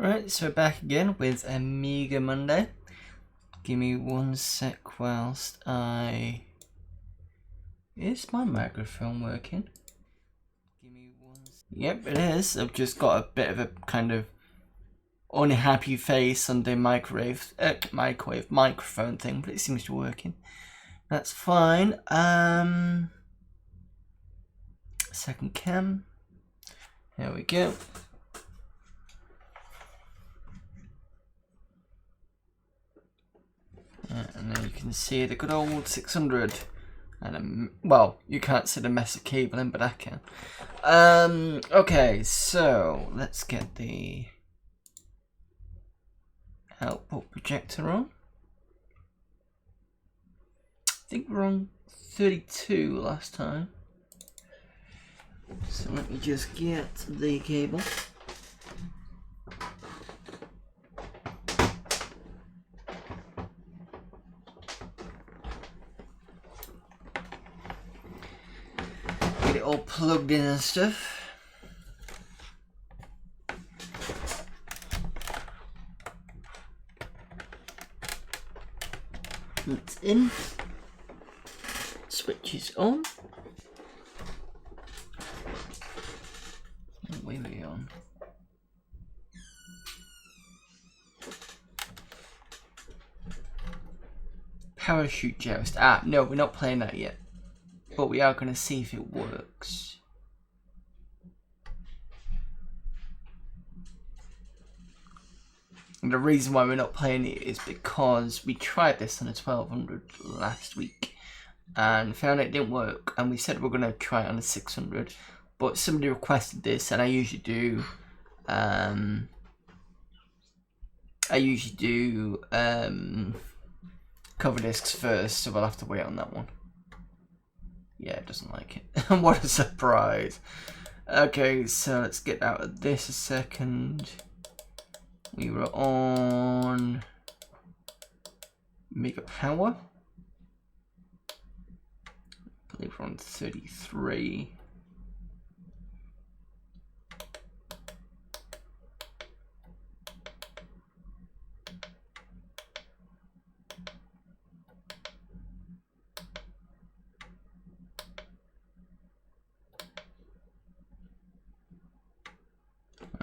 Right, so we're back again with Amiga Monday. Give me one sec whilst I... Is my microphone working? Give me one... Yep, it is. I've just got a bit of a kind of unhappy face on the microwave microphone thing, but it seems to be working. That's fine. Second cam. There we go. And then you can see the good old 600. And well, you can't see the mess of cabling, but I can. Okay, so let's get the output projector on. I think we're on 32 last time. So let me just get the cable. Get it all plugged in and stuff. It's in. Switch is on. Way we on. Parachute joust. Ah, no, we're not playing that yet. But we are going to see if it works. And the reason why we're not playing it is because we tried this on a 1200 last week and found it didn't work, and we said we're going to try it on a 600, but somebody requested this, and I usually do Coverdisks first, so we'll have to wait on that one. Yeah, it doesn't like it. What a surprise. Okay, so let's get out of this a second. We were on Mega Power. I believe we're on 33.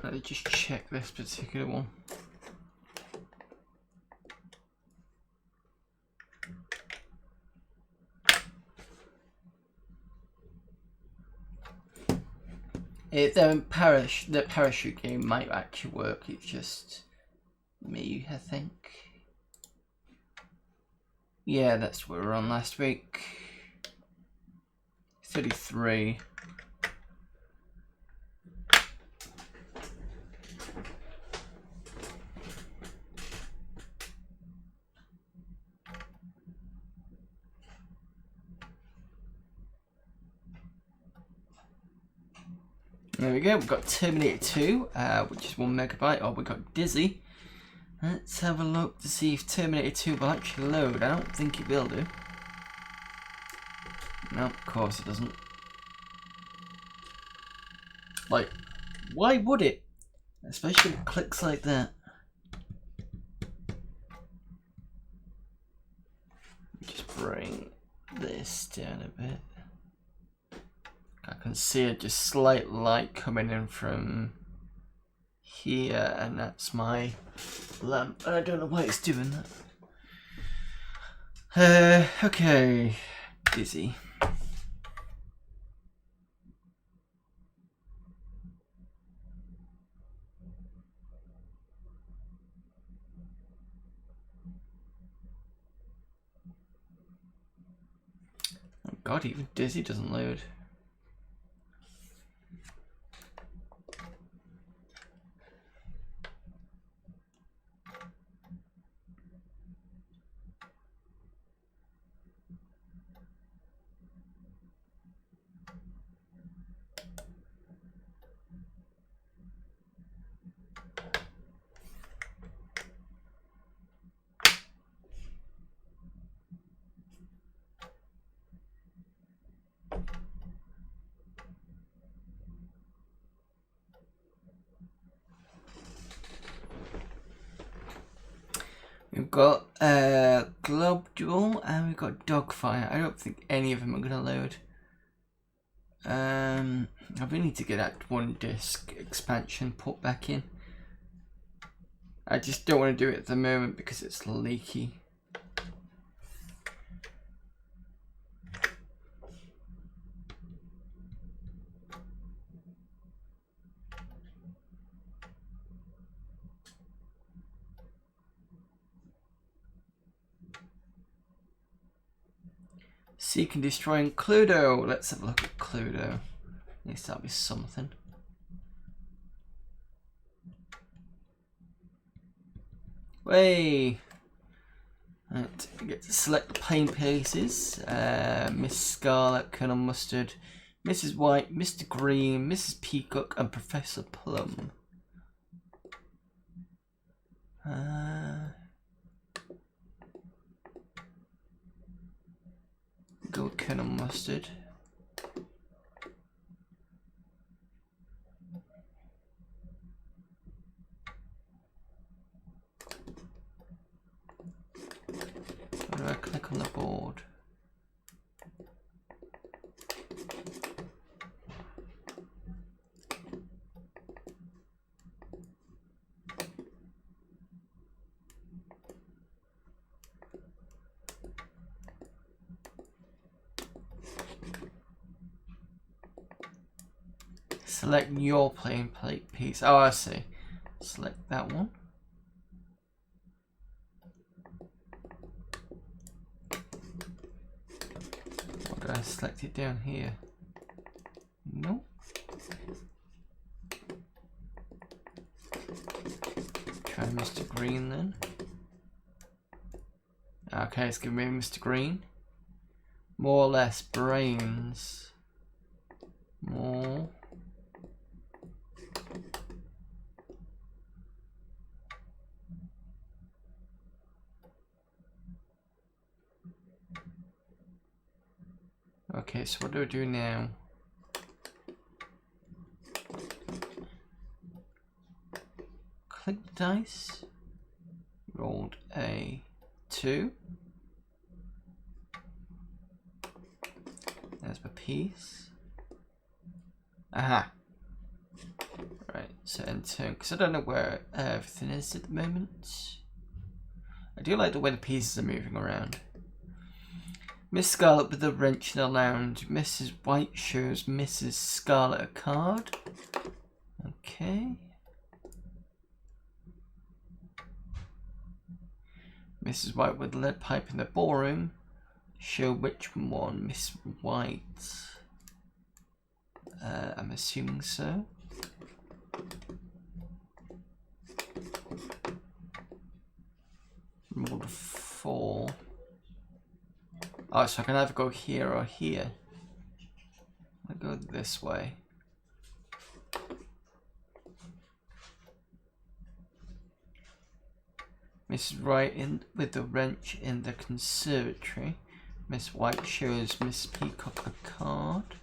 Let's just check this particular one. The parachute game might actually work, it's just me, I think. Yeah, that's what we were on last week. 33. There we go, we've got Terminator 2, which is 1 megabyte. Oh, we got Dizzy. Let's have a look to see if Terminator 2 will actually load. I don't think it will do. No, of course it doesn't. Like, why would it? Especially with clicks like that. Just bring this down a bit. I can see it just slight light coming in from here, and that's my lamp. I don't know why it's doing that. Okay, Dizzy. Oh God, even Dizzy doesn't load. We've got Globule and we've got Dogfire. I don't think any of them are gonna load. I really need to get that one disc expansion put back in. I just don't want to do it at the moment because it's leaky. Seek and destroying Cluedo. Let's have a look at Cluedo. At least that'll be something. Way. Right, we get to select the playing places. Miss Scarlet, Colonel Mustard, Mrs. White, Mr. Green, Mrs. Peacock, and Professor Plum. Go with Colonel Mustard. Where do I click on the board? Select your playing plate piece. Oh, I see. Select that one. Or did I select it down here? No. Try Mr. Green then. Okay, it's giving me Mr. Green. More or less brains. More. Okay, so what do I do now? Click the dice. Rolled a 2. There's my piece. Aha. Right, so in turn, because I don't know where everything is at the moment. I do like the way the pieces are moving around. Miss Scarlet with the wrench in the lounge. Mrs. White shows Mrs. Scarlet a card. Okay. Mrs. White with the lead pipe in the ballroom. Show which one? Miss White. I'm assuming so. Rolled a 4. Oh, so I can either go here or here. I'll go this way. Mrs. Wright in with the wrench in the conservatory. Miss White shows Miss Peacock a card.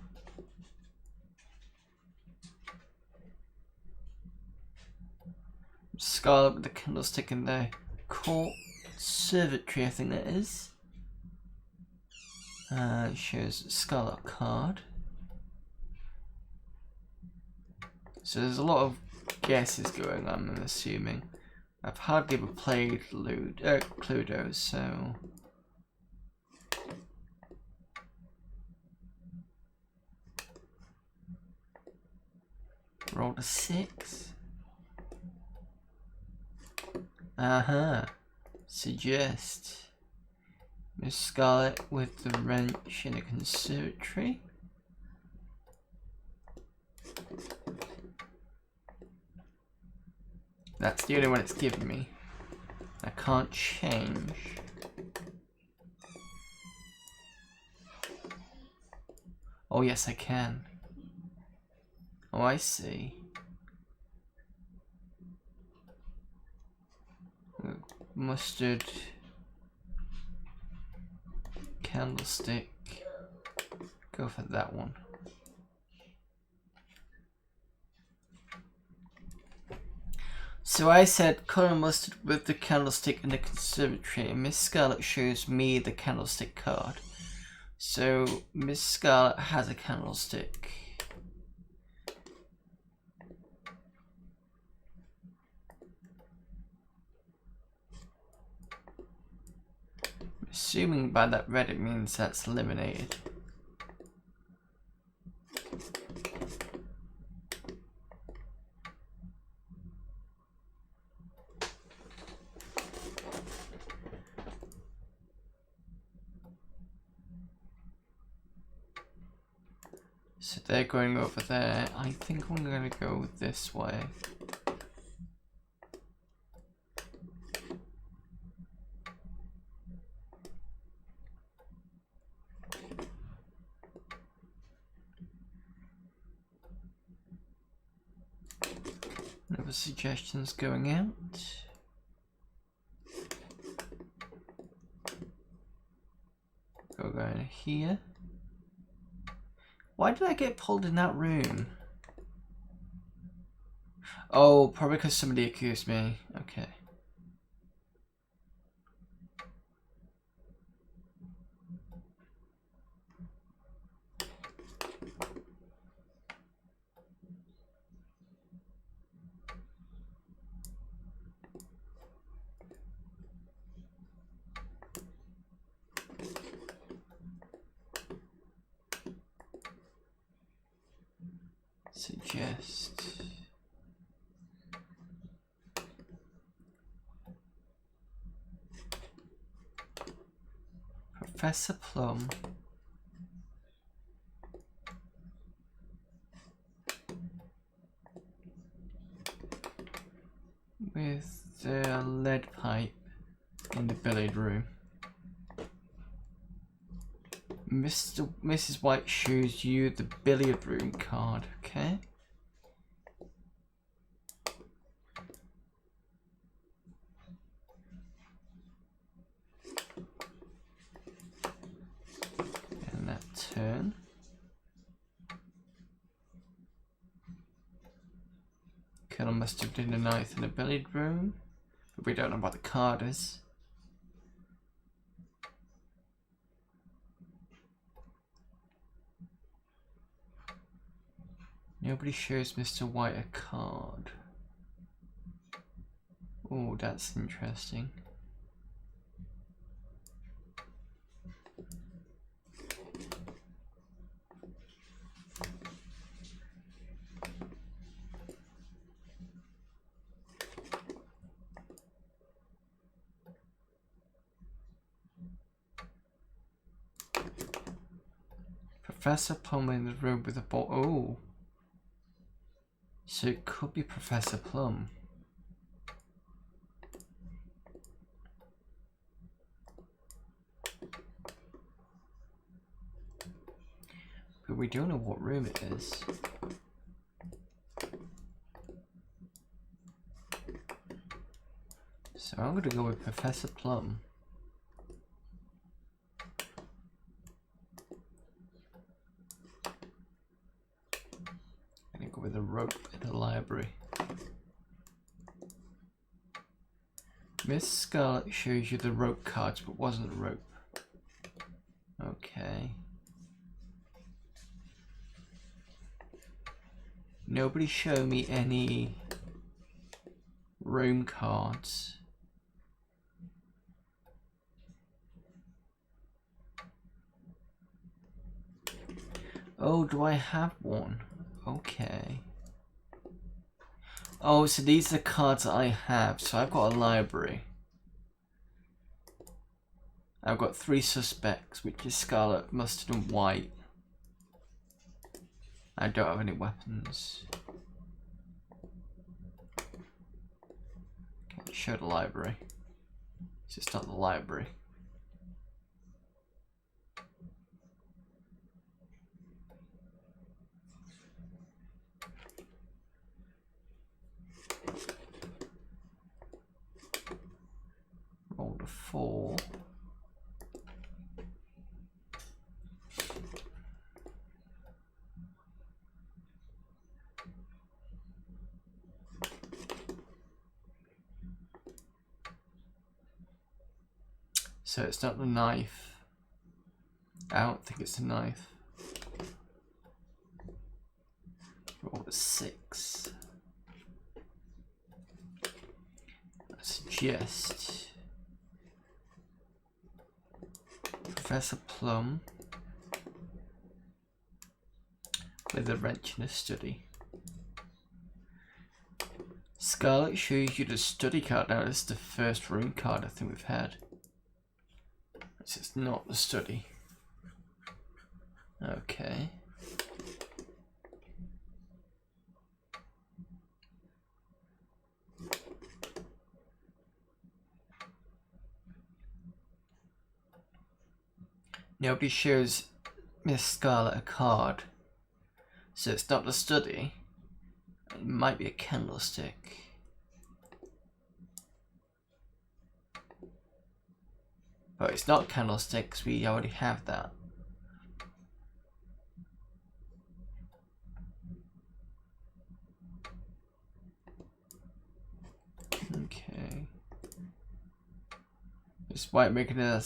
Scarlet with the candlestick in the conservatory, I think that is. Shows Scarlet a card. So there's a lot of guesses going on, I'm assuming. I've hardly ever played Cluedo, so... Rolled a 6. Suggest. Miss Scarlet with the wrench in the conservatory. That's the only one it's given me. I can't change. Oh yes, I can. Oh, I see. Mustard. Candlestick. Go for that one. So I said colour mustard with the candlestick in the conservatory, and Miss Scarlet shows me the candlestick card. So Miss Scarlet has a candlestick. Assuming by that red it means that's eliminated. So they're going over there. I think I'm going to go this way. Another suggestions going out. Go going here. Why did I get pulled in that room? Oh, probably because somebody accused me. Okay. Suggest. Professor Plum. With the lead pipe in the billiard room. Mrs. White shows you the billiard room card, okay? And that turn. Colonel must have done the ninth in the billiard room, but we don't know what the card is. Nobody shows Mr. White a card. Oh, that's interesting. Professor Plum in the room with a ball. Oh. So it could be Professor Plum. But we don't know what room it is. So I'm going to go with Professor Plum. I'm going to go with a rope in the library. Miss Scarlet shows you the rope cards, but wasn't a rope. Okay. Nobody show me any room cards. Oh, do I have one? Okay. Oh, so these are the cards that I have. So I've got a library. I've got 3 suspects, which is Scarlet, Mustard and White. I don't have any weapons. Okay, show the library. It's just not the library. Roll a 4. So it's not the knife. I don't think it's a knife. Roll a 6. I suggest Professor Plum with a wrench in a study. Scarlet shows you the study card. Now this is the first room card I think we've had. It's not the study. Okay. Nobody shows Miss Scarlet a card. So it's not the study. It might be a candlestick. But it's not candlesticks, we already have that. Okay. Miss White making an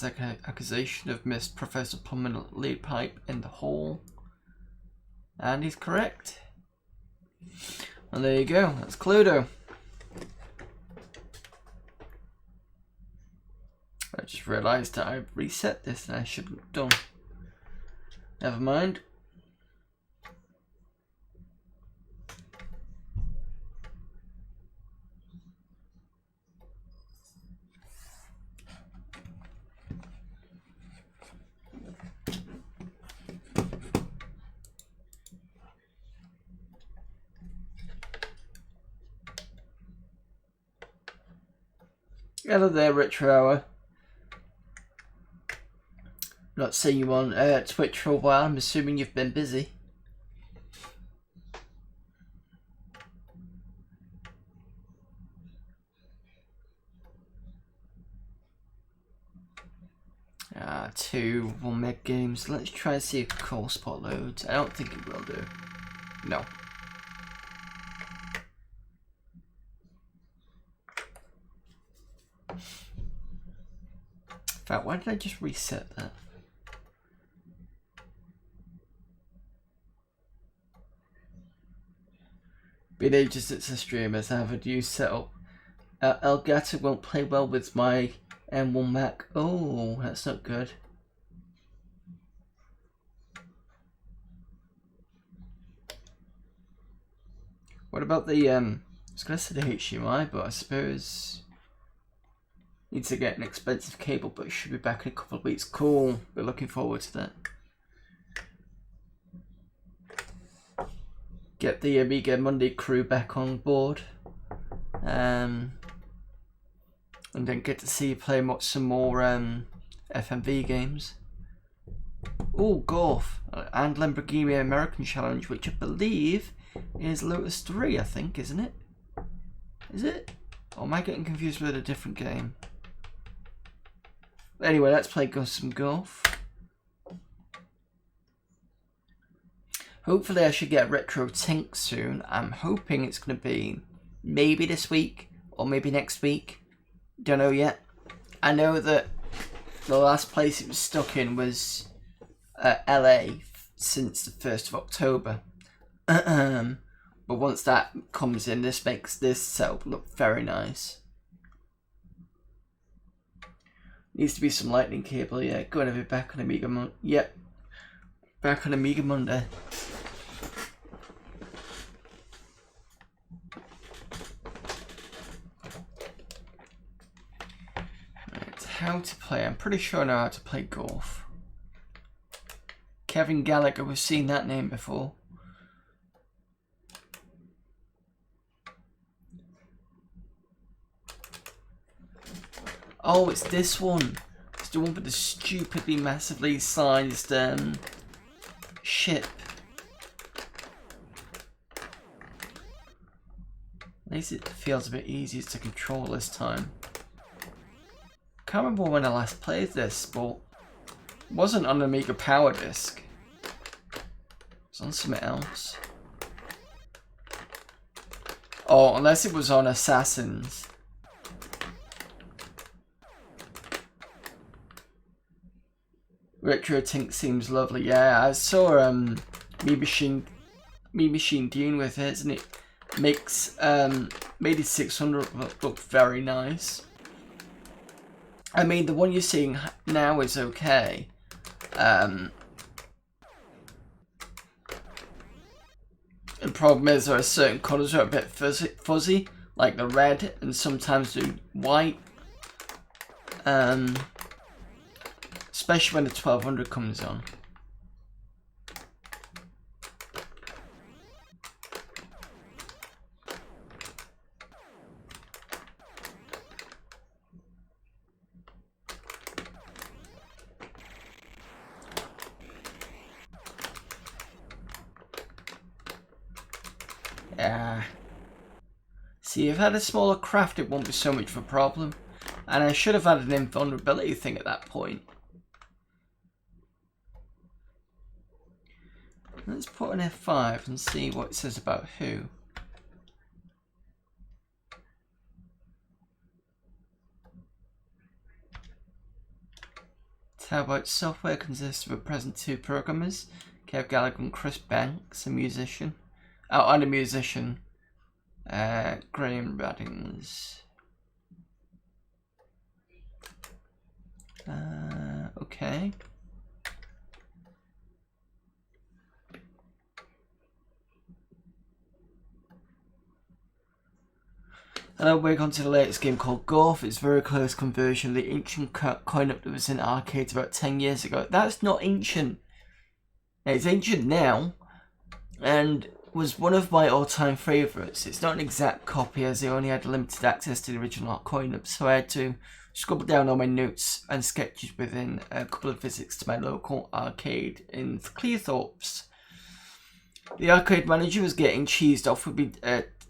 accusation of Miss Professor Plum and lead pipe in the hall. And he's correct. And there you go, that's Cluedo. I just realised that I reset this and I shouldn't have done. Never mind. Hello there, Retro Hour. Not seeing you on Twitch for a while. I'm assuming you've been busy. Two one meg games. Let's try and see if Call Spot loads. I don't think it will do. No. In fact, why did I just reset that? Been ages since a streamer has have a new setup. Elgato won't play well with my M1 Mac. Oh, that's not good. What about the I was gonna say the HDMI, but I suppose need to get an expensive cable, but it should be back in a couple of weeks. Cool. We're looking forward to that. Get the Amiga Monday crew back on board. And then get to see you play some more FMV games. Oh, golf. And Lamborghini American Challenge, which I believe is Lotus 3, I think, isn't it? Is it? Or am I getting confused with a different game? Anyway, let's play some golf. Hopefully I should get Retro Tink soon. I'm hoping it's going to be maybe this week or maybe next week. Don't know yet. I know that the last place it was stuck in was LA since the 1st of October. But once that comes in, this makes this setup look very nice. Needs to be some lightning cable, yeah. Going to be back on Amiga Monday. Yep. Back on Amiga Monday. Right, how to play. I'm pretty sure I know how to play golf. Kevin Gallagher, we've seen that name before. Oh, it's this one. It's the one with the stupidly massively sized ship. At least it feels a bit easier to control this time. Can't remember when I last played this, but it wasn't on Amiga Power Disc. It was on something else. Oh, unless it was on Assassins. Retro Tink seems lovely. Yeah, I saw Me Machine Dean with it, and it makes made it 600 look very nice. I mean, the one you're seeing now is okay. The problem is there are certain colours that are a bit fuzzy, like the red and sometimes the white. Especially when the 1200 comes on. Yeah. See, if I had a smaller craft, it won't be so much of a problem. And I should have had an invulnerability thing at that point. Let's put an F5 and see what it says about who. How about software consists of at present 2 programmers, Kev Gallagher and Chris Banks, a musician. Oh, and a musician. Graham Raddings. Okay. And I'll work on to the latest game called Golf. It's a very close conversion of the ancient coin-up that was in arcades about 10 years ago. That's not ancient. It's ancient now, and was one of my all-time favourites. It's not an exact copy as I only had limited access to the original coin-up, so I had to scribble down all my notes and sketches within a couple of visits to my local arcade in Cleethorpes. The arcade manager was getting cheesed off with me,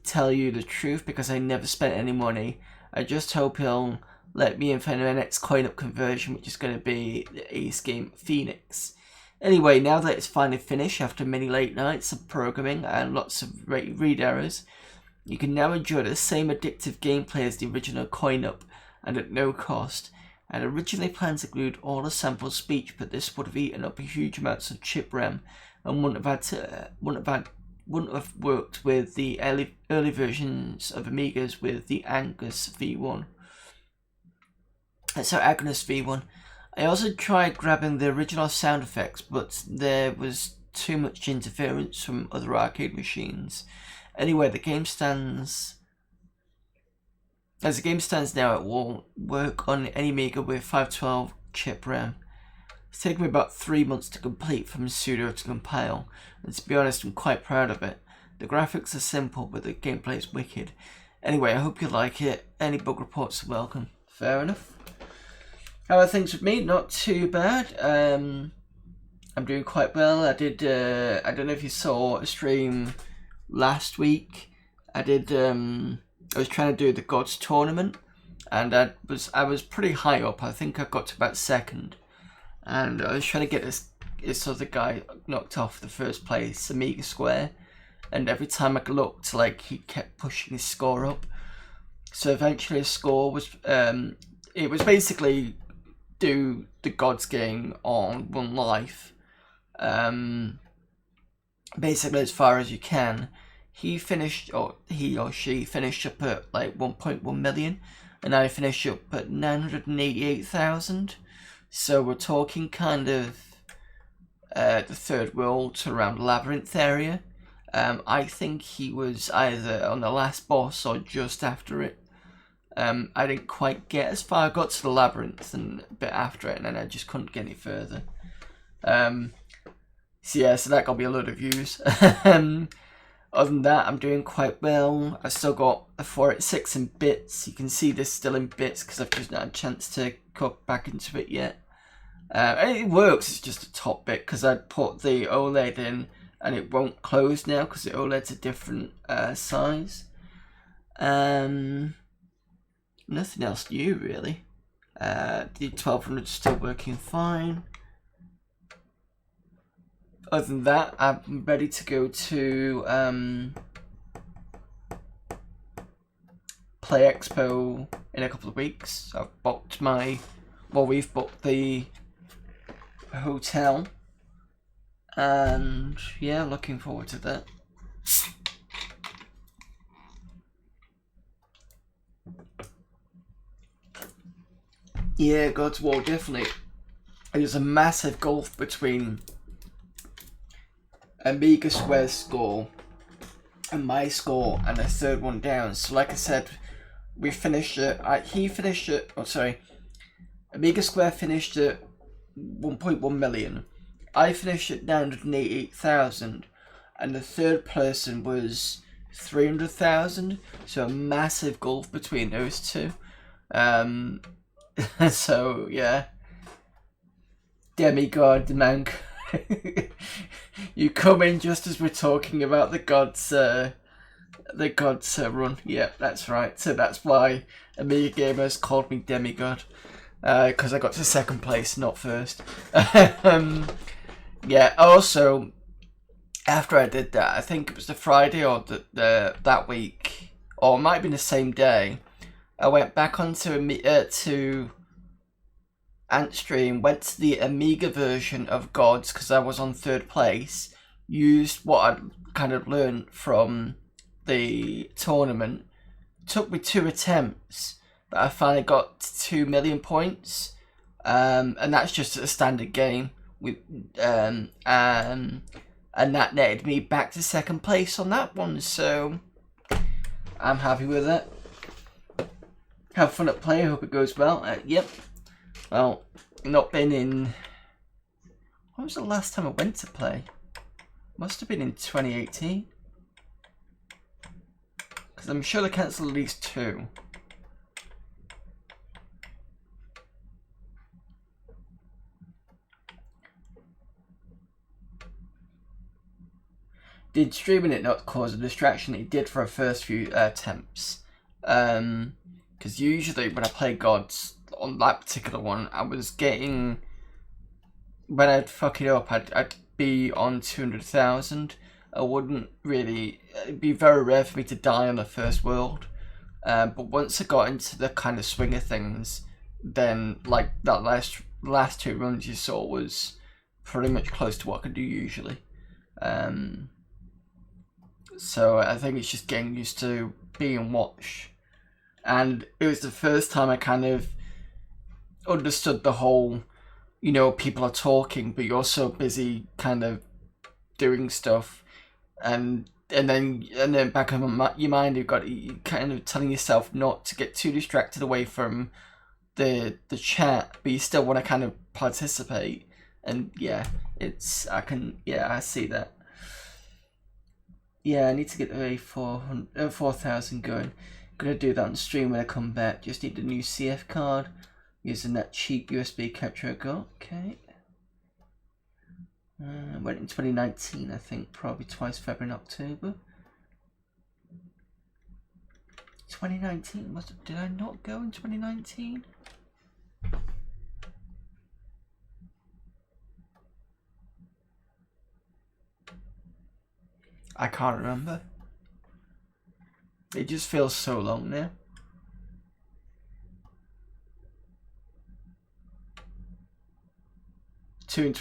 tell you the truth, because I never spent any money. I just hope he'll let me in for my next coin-up conversion, which is going to be the Ace game Phoenix. Anyway, now that it's finally finished after many late nights of programming and lots of read errors, you can now enjoy the same addictive gameplay as the original coin-up and at no cost. I had originally planned to include all the sample speech, but this would have eaten up huge amounts of chip RAM and wouldn't have worked with the early versions of Amigas with the Angus V1. So Agnes V1. I also tried grabbing the original sound effects, but there was too much interference from other arcade machines. Anyway, the game stands. As the game stands now, it won't work on any Amiga with 512 chip RAM. It's taken me about 3 months to complete from sudo to compile, and to be honest, I'm quite proud of it. The graphics are simple, but the gameplay is wicked. Anyway, I hope you like it. Any bug reports are welcome. Fair enough. How are things with me? Not too bad. I'm doing quite well. I did. I don't know if you saw a stream last week. I did. I was trying to do the Gods tournament, and I was pretty high up. I think I got to about second, and I was trying to get this other guy knocked off the first place, Amiga Square, and every time I looked, like, he kept pushing his score up. So eventually his score was it was basically do the Gods game on one life, basically as far as you can. He or she finished up at like 1.1 million, and I finished up at 988,000. So we're talking kind of the third world to around Labyrinth area. I think he was either on the last boss or just after it. I didn't quite get as far. I got to the Labyrinth and a bit after it, and then I just couldn't get any further. So that got me a load of views. Other than that, I'm doing quite well. I still got a 486 in bits. You can see this still in bits because I've just not had a chance to cook back into it yet. It works, it's just a top bit because I put the OLED in and it won't close now because the OLED's a different size. Nothing else new really. The 1200 is still working fine. Other than that, I'm ready to go to Play Expo in a couple of weeks. I've booked we've booked the hotel, and yeah, looking forward to that. Yeah, God's War, definitely. There's a massive gulf between Amiga Square's score and my score, and the third one down. So like I said, we finished it, Amiga Square finished at 1.1 million. I finished at 988,000, and the third person was 300,000, so a massive gulf between those two. So yeah, demigod monk. You come in just as we're talking about the gods run. Yeah, that's right. So that's why Amiga gamers called me demigod, because I got to second place, not first. Yeah. Also, after I did that, I think it was the Friday or that week, or it might have been the same day, I went back onto to Antstream, went to the Amiga version of Gods because I was on third place, used what I kind of learned from the tournament. Took me 2 attempts, but I finally got 2 million points, and that's just a standard game with and that netted me back to second place on that one, so I'm happy with it. Have fun at play, I hope it goes well. Yep. Well, not been in... When was the last time I went to play? Must have been in 2018. Because I'm sure they cancelled at least 2. Did streaming it not cause a distraction? It did for a first few attempts. Because usually when I play Gods, on that particular one, I was getting... When I'd fuck it up, I'd be on 200,000. I wouldn't really... It'd be very rare for me to die on the first world. But once I got into the kind of swing of things, then like that last 2 runs you saw was pretty much close to what I could do usually. So I think it's just getting used to being watched. And it was the first time I kind of understood the whole, you know, people are talking, but you're so busy kind of doing stuff, and then back in your mind you kind of telling yourself not to get too distracted away from the chat, but you still want to kind of participate. And yeah, I see that. Yeah, I need to get the 4,000 going. Gonna do that on stream when I come back. Just need a new CF card using that cheap USB capture I got. Okay. Went in 2019, I think, probably twice, February and October. 2019 did I not go in 2019? I can't remember. It just feels so long now.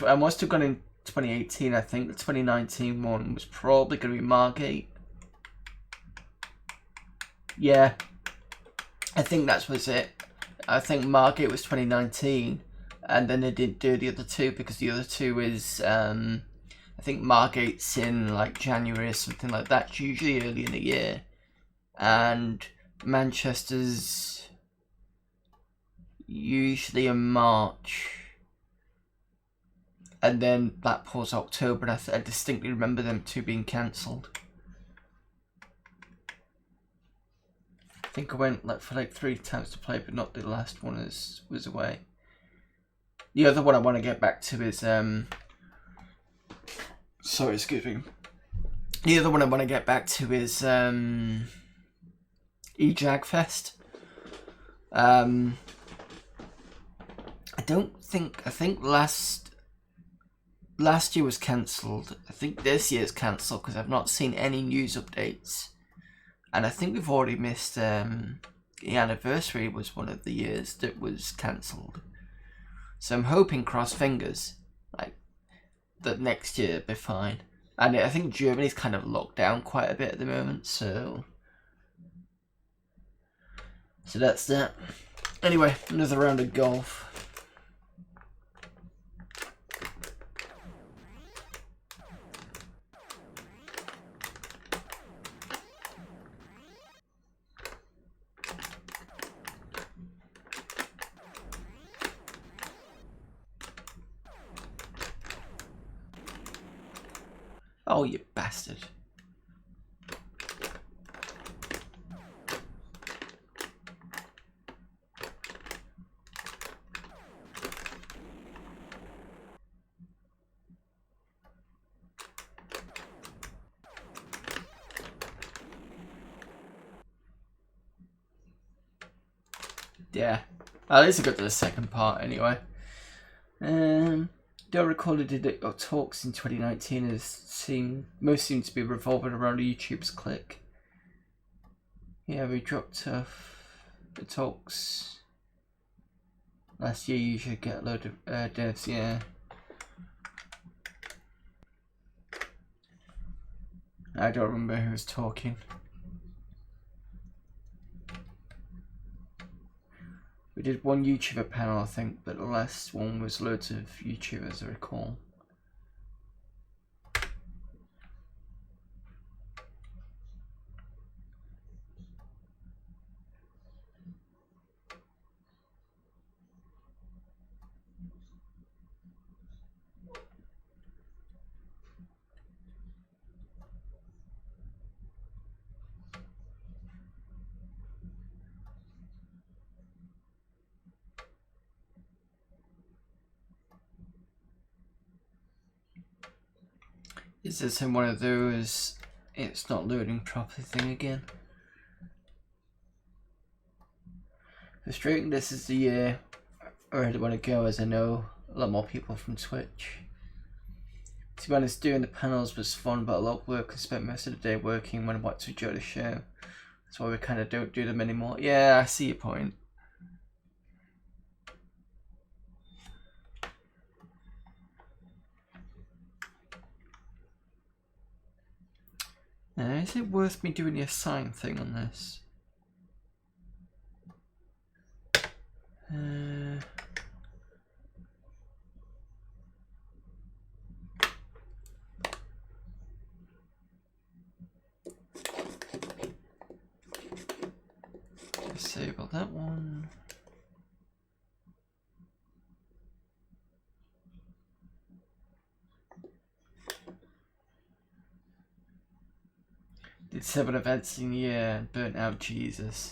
I must have gone in 2018, I think. The 2019 one was probably going to be Margate. Yeah. I think that was it. I think Margate was 2019. And then they didn't do the other 2 because the other 2 is... I think Margate's in like January or something like that. It's usually early in the year. And Manchester's usually in March, and then Blackpool's October, and I distinctly remember them 2 being cancelled. I think I went for 3 times to play, but not the last one was away. The other one I want to get back to is sorry, excuse me. The other one I want to get back to is eJagFest. I think last year was cancelled. I think this year's cancelled because I've not seen any news updates. And I think we've already missed the anniversary was one of the years that was cancelled. So I'm hoping, cross fingers, that next year will be fine. And I think Germany's kind of locked down quite a bit at the moment, so that's that. Anyway, another round of golf. Oh, you bastard. Yeah, at least I got to the second part anyway. Don't recall who did talks in 2019 most seem to be revolving around YouTube's click. Yeah, we dropped off the talks last year. You should get a load of devs, yeah. I don't remember who was talking. We did one YouTuber panel, I think, but the last one was loads of YouTubers, I recall. Is this in one of those it's not loading properly thing again? Frustrating, this is the year I really want to go, as I know a lot more people from Twitch. To be honest, doing the panels was fun, but a lot of work. I spent most of the day working when I wanted to enjoy the show. That's why we kind of don't do them anymore. Yeah, I see your point. Is it worth me doing the assign thing on this? Disable that one. Did 7 events in a year and burnt out, Jesus.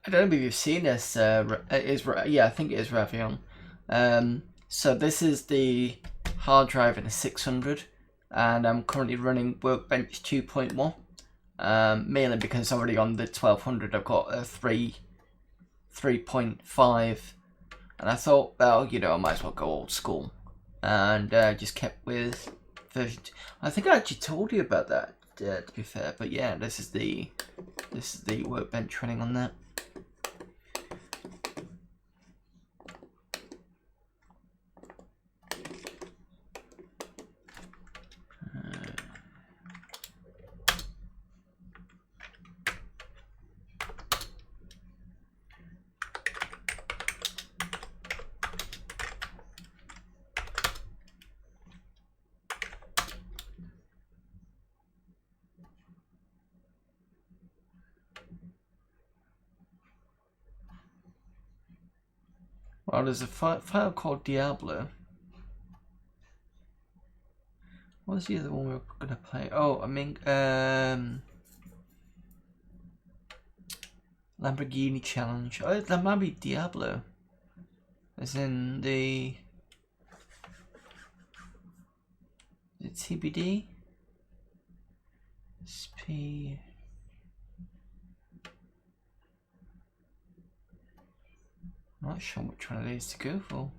I don't know if you've seen this. Yeah, I think it is Ravion. So this is the hard drive in a 600, and I'm currently running Workbench 2.1. Mainly because it's already on the 1200. I've got a 3.5, and I thought, well, you know, I might as well go old school, and just kept with version 2. I think I actually told you about that, to be fair. But yeah, this is the Workbench running on that. Well, there's a file called Diablo. What's the other one we're gonna play? Oh, I mean, Lamborghini Challenge. Oh, that might be Diablo. As in the TBD? SP. I'm not sure which one it is to go for.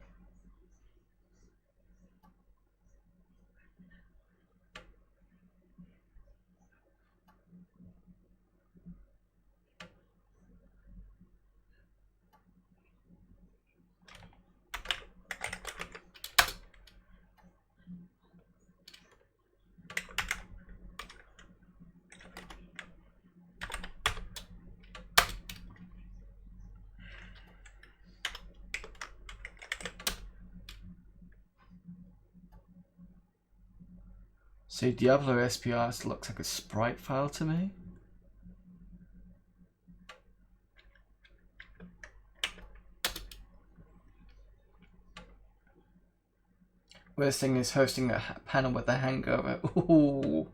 So Diablo SPRs looks like a sprite file to me. Worst thing is hosting a panel with a hangover. Ooh.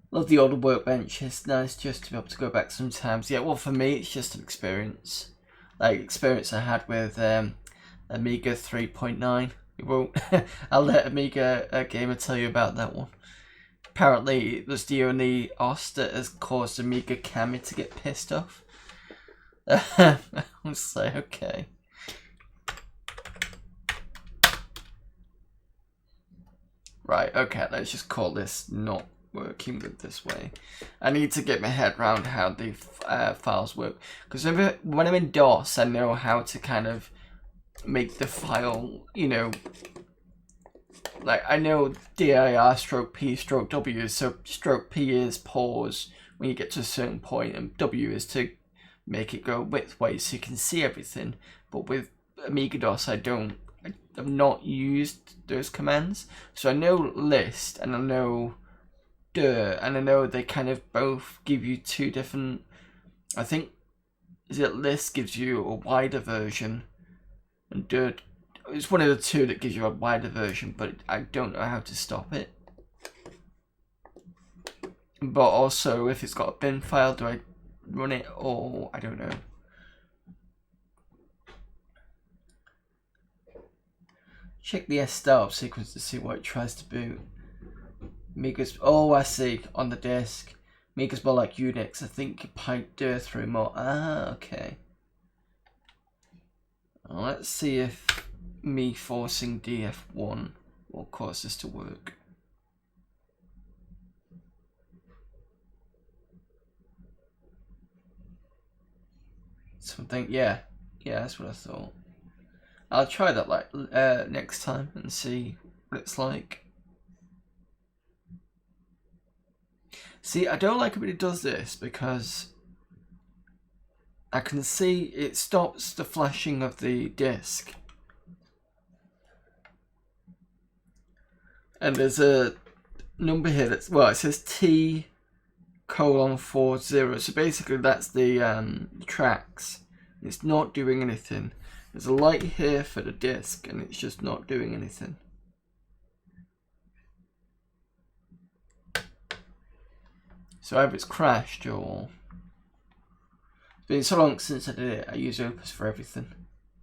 Love the older workbench. It's nice just to be able to go back sometimes. Yeah, well for me it's just an experience. Like experience I had with Amiga 3.9. You won't. I'll let Amiga Gamer tell you about that one. Apparently it was the only OS that has caused Amiga Kami to get pissed off. I was like, okay. Right, okay, let's just call this not working with this way. I need to get my head around how the files work. Because when I'm in DOS, I know how to kind of make the file, you know, like I know dir stroke p stroke w, so stroke p is pause when you get to a certain point, and w is to make it go widthways so you can see everything. But with Amiga DOS, I've not used those commands, so I know list and I know dir, and I know they kind of both give you two different. I think is it list gives you a wider version, and dir. It's one of the two that gives you a wider version, but I don't know how to stop it. But also, if it's got a bin file, do I run it or I don't know. Check the S startup sequence to see what it tries to boot. Amiga's, oh I see, on the disk. Amiga's more like Unix. I think you pipe dir through more. Ah, okay. Well, let's see if me forcing df1 will cause this to work. Something, yeah, that's what I thought. I'll try that like next time and see what it's like. See, I don't like it when it does this because I can see it stops the flashing of the disk. And there's a number here that's, well, it says T:40. So basically that's the tracks. It's not doing anything. There's a light here for the disk and it's just not doing anything. So either it's crashed or... It's been so long since I did it. I use Opus for everything.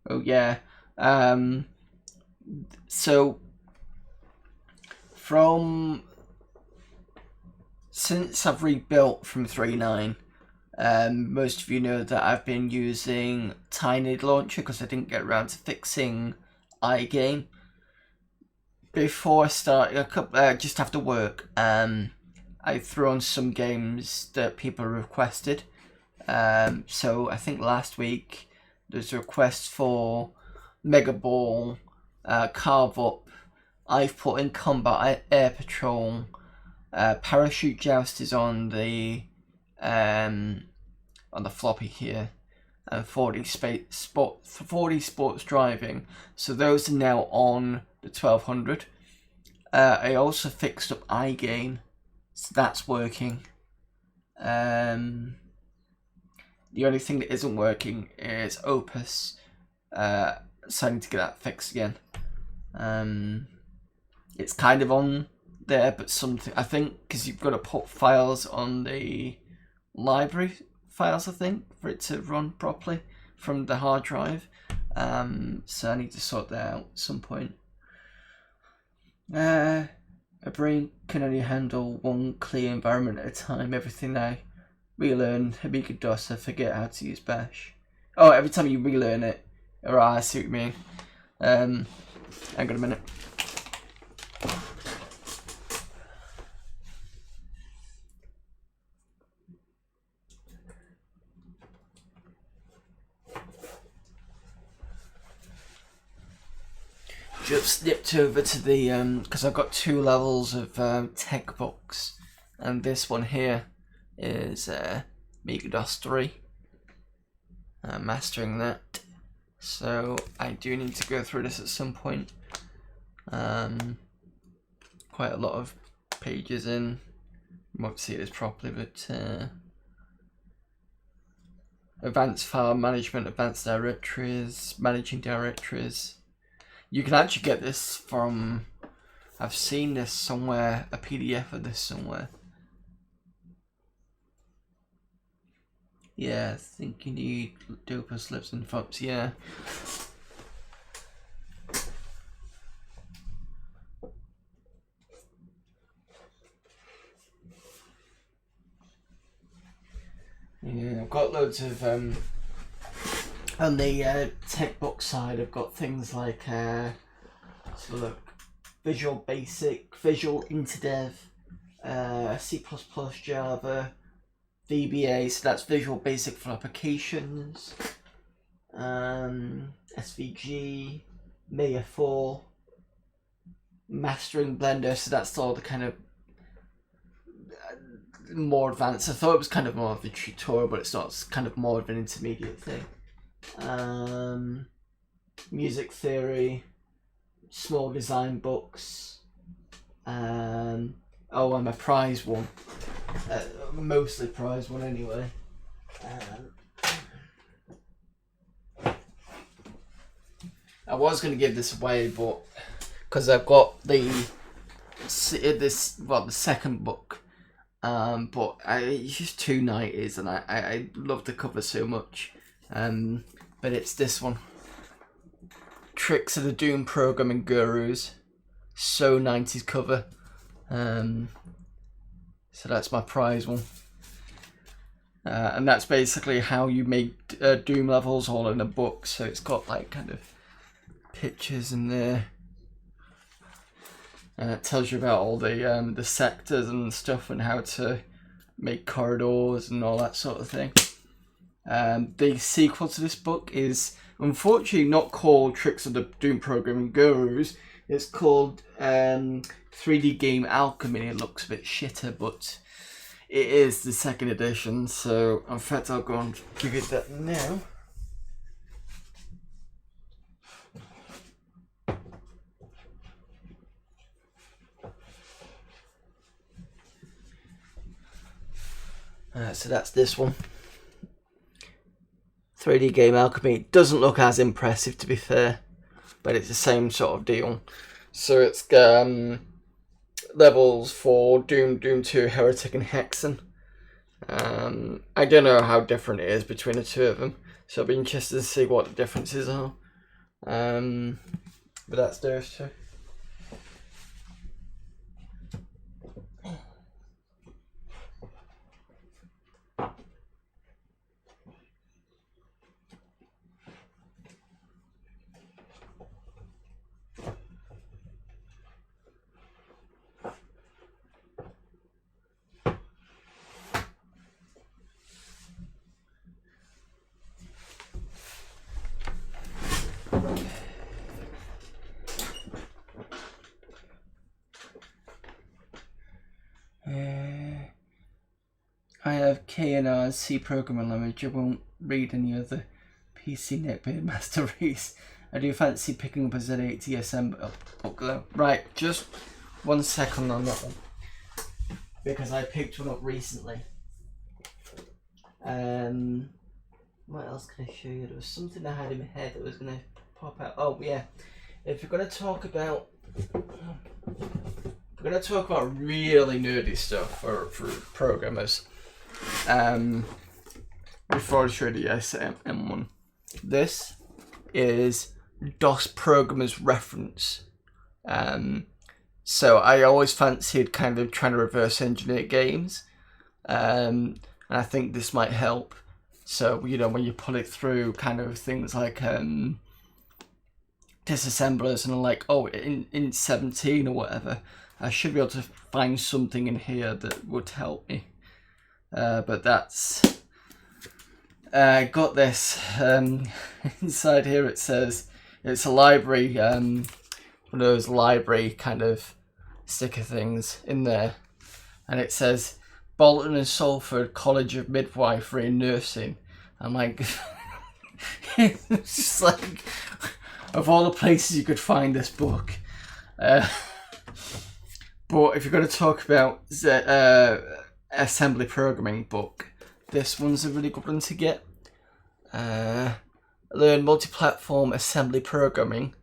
Oh yeah. So since I've rebuilt from 3.9, most of you know that I've been using Tiny Launcher because I didn't get around to fixing iGame. Before I started, just after work, I threw on some games that people requested. So I think last week there's a request for Mega Ball, Carve Up. I've put in Combat Air Patrol. Parachute Joust is on the floppy here, and 40 Sports Driving. So those are now on the 1200. I also fixed up iGame, so that's working. The only thing that isn't working is Opus, so I need to get that fixed again. It's kind of on there, but something, I think, because you've got to put files on the library files, I think, for it to run properly from the hard drive. So I need to sort that out at some point. A brain can only handle one clear environment at a time. Everything I relearn Amiga DOS, I forget how to use Bash. Oh, every time you relearn it. Alright, I see what you mean. Hang on a minute. Just snipped over to the, because I've got 2 levels of tech books, and this one here is Amiga DOS 3. I'm mastering that, so I do need to go through this at some point. Quite a lot of pages in. You won't see this properly, but advanced file management, advanced directories, managing directories. You can actually get this from, I've seen this somewhere, a PDF of this somewhere. Yeah, I think you need doper slips and fops, yeah. Yeah, I've got loads of, on the tech book side, I've got things like, so look, Visual Basic, Visual Interdev, C++, Java, VBA, so that's Visual Basic for applications, SVG, Maya 4, Mastering Blender, so that's all the kind of more advanced. I thought it was kind of more of a tutorial, but it's not. It's kind of more of an intermediate thing. Music theory, small design books. Oh, and a prize one. Mostly prize one anyway. I was going to give this away, but because I've got the second book. But it's just 290s, and I love the cover so much. But it's this one. Tricks of the Doom Programming Gurus. So 90s cover. So that's my prize one. And that's basically how you make Doom levels all in a book. So it's got like kind of pictures in there. And it tells you about all the sectors and stuff and how to make corridors and all that sort of thing. The sequel to this book is unfortunately not called Tricks of the Doom Programming Gurus. It's called 3D Game Alchemy. It looks a bit shitter, but it is the second edition. So in fact, I'll go and give you that now. So that's this one. 3D Game Alchemy. Doesn't look as impressive, to be fair, but it's the same sort of deal. So it's levels for Doom, Doom 2, Heretic and Hexen. I don't know how different it is between the two of them, so I'll be interested to see what the differences are. But that's those two. I have K&R's C programming language. I won't read any other PC netbed master race. I do fancy picking up a Z80SM book though. Right, just 1 second on that one, because I picked one up recently. What else can I show you? There was something I had in my head that was going to pop out. Oh yeah, if you're going to talk about really nerdy stuff for programmers, before I show the SM1, this is DOS Programmer's Reference. So I always fancied kind of trying to reverse engineer games, and I think this might help. So, you know, when you put it through kind of things like disassemblers and like, oh, in 17 or whatever, I should be able to find something in here that would help me. But that's... I got this. Inside here it says it's a library, one of those library kind of sticker things in there. And it says Bolton and Salford College of Midwifery and Nursing. I'm like, it's just like, of all the places you could find this book. But if you're going to talk about the assembly programming book, this one's a really good one to get. Learn multi-platform assembly programming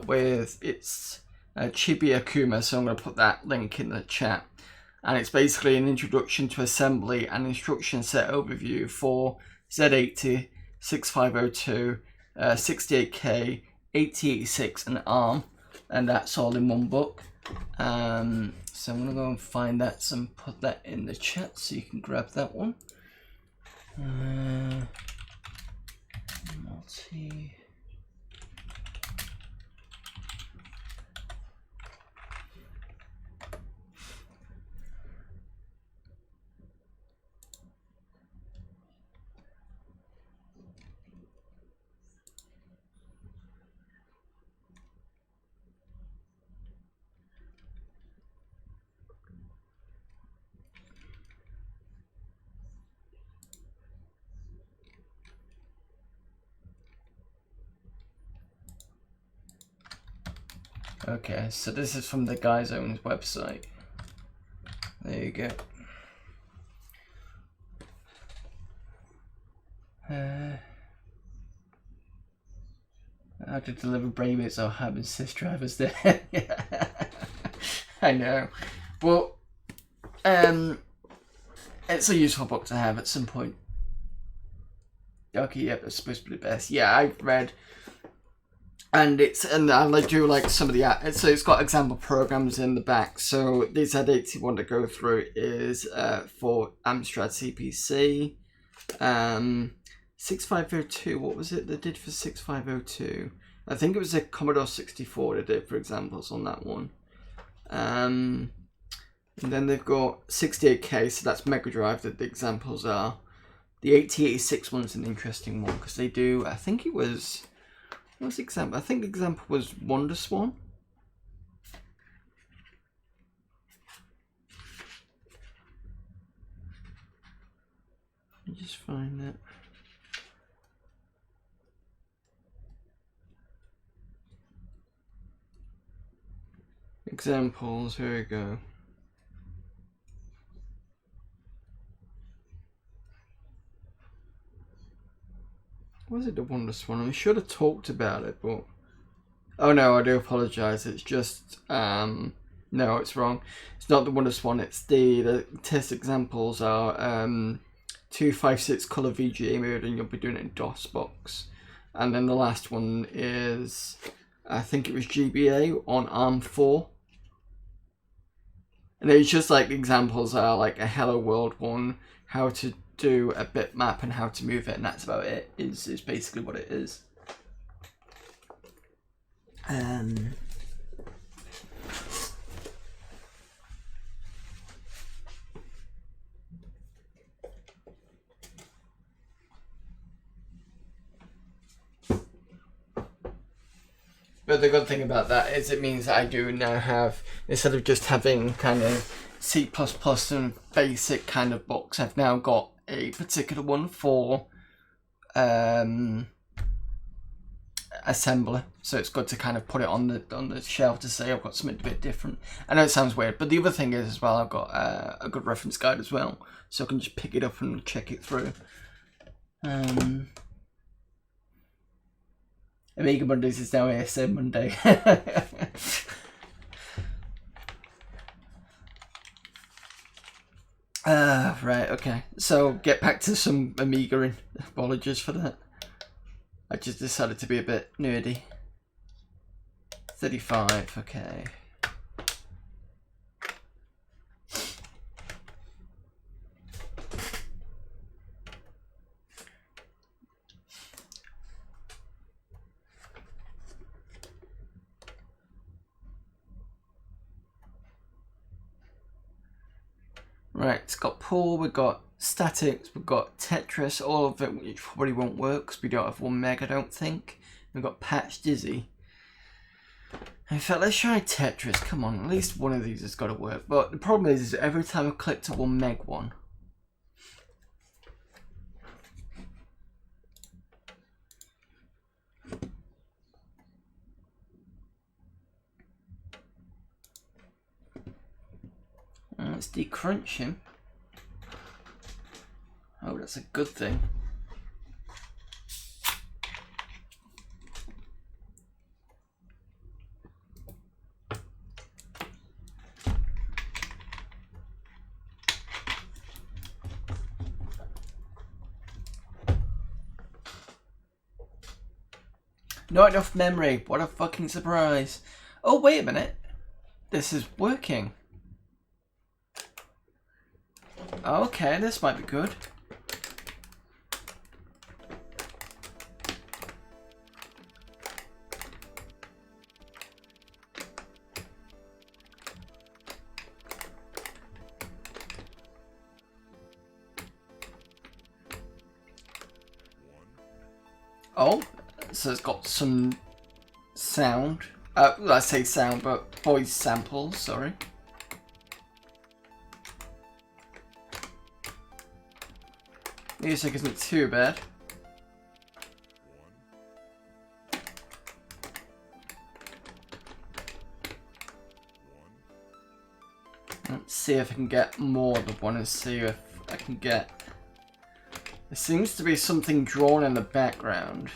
with its Chibi Akuma, so I'm going to put that link in the chat. And it's basically an introduction to assembly and instruction set overview for Z80, 6502, 68K, 8086 and ARM, and that's all in one book. So I'm going to go and find that and put that in the chat so you can grab that one. Multi. Okay, so this is from the guy's own website. There you go. How to deliver brainmates or having sys drivers there. Yeah. I know. Well, it's a useful book to have at some point. Okay, yep, it's supposed to be the best. Yeah, I've read, and I do like some of the, so it's got example programs in the back. So the Z80 one to go through is for Amstrad CPC. 6502, what was it they did for 6502? I think it was a Commodore 64 they did for examples on that one. And then they've got 68K, so that's Mega Drive that the examples are. The 8086 one's an interesting one because they do, I think it was, what was the example? I think the example was Wonder Swan. Let me just find that. Examples, here we go. Was it the Wonder Swan? I should have talked about it, but... Oh no, I do apologise. It's just... no, it's wrong. It's not the Wonder Swan, it's the test examples are 256 colour VGA mode, and you'll be doing it in DOSBox. And then the last one is... I think it was GBA on ARM4. And it's just like examples are like a Hello World one, how to do a bitmap and how to move it, and that's about it. Is basically what it is. But the good thing about that is it means that I do now have, instead of just having kind of C++ and basic kind of books, I've now got a particular one for assembler. So it's good to kind of put it on the shelf to say I've got something a bit different. I know it sounds weird, but the other thing is as well, I've got a good reference guide as well, so I can just pick it up and check it through. Amiga Mondays is now ASM Monday. Right, okay. So get back to some Amiga and apologies for that. I just decided to be a bit nerdy. 35, okay. Right, it's got pool, we've got statics, we've got Tetris, all of it which probably won't work because we don't have 1 meg, I don't think. We've got Patch Dizzy. In fact, let's try Tetris, come on, at least one of these has got to work. But the problem is every time I click to 1 meg one, Let's decrunch him. Oh, that's a good thing. Not enough memory. What a fucking surprise. Oh, wait a minute. This is working. Okay, this might be good. Oh, so it's got some sound. I say sound, but voice samples, sorry. Music isn't too bad. Let's see if I can get more of one and see if I can get... There seems to be something drawn in the background.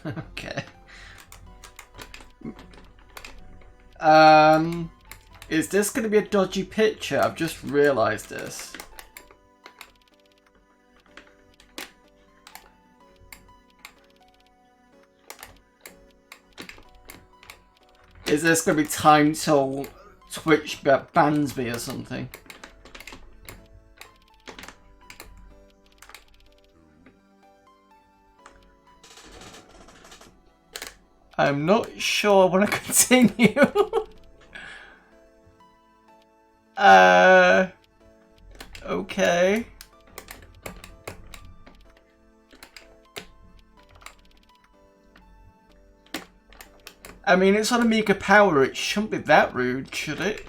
Okay. Is this going to be a dodgy picture? I've just realised this. Is this going to be timed till Twitch bans me or something? I'm not sure I want to continue. Okay. I mean, it's on Amiga Power, it shouldn't be that rude, should it?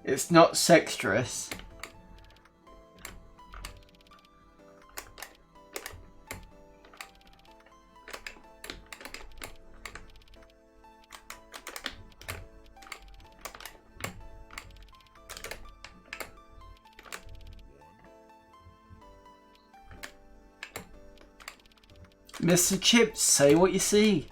It's not sextrous. Mr. Chips, say what you see.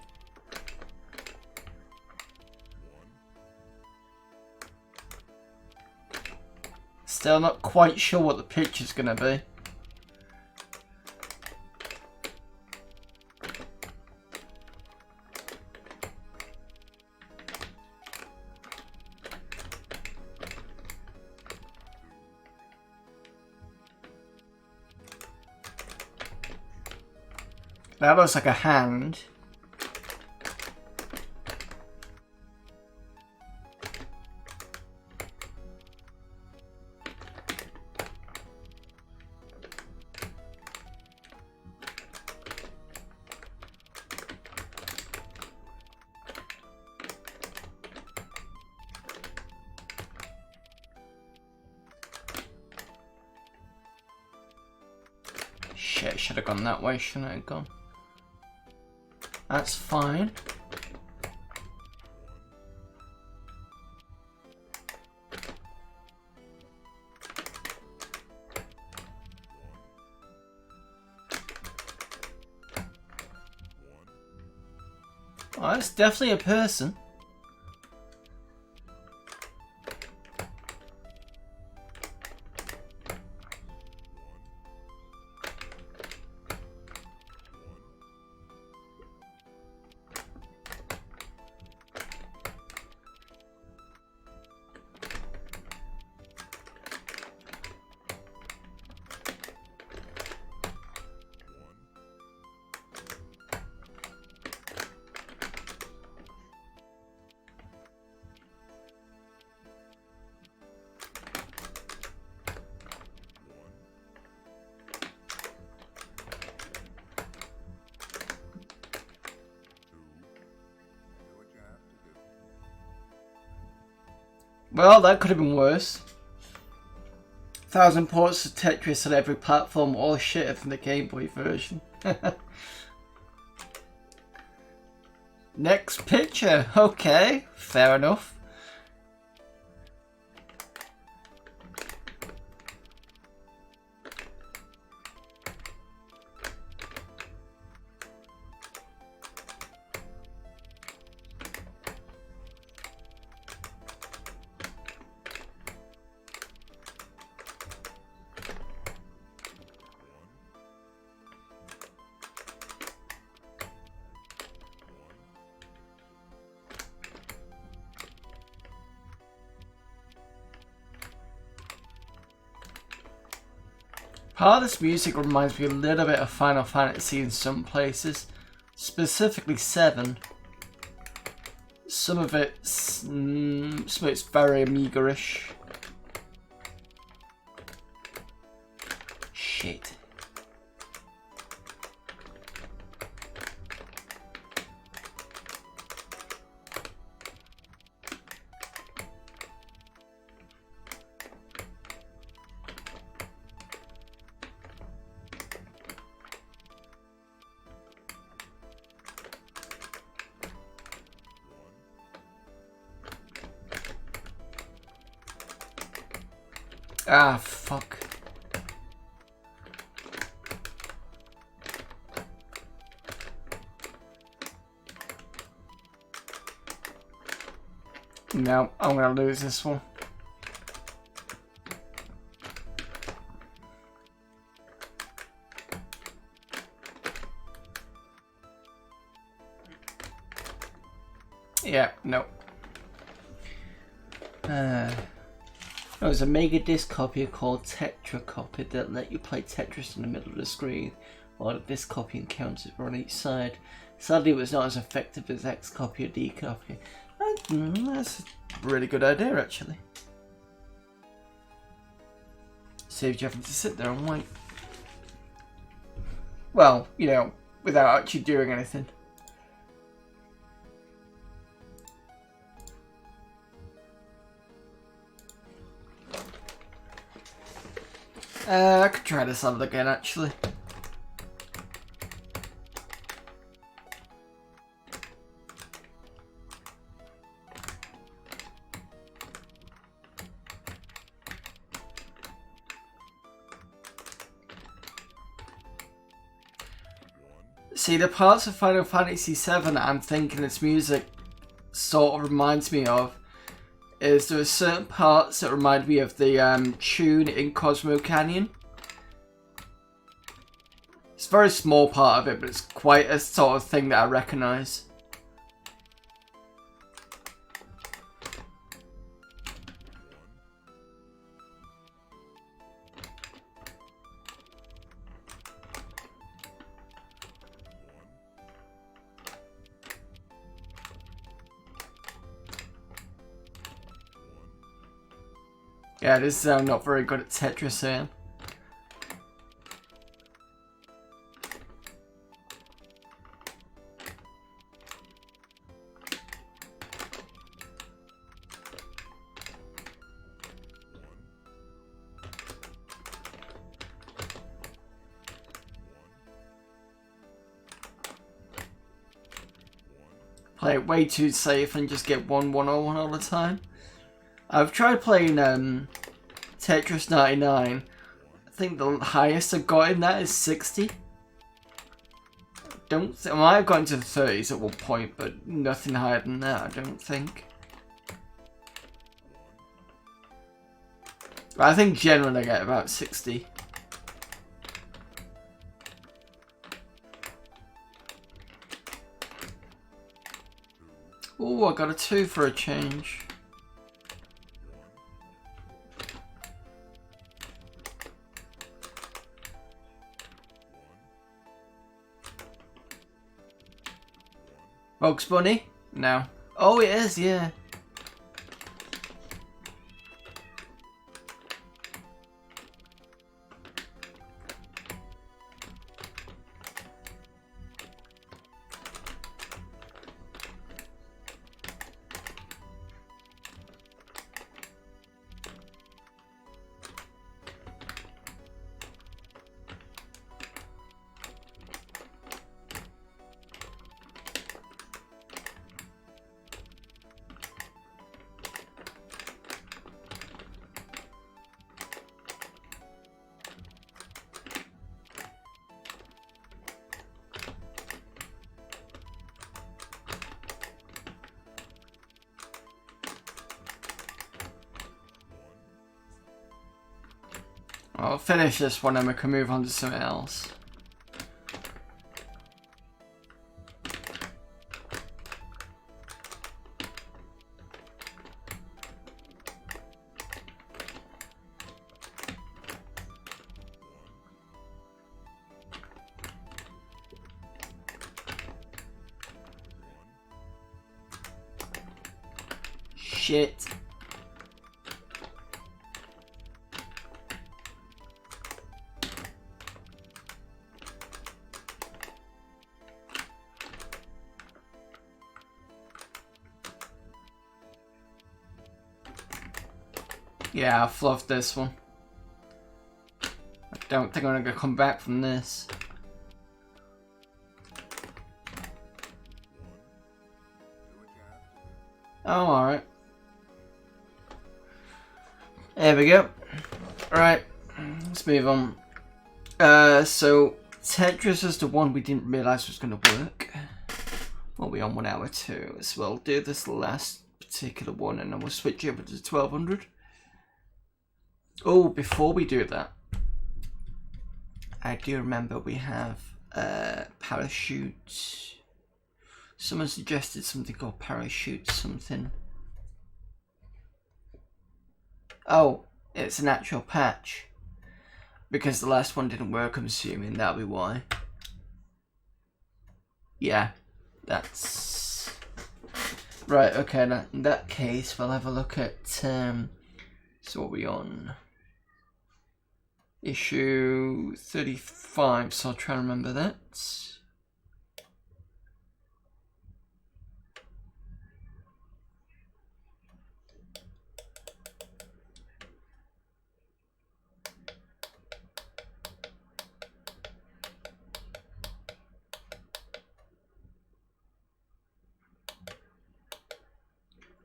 Still not quite sure what the picture's gonna be. That looks like a hand. Shit, should have gone that way, shouldn't I have gone? That's fine. Oh, that's definitely a person. Well, that could have been worse. 1,000 ports of Tetris on every platform, all shitter than the Game Boy version. Next picture. Okay, fair enough. Part of this music reminds me a little bit of Final Fantasy in some places, specifically 7. Some of it's very Amiga-ish. Shit. Ah, fuck. No, I'm gonna lose this one. Yeah, no. There was a Mega Disc copy called Tetra copy that let you play Tetris in the middle of the screen, while the disc copy and counters were on each side. Sadly, it was not as effective as X copy or D copy. That's a really good idea, actually. Saves you having to sit there and wait. Well, you know, without actually doing anything. I could try this level again, actually. See, the parts of Final Fantasy VII I'm thinking its music sort of reminds me of is there are certain parts that remind me of the tune in Cosmo Canyon. It's a very small part of it, but it's quite a sort of thing that I recognise. Yeah, this is not very good at Tetris here. Play it way too safe and just get 1-1-0-1 all the time. I've tried playing Tetris 99. I think the highest I've got in that is 60. I might have gotten to the 30s at one point, but nothing higher than that, I don't think. But I think generally I get about 60. Ooh, I got a 2 for a change. Bugs Bunny? No. Oh, it is, yeah. I'll finish this one and we can move on to something else. Shit. Yeah, I fluffed this one. I don't think I'm gonna come back from this. Oh, alright. There we go. Alright, let's move on. So Tetris is the one we didn't realise was gonna work. We'll be on 1 hour 2, so we'll do this last particular one and then we'll switch over to 1200. Oh, before we do that, I do remember we have parachute. Someone suggested something called parachute something. Oh, it's an actual patch. Because the last one didn't work, I'm assuming that'll be why. Yeah, that's... Right, okay, in that case, we'll have a look at... so what are we on? Issue 35, so I'll try and remember that.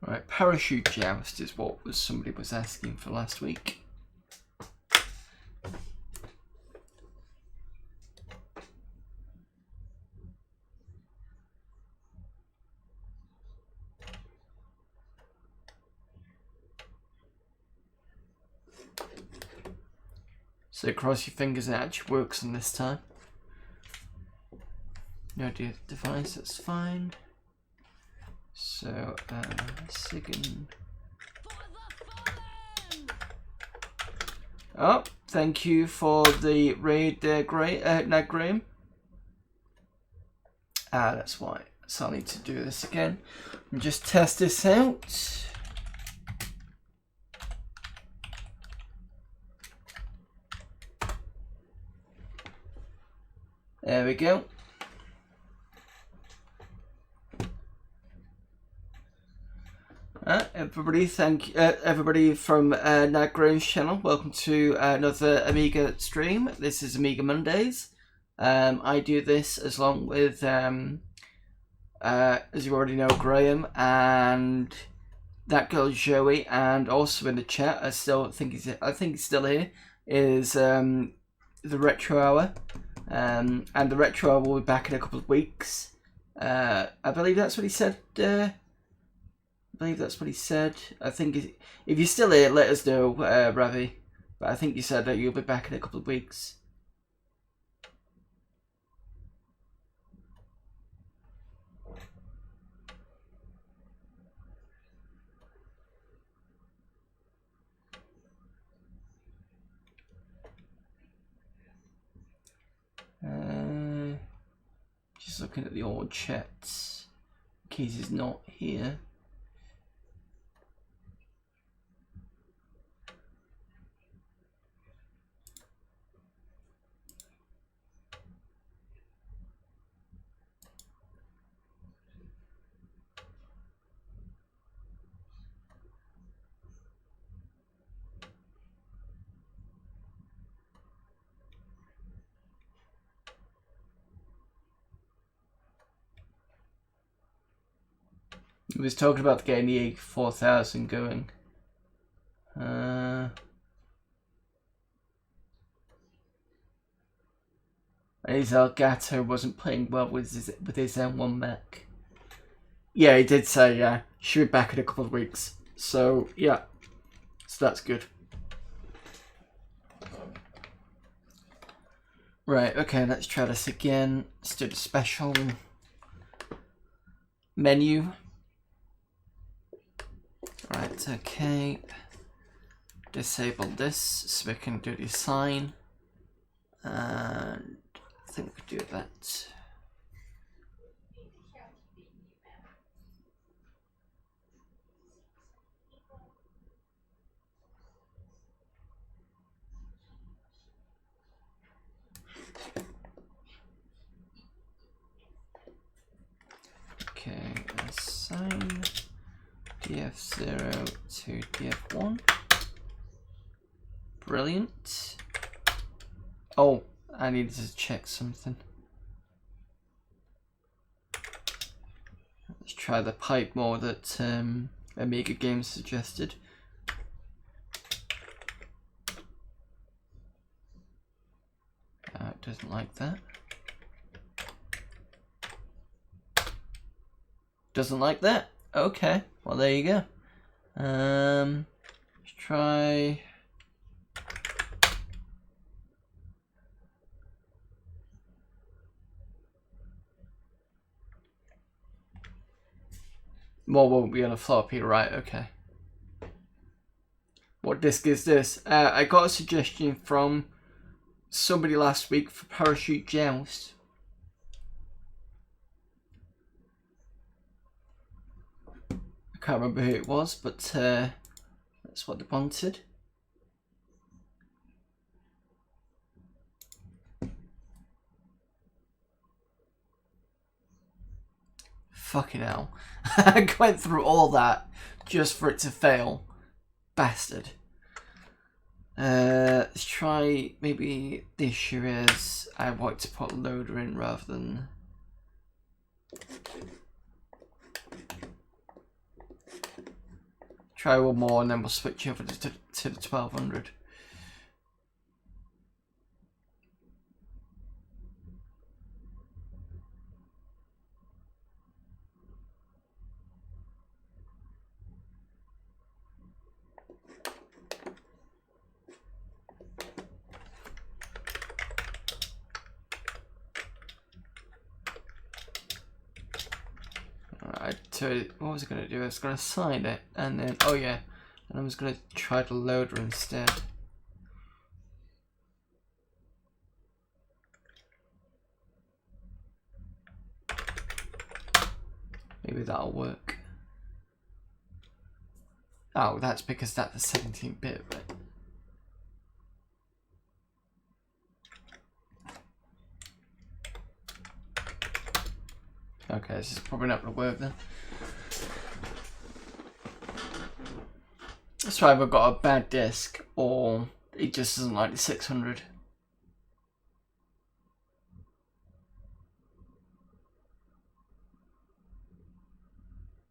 Right, parachute joust is what somebody was asking for last week. So cross your fingers it actually works on this time. No device, that's fine. So, Sigan. Oh, thank you for the raid there, Graham. Ah, that's why. So I need to do this again and just test this out. There we go. Everybody, thank everybody from Nat Graham's channel. Welcome to another Amiga stream. This is Amiga Mondays. I do this as long with, as you already know, Graham and that girl Joey, and also in the chat. I think he's still here. Is the Retro Hour, and the Retro Hour will be back in a couple of weeks. I believe that's what he said. I believe that's what he said. I think if you're still here, let us know, Ravi. But I think you said that you'll be back in a couple of weeks. Just looking at the old chats, in case he's not here. He was talking about getting the A4000 going. His Elgato wasn't playing well with his M1 Mac. Yeah, he did say, yeah, should be back in a couple of weeks. So, yeah. So that's good. Right, okay, let's try this again. Let's do the special menu. Right, okay. Disable this so we can do the sign. And I think we do that. Okay, assign df0 to df1. Brilliant. Oh, I needed to check something. Let's try the pipe mode that Amiga Games suggested. It doesn't like that. Doesn't like that. Okay, well there you go. Let's try. More won't be on a floppy, right? Okay. What disc is this? I got a suggestion from somebody last week for Parachute Joust. I can't remember who it was, but that's what they wanted. Fucking hell. I went through all that just for it to fail. Bastard. Let's try, maybe the issue is I want to put loader in rather than... Try one more and then we'll switch over to the 1200. So what was I going to do? I was going to assign it and then, oh yeah, and I was going to try the loader instead. Maybe that'll work. Oh, that's because that's the 17-bit bit. Okay, this is probably not going to work then. So I've either got a bad disc or it just doesn't like the 600.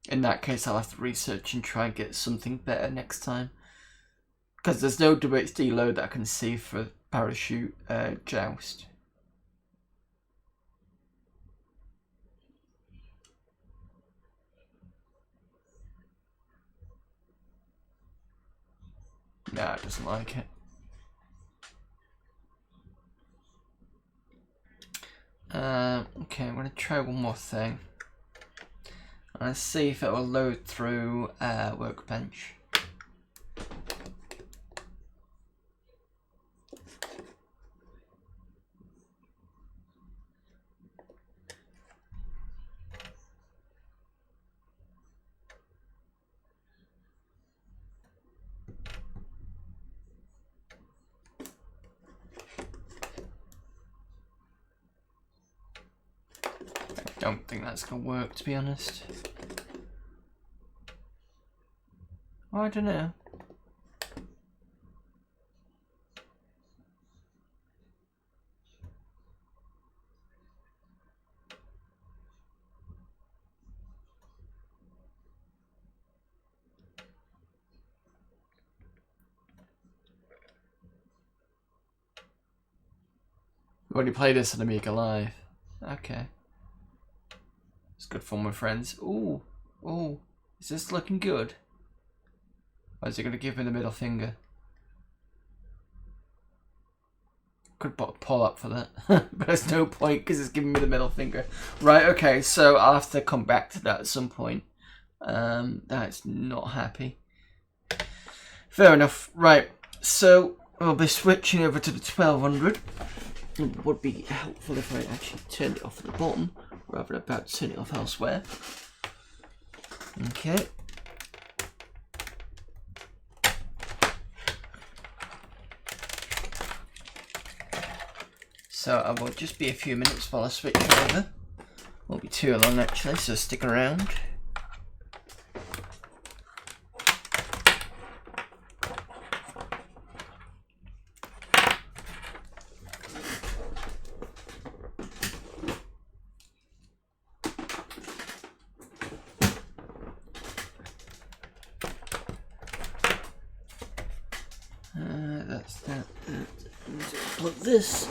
In that case, I'll have to research and try and get something better next time. Because there's no WHD load that I can see for Parachute Joust. No, it doesn't like it. Okay, I'm going to try one more thing. Let's see if it will load through Workbench. I don't think that's going to work, to be honest. I don't know. We've already played this on Amiga Live. Okay. It's good fun with friends. Ooh. Ooh. Is this looking good? Or is it going to give me the middle finger? could put a pull up for that, but there's no point because it's giving me the middle finger. Right, okay, so I'll have to come back to that at some point. That's not happy. Fair enough. Right, so I'll be switching over to the 1200. It would be helpful if I actually turned it off at the bottom rather than about to turn it off elsewhere. Okay. So I will just be a few minutes while I switch over. Won't be too long actually, so stick around. That's that. Plug this.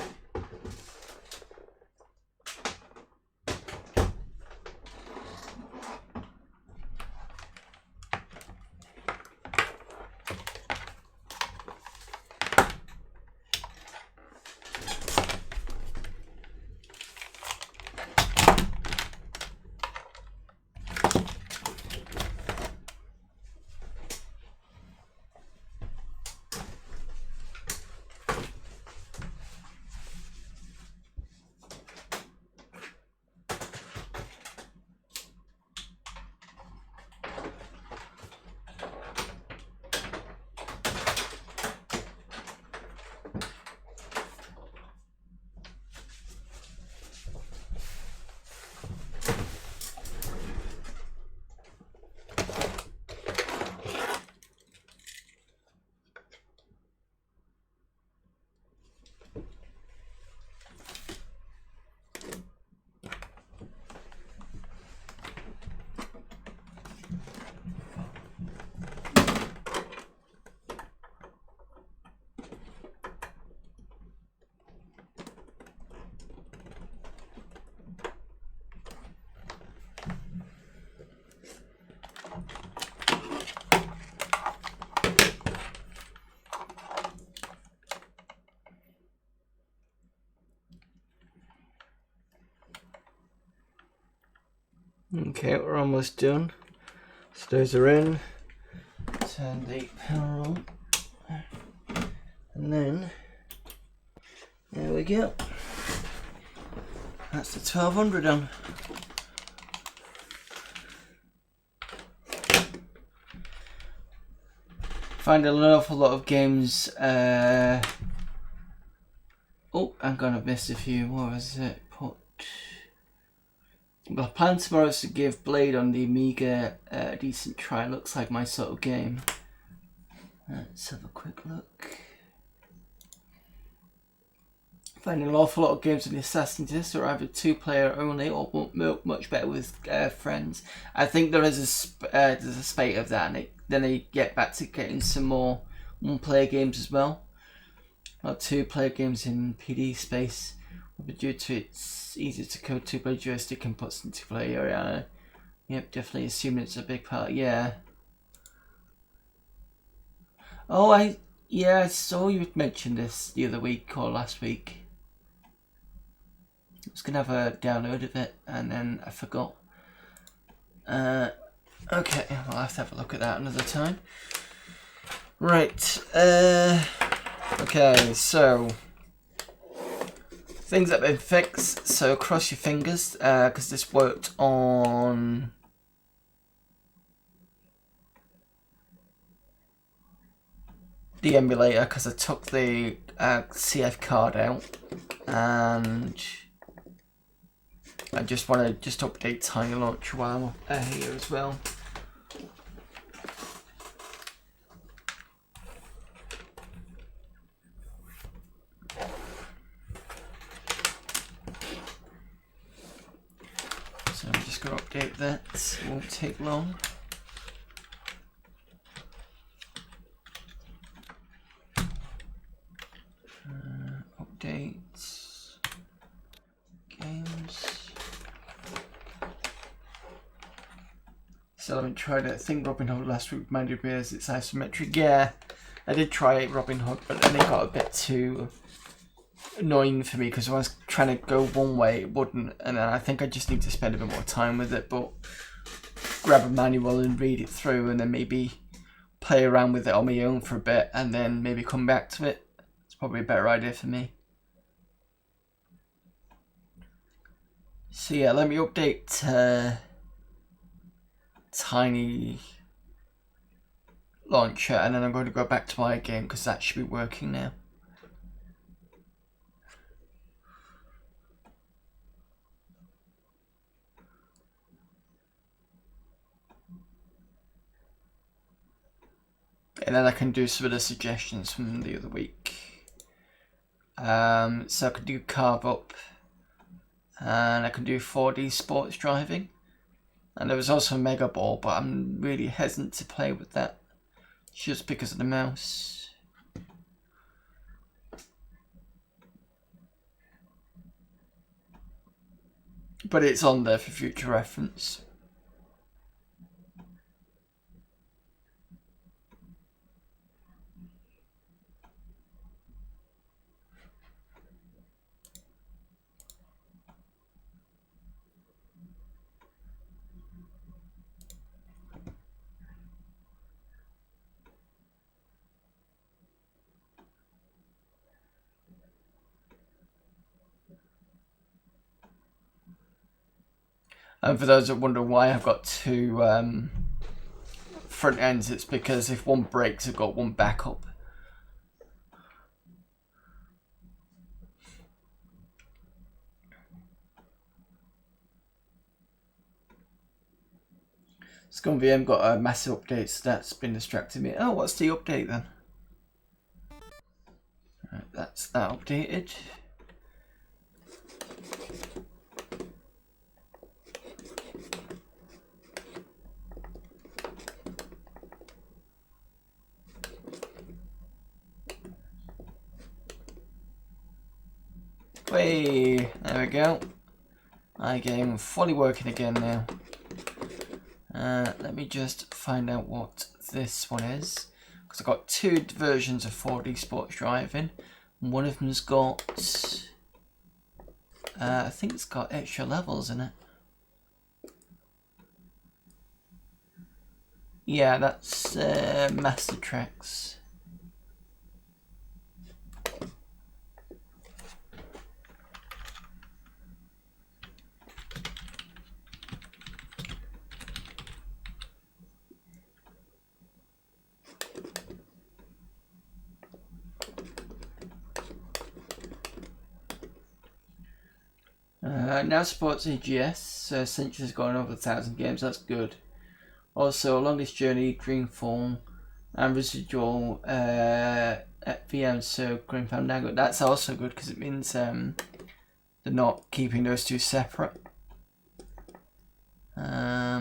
Okay, we're almost done. Stairs are in. Turn the power on. And then, there we go. That's the 1200 on. Find an awful lot of games. Oh, I'm gonna miss a few. What was it? Well, plan tomorrow is to give Blade on the Amiga a decent try. Looks like my sort of game. Let's have a quick look. Finding an awful lot of games on the Assassin's Disc are either 2-player only or much better with friends. I think there is there's a spate of that, and then they get back to getting some more 1-player games as well. Not 2-player games in PD space. But due to it's easier to code 2-player joystick inputs than 2-player area. Yep, definitely assuming it's a big part. Yeah. Oh, I saw you mention this the other week or last week. I was gonna have a download of it and then I forgot. Okay, I'll have to have a look at that another time. Right. Okay, so. Things that have been fixed, so cross your fingers, because this worked on the emulator, because I took the CF card out, and I just want to update Tiny Launcher while I'm here as well. So I'm just going to update that, it won't take long. Updates, games. Still haven't tried it. I think Robin Hood last week reminded me as it's isometric. Yeah, I did try Robin Hood, but then it got a bit too annoying for me because when I was trying to go one way it wouldn't, and then I think I just need to spend a bit more time with it, but grab a manual and read it through and then maybe play around with it on my own for a bit and then maybe come back to it. It's probably a better idea for me. So yeah, let me update Tiny Launcher and then I'm going to go back to my game because that should be working now. And then I can do some of the suggestions from the other week. So I can do Carve Up, and I can do 4D sports driving. And there was also Mega Ball, but I'm really hesitant to play with that, just because of the mouse. But it's on there for future reference. And for those that wonder why I've got two front ends, it's because if one breaks, I've got one backup. Scum VM got a massive update, so that's been distracting me. Oh, what's the update then? Right, that's that updated. Hey, there we go. My game fully working again now. Let me just find out what this one is, because I've got two versions of 4D sports driving. One of them's got, I think it's got extra levels in it. Yeah, that's Master Tracks. Now supports AGS, so essentially it's got over 1,000 games, that's good. Also, Longest Journey, Dreamfall, and Residual at VM, so Grim Fandango, that's also good because it means they're not keeping those two separate. Let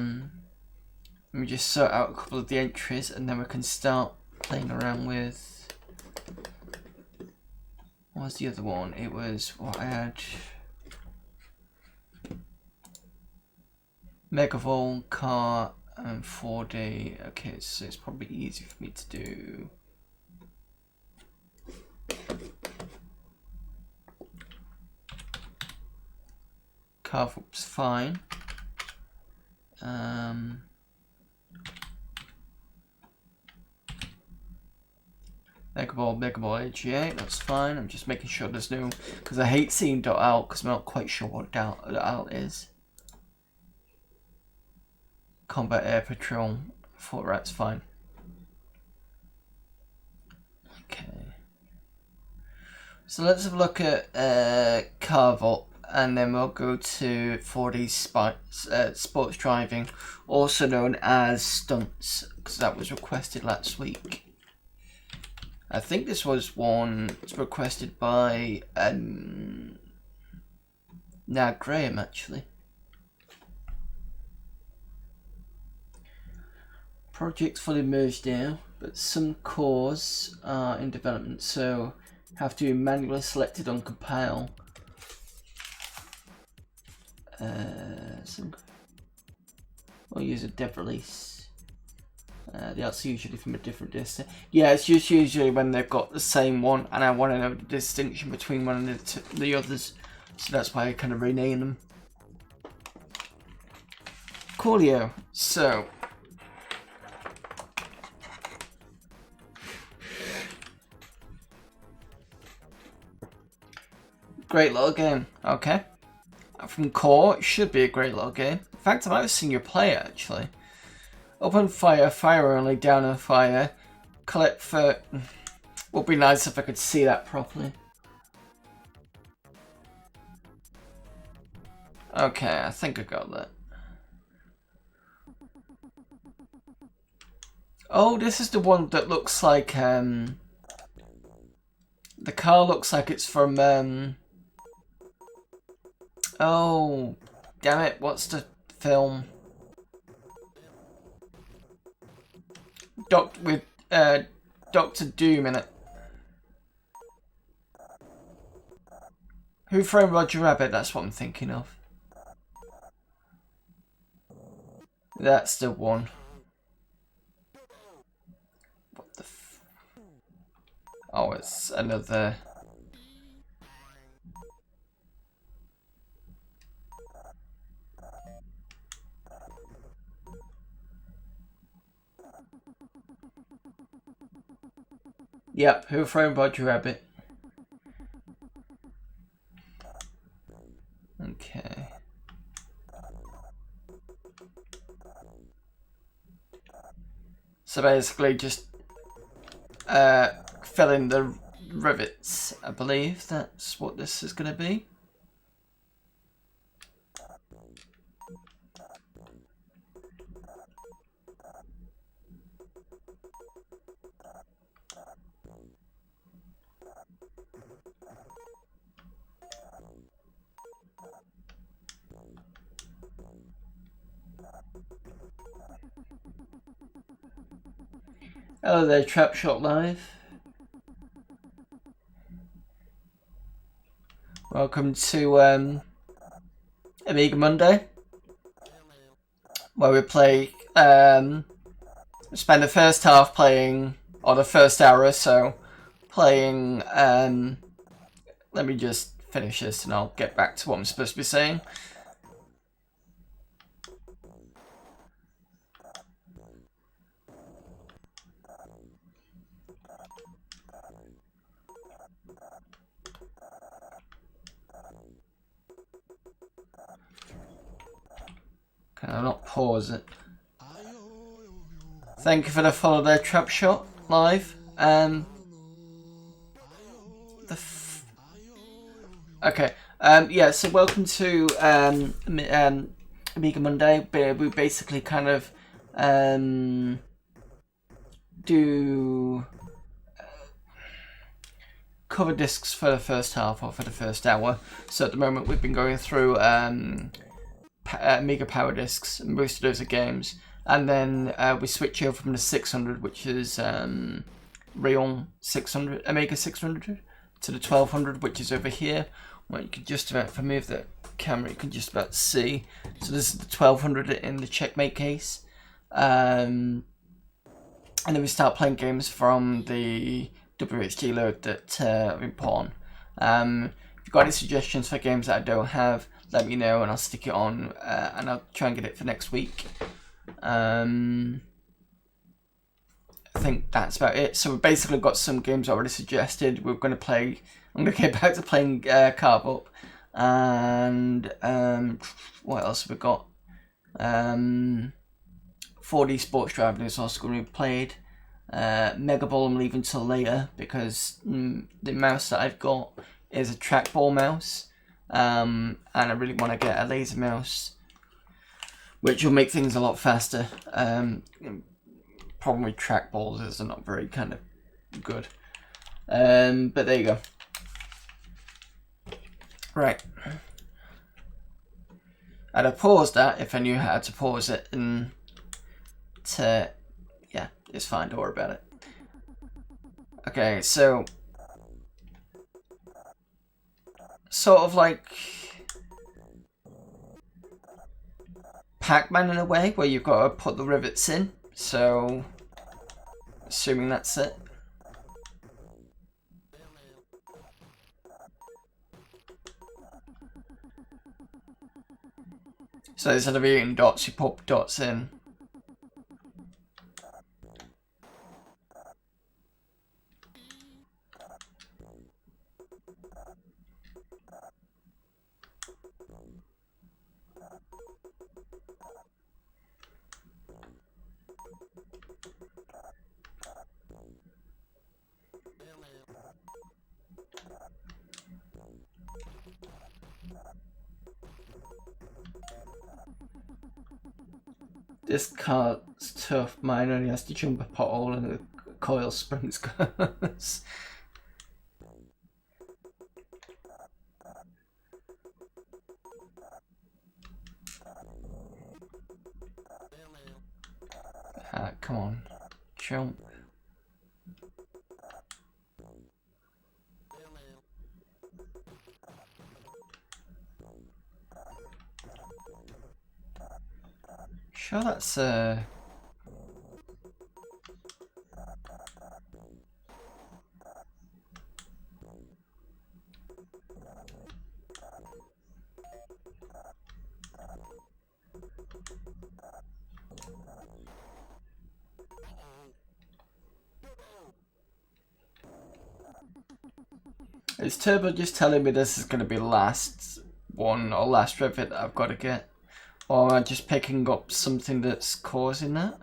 me just sort out a couple of the entries and then we can start playing around with. What was the other one? It was what I had. Megavol, car, and 4D. Okay, so it's probably easy for me to do. Carve Up's fine. Megaball AGA, that's fine. I'm just making sure there's no, because I hate seeing .out because I'm not quite sure what .out is. Combat Air Patrol, I thought that's fine. Okay. So let's have a look at Carve Up and then we'll go to 4D sports driving, also known as stunts, because that was requested last week. I think this was one requested by Graham actually. Project's fully merged now, but some cores are in development, so have to be manually selected on compile. We'll use a dev release. They are usually from a different distance. Yeah, it's just usually when they've got the same one, and I want to know the distinction between one and the others. So that's why I kind of rename them. Coolio. So. Great little game. Okay. From Core, it should be a great little game. In fact, I might have seen you play it, actually. Open fire, fire only, down on fire. Collect for... Would be nice if I could see that properly. Okay, I think I got that. Oh, this is the one that looks like, the car looks like it's from, oh, damn it, what's the film? With Dr. Doom in it. Who Framed Roger Rabbit? That's what I'm thinking of. That's the one. What the f... Oh, it's another... Yep, Who Framed Roger Rabbit. Okay. So basically just fill in the rivets, I believe that's what this is going to be. Hello there, Trap Shot Live. Welcome to Amiga Monday, where we play, spend the first half playing, or the first hour or so, playing, let me just finish this and I'll get back to what I'm supposed to be saying. Can I not pause it? Thank you for the follow there, Trap Shot Live. Okay. Yeah. So welcome to Amiga Monday. We basically kind of do cover discs for the first half or for the first hour. So at the moment we've been going through Amiga Power Discs, and most of those are games, and then we switch over from the 600, which is Rayon 600, Amiga 600, to the 1200, which is over here. Well, you can just about, if I move the camera, you can just about see. So this is the 1200 in the Checkmate case, and then we start playing games from the WHD load that I've been put on. If you've got any suggestions for games that I don't have, let me know and I'll stick it on, and I'll try and get it for next week. I think that's about it. So we've basically got some games already suggested. We're going to play, I'm going to get back to playing Carve Up, and what else have we got? 4D Sports Driving is also going to be played. Mega Ball I'm leaving till later because the mouse that I've got is a trackball mouse. And I really want to get a laser mouse, which will make things a lot faster. Problem with trackballs is they're not very kind of good. But there you go. Right. I'd have paused that if I knew how to pause it, and yeah, it's fine, don't worry about it. Okay, so sort of like Pac-Man in a way, where you've got to put the rivets in. So Assuming that's it. So instead of eating dots, you pop dots in. This car's tough. Mine only has to jump a pothole and the coil springs goes. Come on. Jump. Sure that's Is Turbo just telling me this is going to be the last one or last rivet that I've got to get? Or am I just picking up something that's causing that?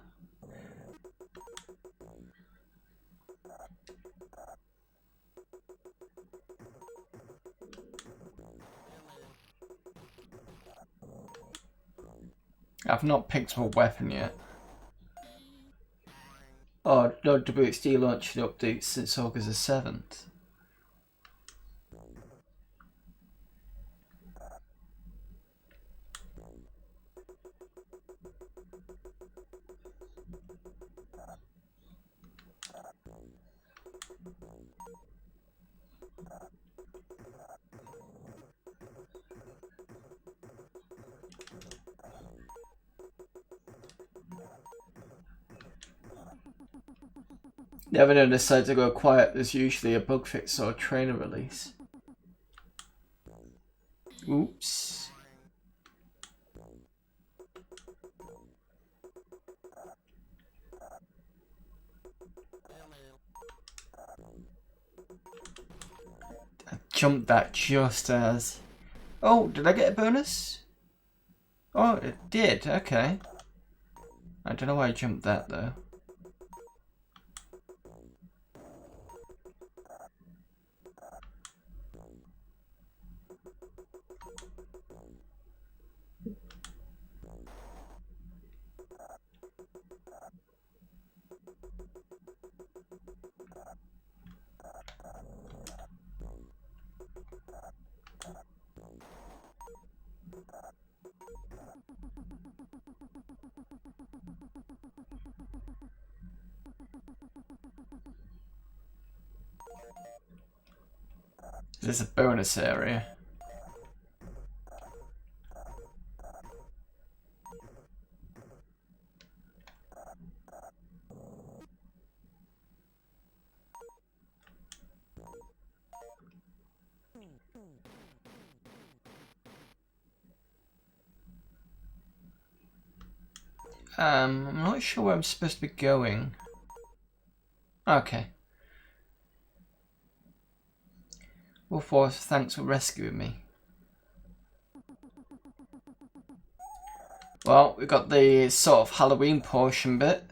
I've not picked up a weapon yet. Oh, no WXD launched an update since August the 7th. Never know, decide to go quiet, there's usually a bug fix or a trainer release. Oops. I jumped that just as... Oh, did I get a bonus? Oh, it did, okay. I don't know why I jumped that though. There's a bonus area. I'm not sure where I'm supposed to be going. Okay. Wolf, thanks for rescuing me. Well, we got the sort of Halloween portion bit.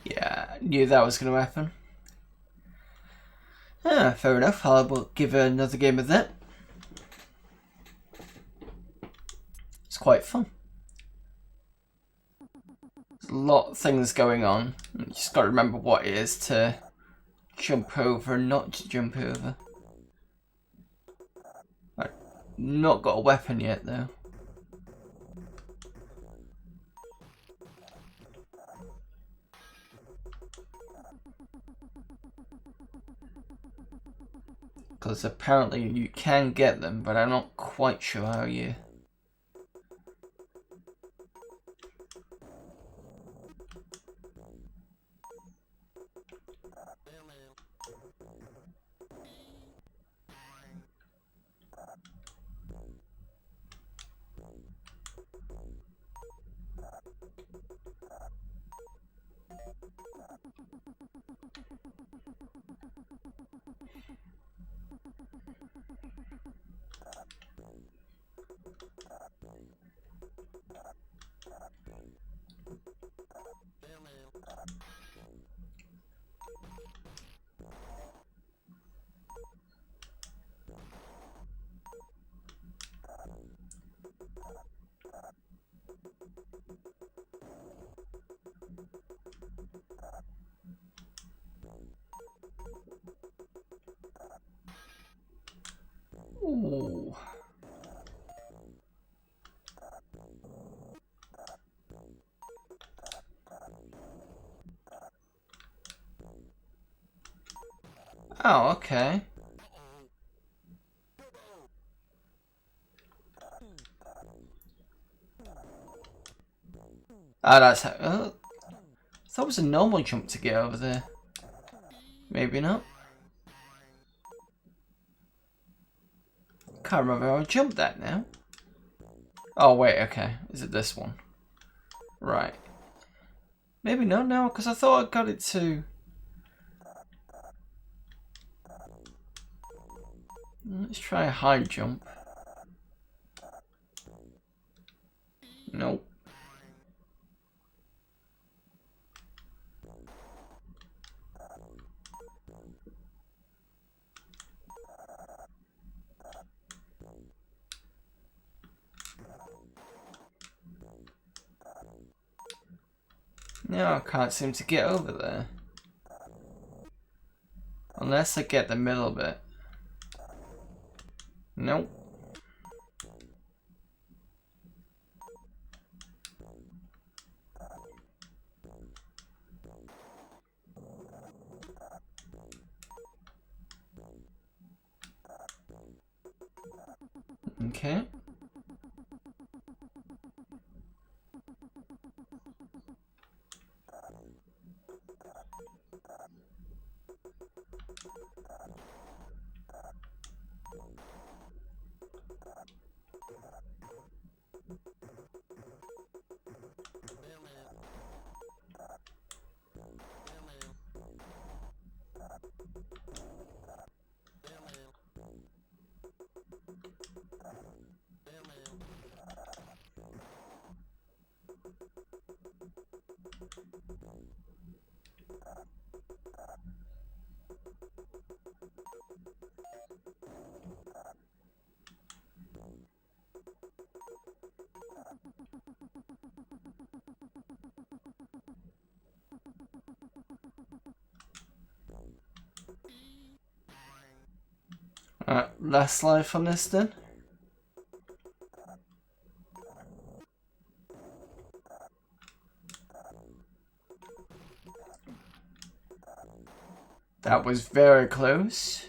Yeah, I knew that was going to happen. Ah, fair enough. I'll give her another game of that. It's quite fun. There's a lot of things going on. You just got to remember what it is to jump over and not to jump over. I've not got a weapon yet though. Because apparently you can get them, but I'm not quite sure how you... Ooh. Oh, okay. Ah, that's how... that was a normal jump to get over there. Maybe not. Can't remember how I jumped that now. Oh, wait, okay. Is it this one? Right. Maybe not now, because I thought I got it to... Let's try a high jump. Nope. No, I can't seem to get over there. Unless I get the middle bit. Nope. Okay. Last life on this then. That was very close.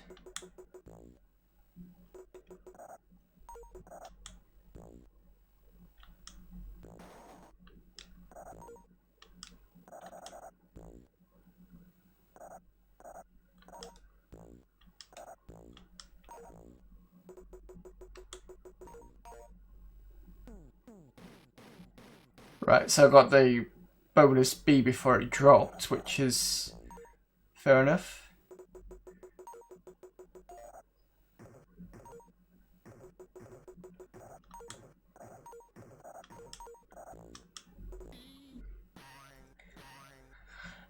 Right, so I got the bonus B before it dropped, which is fair enough.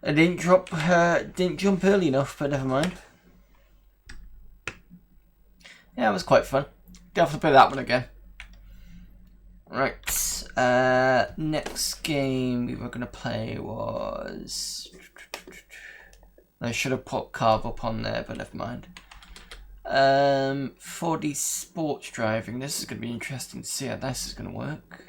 I didn't jump early enough, but never mind. Yeah, it was quite fun. Definitely play that one again. Right. Next game we were gonna play was. I should have put Carve up on there, but never mind. 4D sports driving. This is gonna be interesting to see how this is gonna work.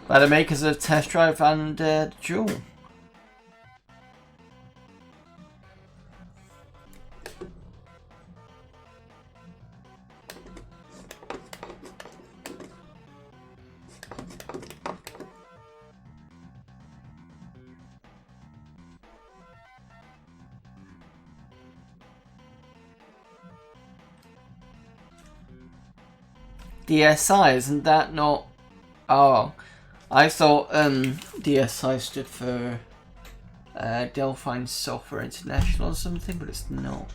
By the makers of Test Drive and Duel. DSI, isn't that not? Oh, I thought DSI stood for Delphine Software International or something, but it's not.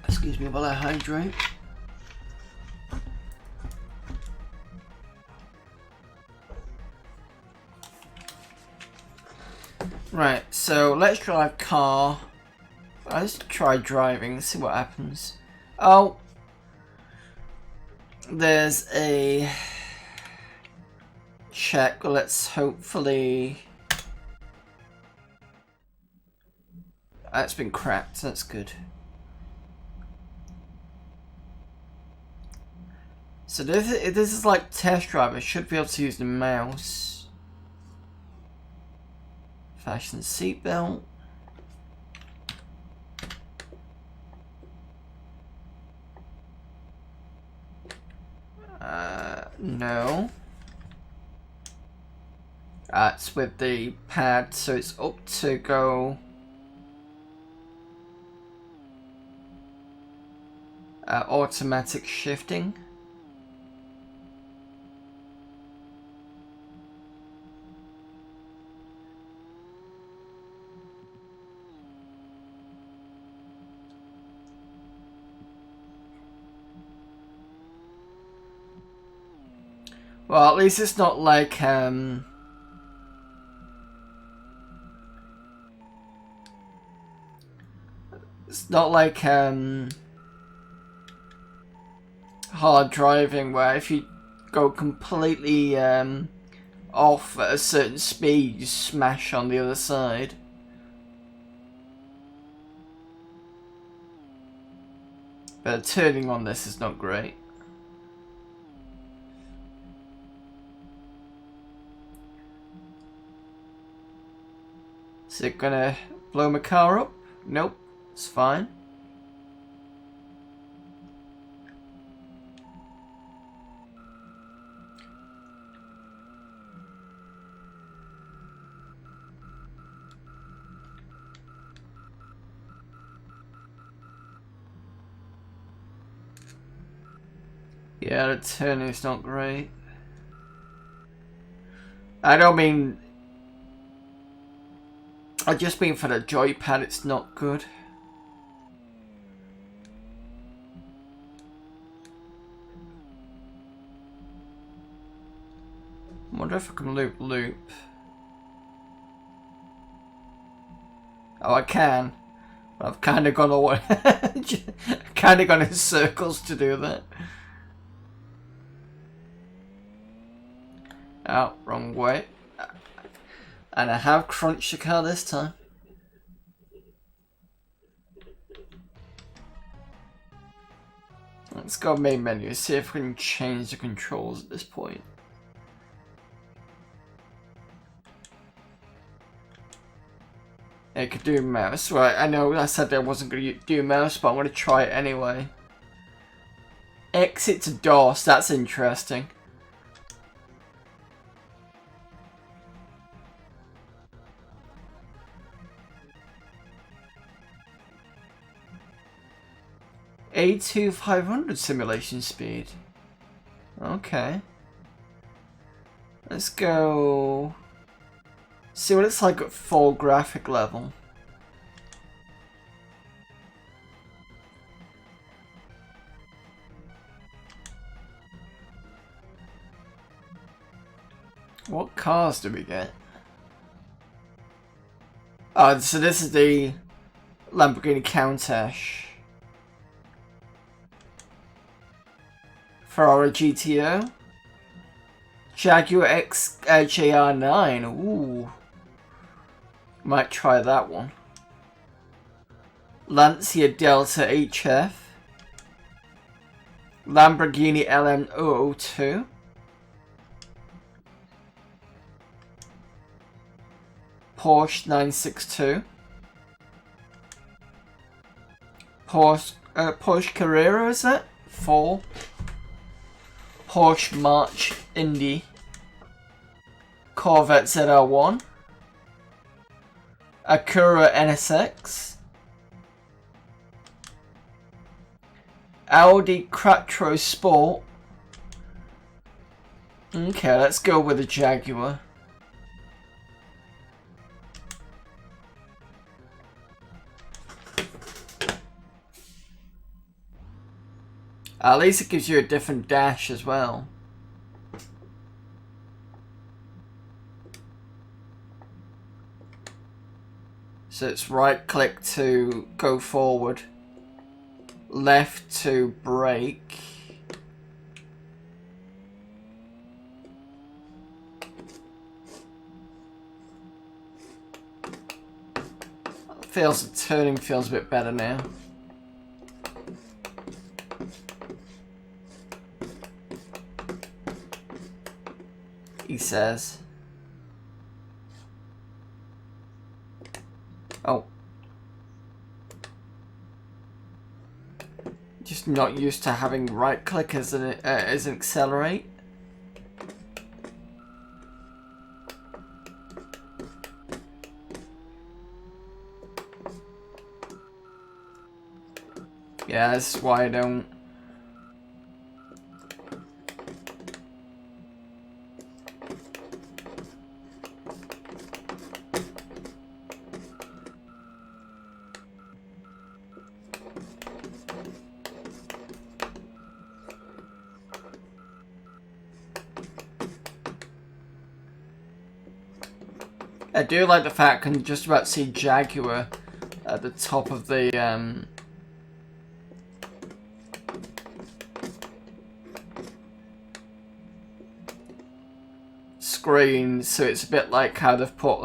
Excuse me while I hydrate. Right, so let's drive car. Let's try driving, see what happens. Oh, there's a check. Let's hopefully. That's been cracked, that's good. So if this is like test drive, I should be able to use the mouse. Fashion seatbelt. No. That's with the pad, so it's up to go. Automatic shifting. Well, at least it's not like it's not like hard driving where if you go completely off at a certain speed, you smash on the other side. But turning on this is not great. Is it gonna blow my car up? Nope, it's fine. Yeah, the turning's not great. I don't mean... I just mean for the joypad, it's not good. I wonder if I can loop. Oh, I can. But I've kind of gone away. Kind of gone in circles to do that. Oh, wrong way. And I have crunched the car this time. Let's go main menu, see if we can change the controls at this point. It could do mouse, right? I know I said I wasn't going to do mouse, but I'm going to try it anyway. Exit to DOS, that's interesting. A2500 simulation speed. Okay. Let's go see what it's like at full graphic level. What cars do we get? Oh, so this is the Lamborghini Countach. Ferrari GTO. Jaguar XJR9. Ooh. Might try that one. Lancia Delta HF. Lamborghini LM002. Porsche 962. Porsche Carrera, is it? 4. Porsche March Indy. Corvette ZR1. Acura NSX. Audi Quattro Sport. Okay, let's go with the Jaguar. At least it gives you a different dash as well. So it's right click to go forward, left to brake, the turning feels a bit better now. He says. Oh. Just not used to having right click as an accelerate. Yeah, that's why I don't. I do like the fact I can just about see Jaguar at the top of the screen, so it's a bit like how they've put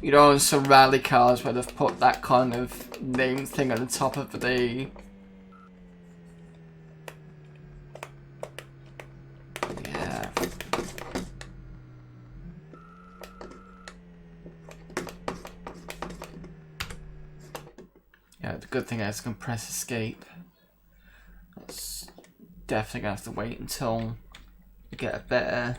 you know, on some rally cars where they've put that kind of name thing on the top of the the good thing is I can press escape. That's definitely gonna have to wait until I get a better.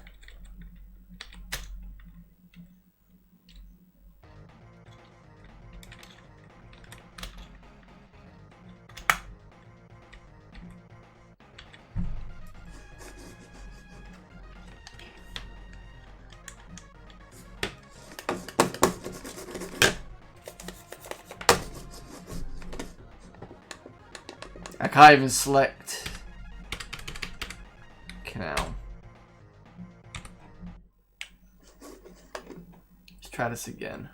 I can't even select. Canal. Let's try this again.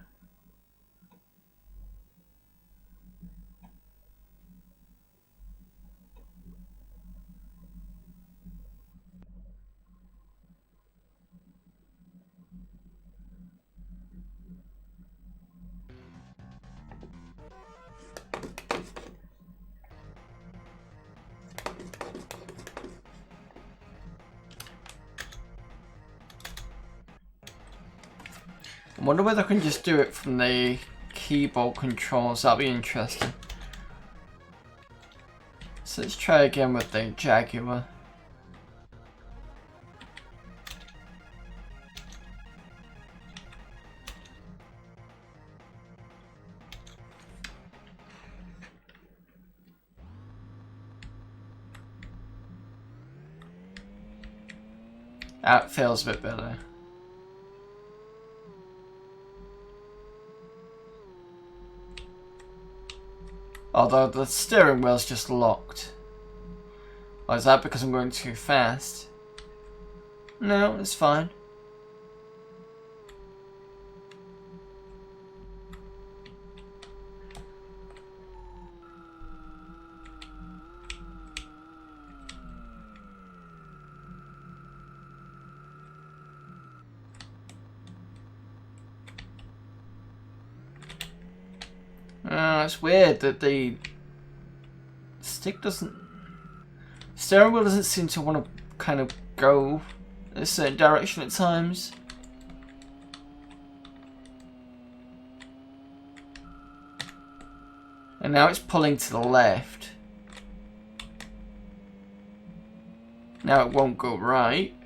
I wonder whether I can just do it from the keyboard controls. That'll be interesting. So let's try again with the Jaguar. That feels a bit better. Although the steering wheel's just locked. Or is that because I'm going too fast? No, it's fine. It's weird that the stick doesn't... steering wheel doesn't seem to want to kind of go in a certain direction at times. And now it's pulling to the left. Now it won't go right.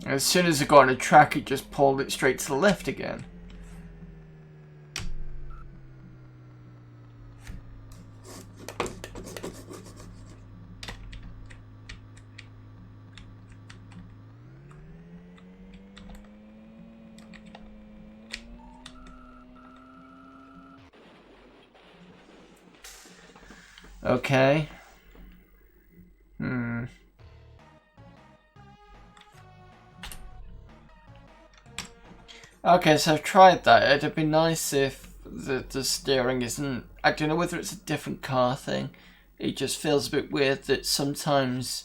As soon as it got on a track, it just pulled it straight to the left again. Okay. Okay, so I've tried that. It'd be nice if the steering isn't... I don't know whether it's a different car thing. It just feels a bit weird that sometimes...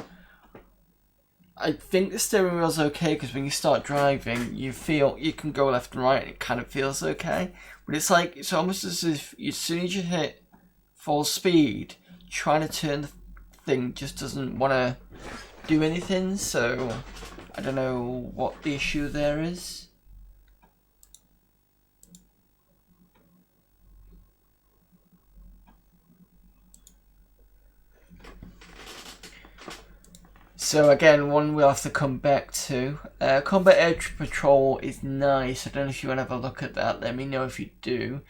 I think the steering wheel's okay because when you start driving, you feel you can go left and right and it kind of feels okay. But it's like, it's almost as if as soon as you hit full speed, trying to turn the thing just doesn't want to do anything. So I don't know what the issue there is. So again, one we'll have to come back to. Combat Air Patrol is nice. I don't know if you want to have a look at that. Let me know if you do.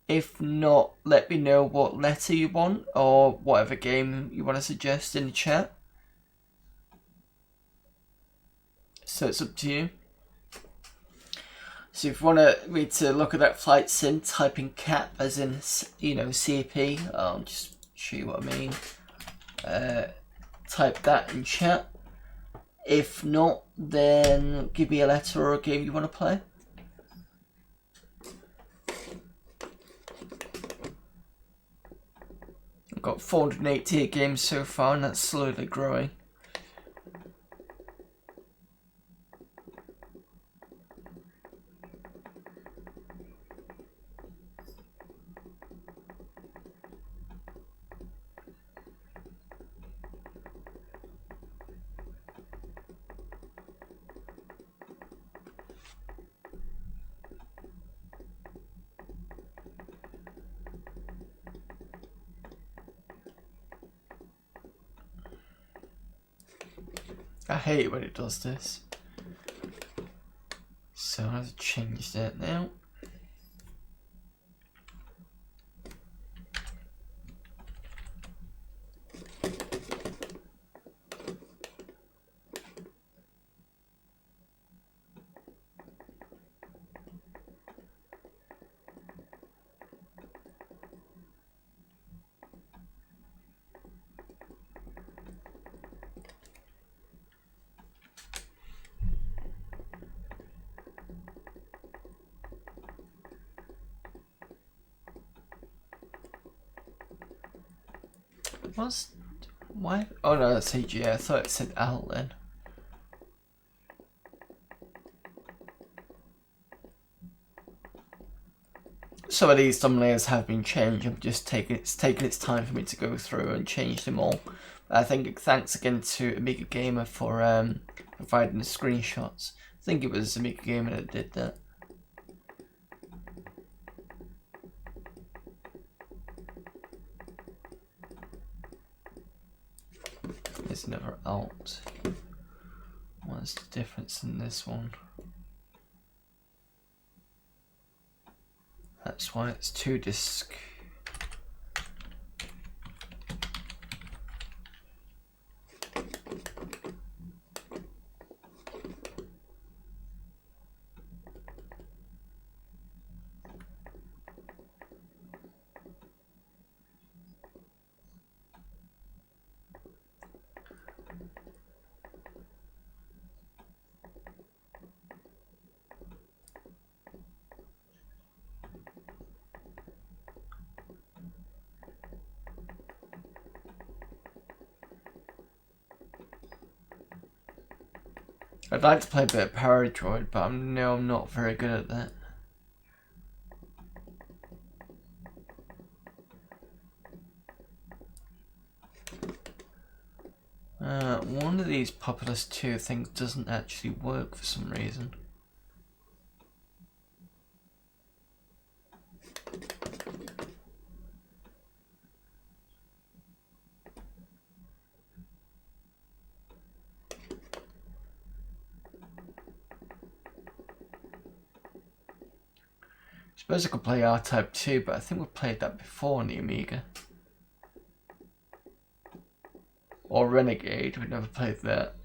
If not, let me know what letter you want or whatever game you want to suggest in the chat. So it's up to you. So if you want me to look at that flight sim, type in CAP as in, you know, CP. I'll just show you what I mean. Type that in chat. If not, then give me a letter or a game you want to play. I've got 488 games so far and that's slowly growing. I hate it when it does this. So I've changed it now. Why? Oh no, that's AG. I thought it said out then. Some of these thumbnails have been changed. I'm just taking it's time for me to go through and change them all. I think thanks again to Amiga Gamer for providing the screenshots. I think it was Amiga Gamer that did that. There's another alt. What's the difference in this one? That's why it's 2 disc. I'd like to play a bit of Paradroid, but I know I'm not very good at that. One of these Populous 2 things doesn't actually work for some reason. I suppose I could play R-Type 2, but I think we've played that before on the Amiga. Or Renegade, we've never played that.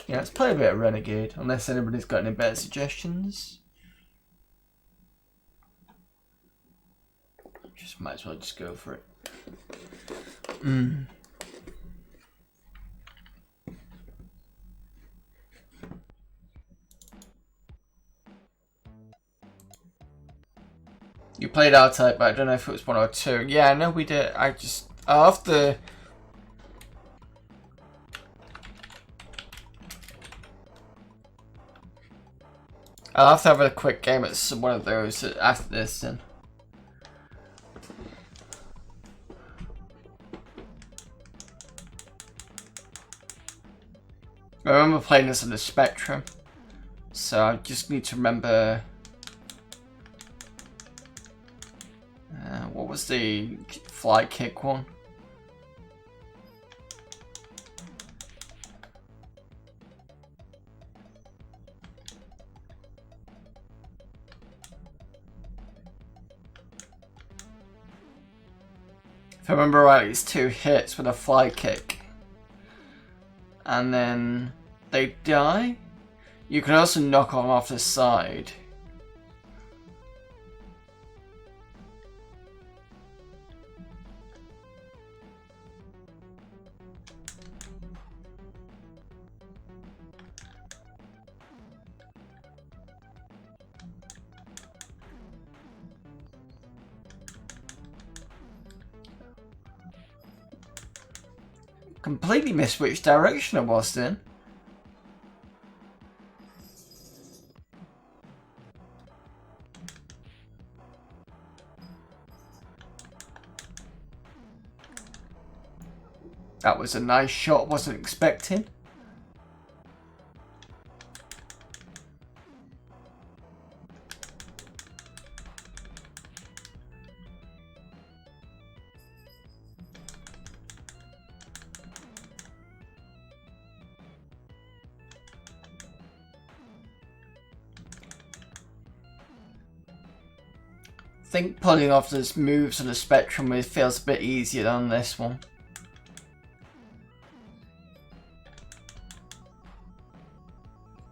Yeah, let's play a bit of Renegade, unless anybody's got any better suggestions. Just might as well just go for it. You played R-Type, but I don't know if it was 1 or 2. Yeah, I know we did. I'll have to... I'll have to have a quick game at one of those after this then. I remember playing this on the Spectrum, so I just need to remember... what was the fly kick one? If I remember right, it's 2 hits with a fly kick. And then they die. You can also knock them off the side. Completely missed which direction I was then. That was a nice shot, wasn't expecting. I think pulling off those moves on the Spectrum feels a bit easier than this one.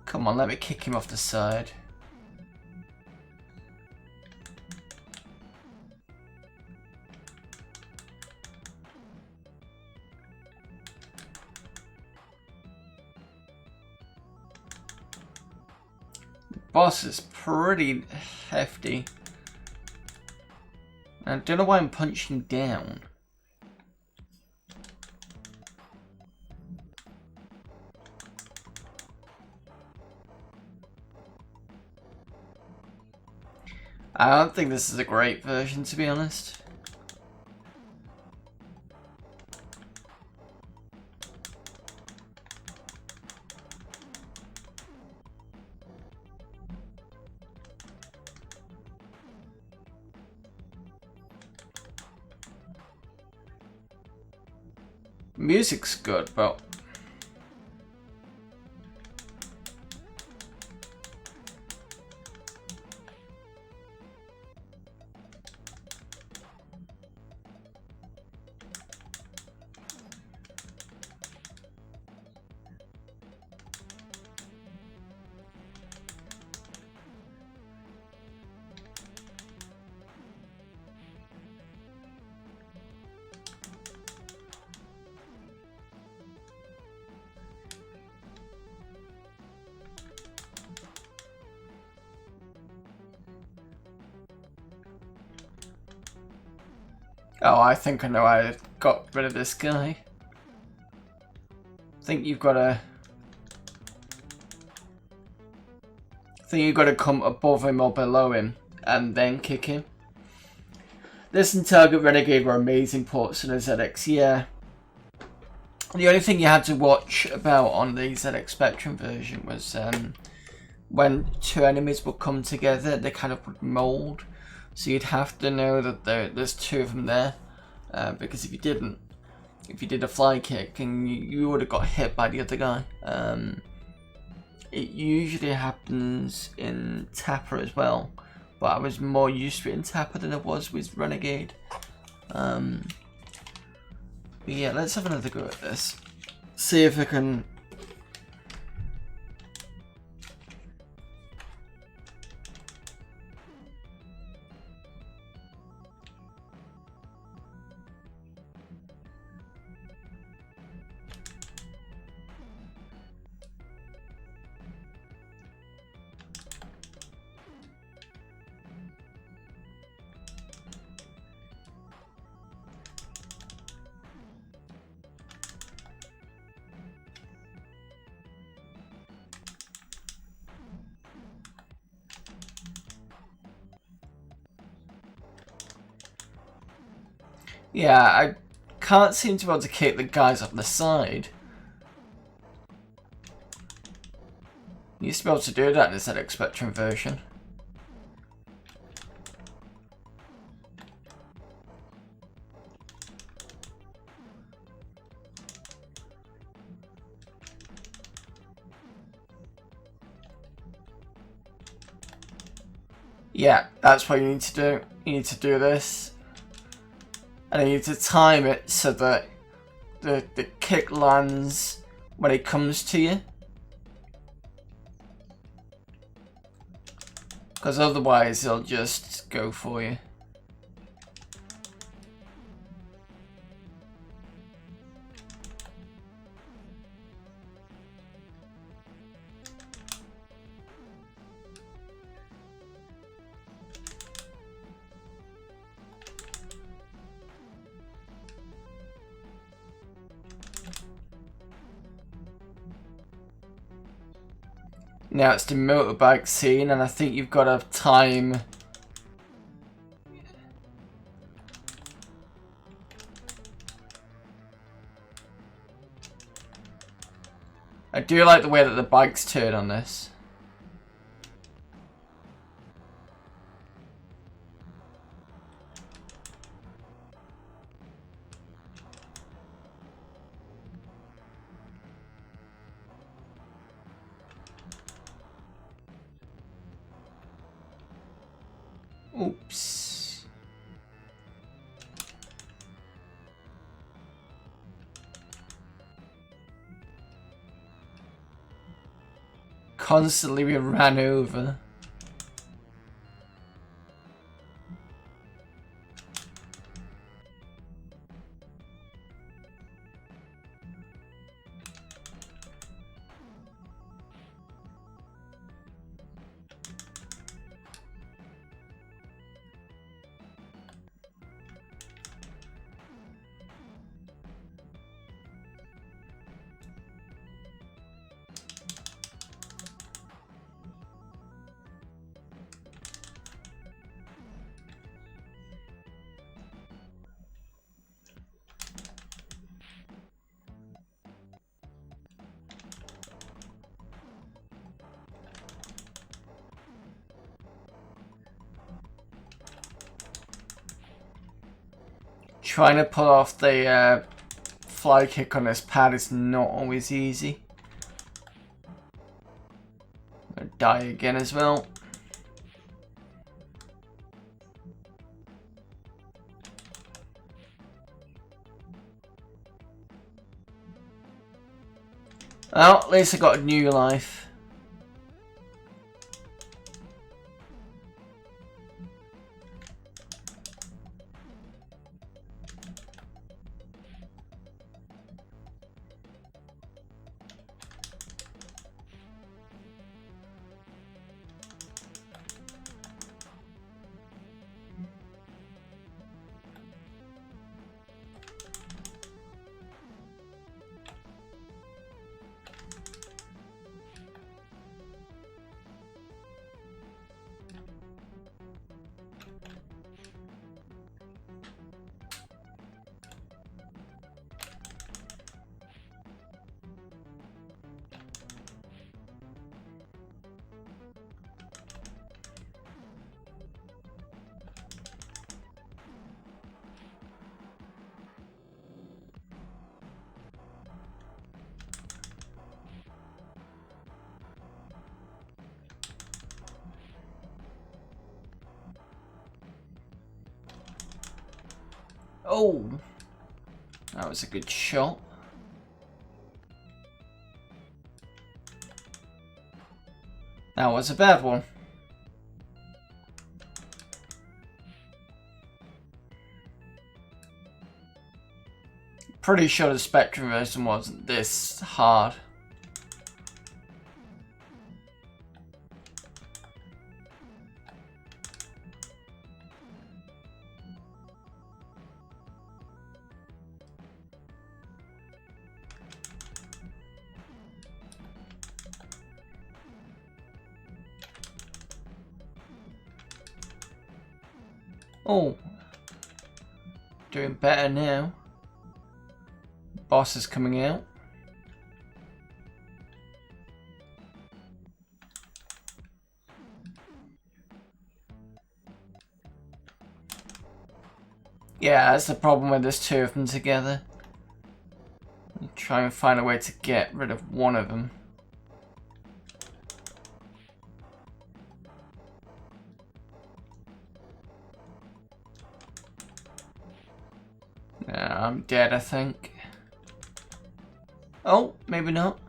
Come on, let me kick him off the side. The boss is pretty hefty. I don't know why I'm punching down. I don't think this is a great version, to be honest. Music's good, but Oh, I think I know how I got rid of this guy. I think you've got to... come above him or below him and then kick him. This and Target Renegade were amazing ports on the ZX, yeah. The only thing you had to watch about on the ZX Spectrum version was when two enemies would come together, they kind of would mold. So you'd have to know that there's two of them there, because if you didn't, if you did a fly kick and you would have got hit by the other guy. It usually happens in Tapper as well, but I was more used to it in Tapper than I was with Renegade. But yeah, let's have another go at this. See if I can... Yeah, I can't seem to be able to kick the guys off the side. You used to be able to do that in the ZX Spectrum version. Yeah, that's what you need to do. You need to do this. And you need to time it so that the kick lands when it comes to you. Because otherwise it'll just go for you. Now it's the motorbike scene, and I think you've got to time... I do like the way that the bikes turn on this. Oops. Constantly being ran over. Trying to pull off the fly kick on this pad is not always easy. I'm gonna die again as well. Well, at least I got a new life. Oh, that was a good shot. That was a bad one. Pretty sure the Spectrum version wasn't this hard. Oh, doing better now. Boss is coming out. Yeah, that's the problem when there's two of them together. You try and find a way to get rid of one of them. I'm dead, I think. Oh, maybe not.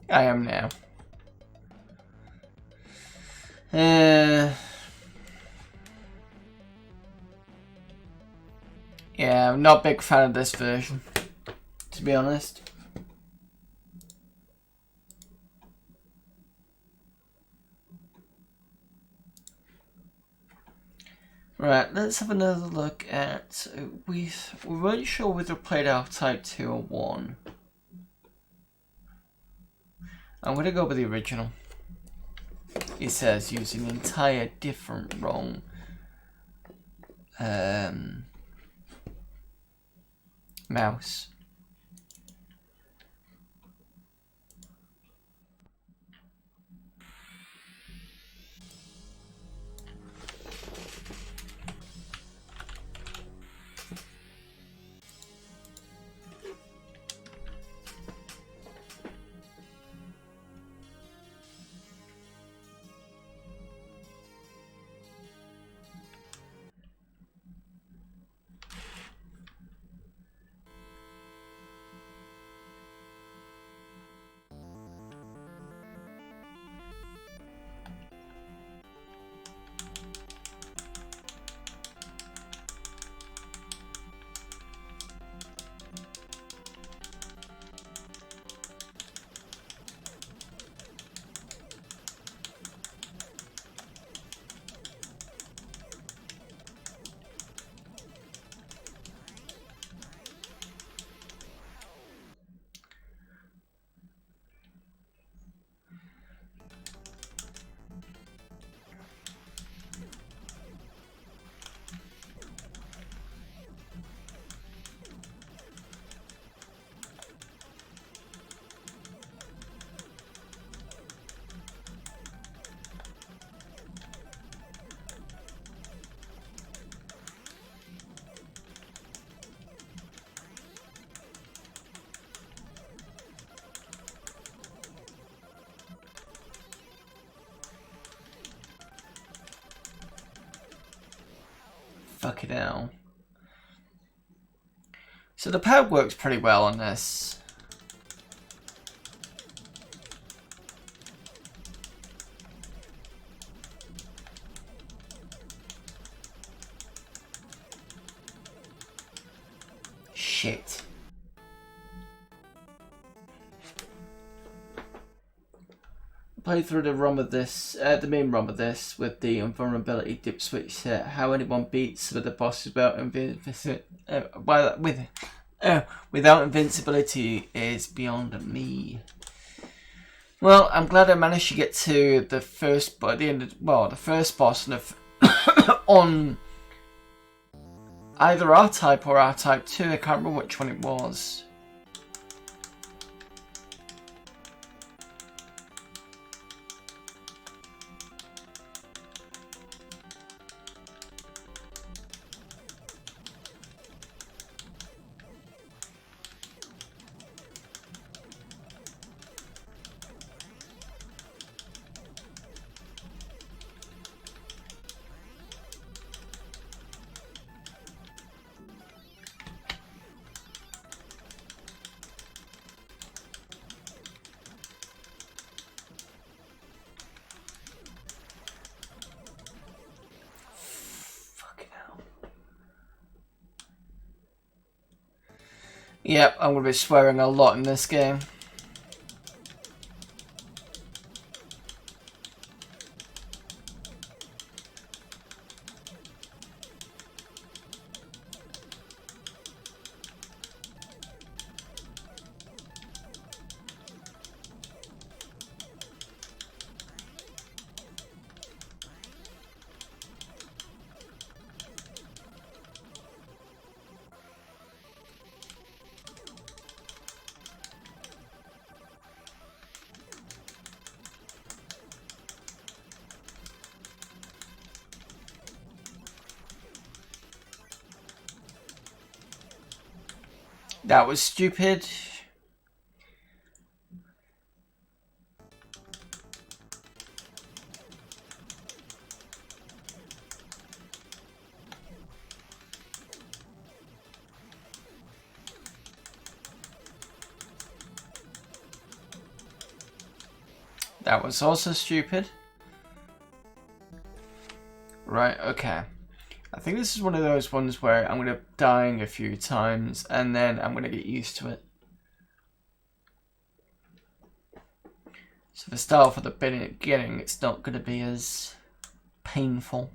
I am now. Yeah, I'm not a big fan of this version, to be honest. Right, let's have another look at... We weren't sure whether we played R-Type 2 or 1. I'm going to go with the original. It says using an entire different ROM. Mouse. Fuck it out. So the pad works pretty well on this. Shit. Play through the ROM of this, the main ROM of this with the invulnerability dip switch set. How anyone beats with the boss without without invincibility is beyond me. Well, I'm glad I managed to get to the first, but at the end of, well, the first boss on, on either R-Type or R-Type 2. I can't remember which one it was. Yep, I'm going to be swearing a lot in this game. That was stupid. That was also stupid. Right, okay. I think this is one of those ones where I'm going to dying a few times and then I'm going to get used to it. So if I start off at the beginning, it's not going to be as painful.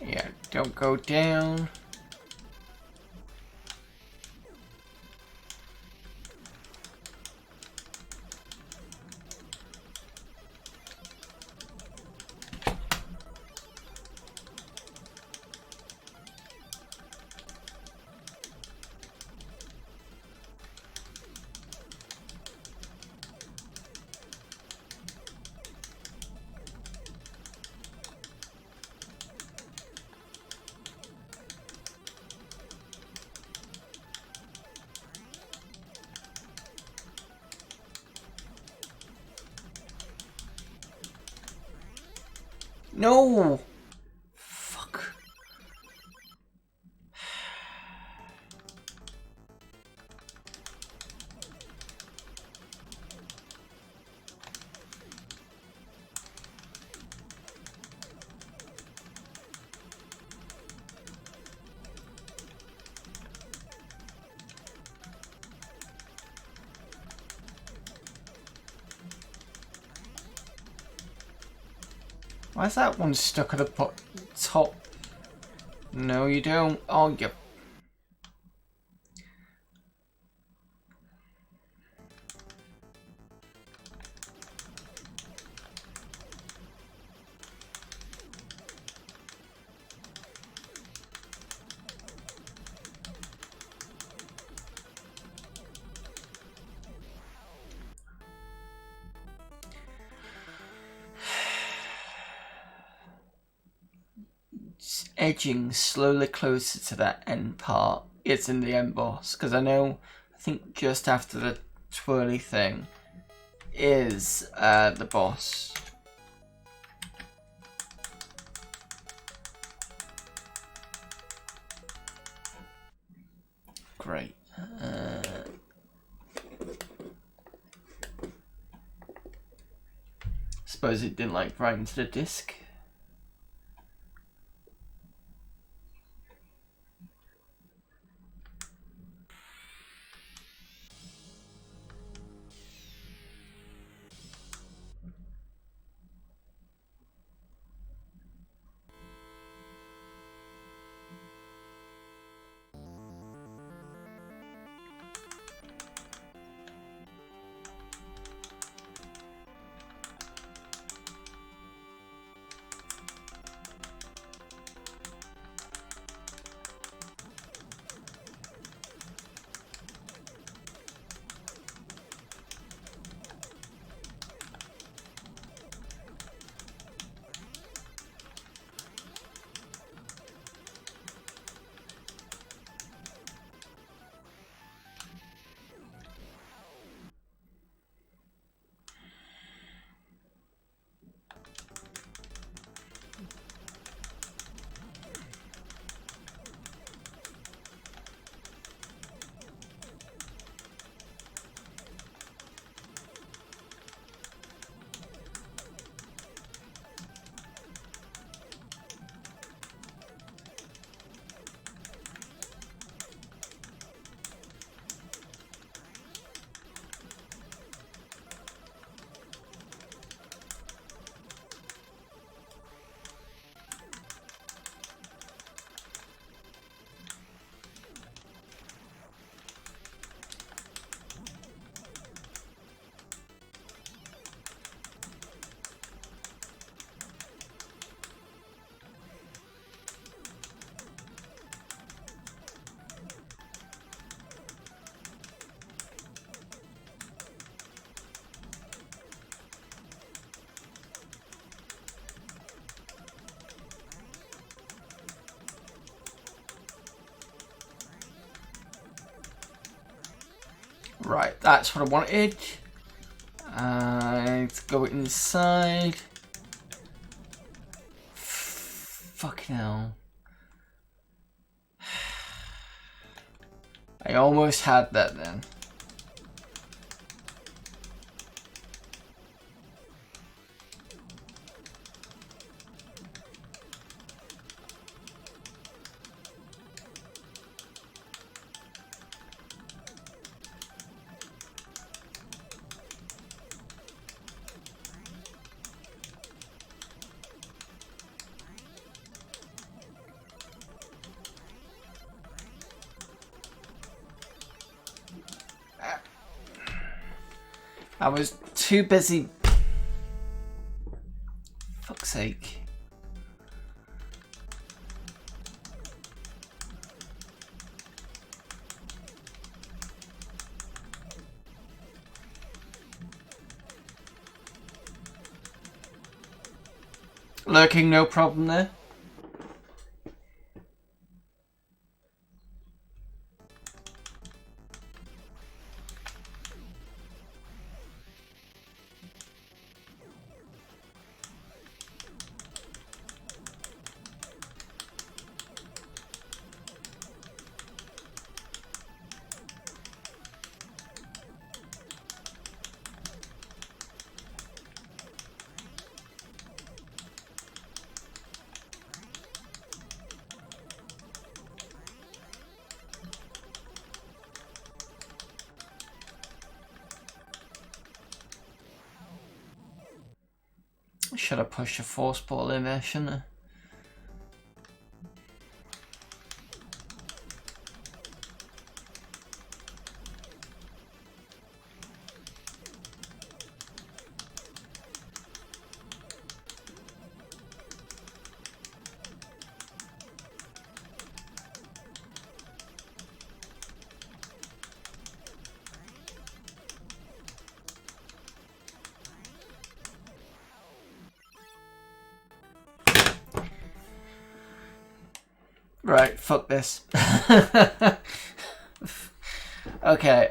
Yeah, don't go down. No! Fuck. Why is that one stuck at the top? No, you don't. Oh, you. Edging slowly closer to that end part. It's in the end boss. Because I think just after the twirly thing is the boss. Great. Suppose it didn't like right into the disc. Right, that's what I wanted. Let's go inside. Fucking hell. I almost had that then. I was too busy. Fuck's sake. Lurking, no problem there. Should have pushed a force ball in there, shouldn't I? Right, fuck this. Okay,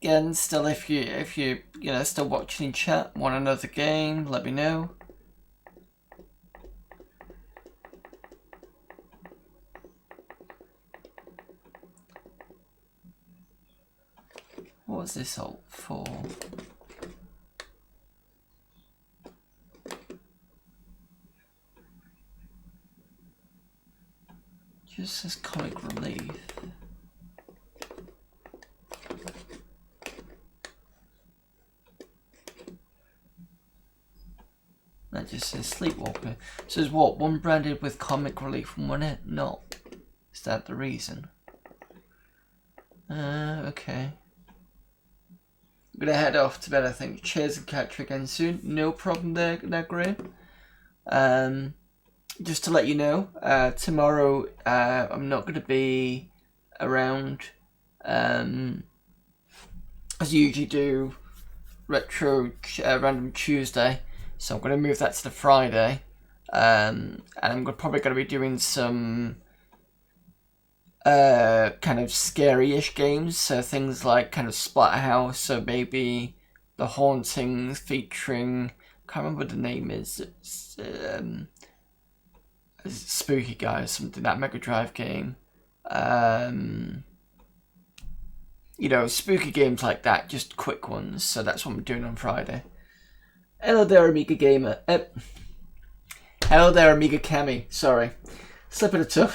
again, still if you know still watching in chat, want another game, let me know. What was this alt for? Just says comic relief. That just says Sleepwalker. So is what, one branded with comic relief and one not? Is that the reason? Okay. I'm gonna head off to bed, I think. Cheers and catch you again soon. No problem there, Graham. Just to let you know, tomorrow I'm not gonna be around. As I usually do, retro random Tuesday. So I'm gonna move that to the Friday. And I'm probably gonna be doing some kind of scary-ish games, so things like kind of Splatterhouse, so maybe The Hauntings featuring, can't remember what the name is, it's Spooky Guy or something, that Mega Drive game. You know, spooky games like that, just quick ones, so that's what I'm doing on Friday. Hello there, Amiga Gamer. Hello there, Amiga Cami, sorry. Slip of the tongue.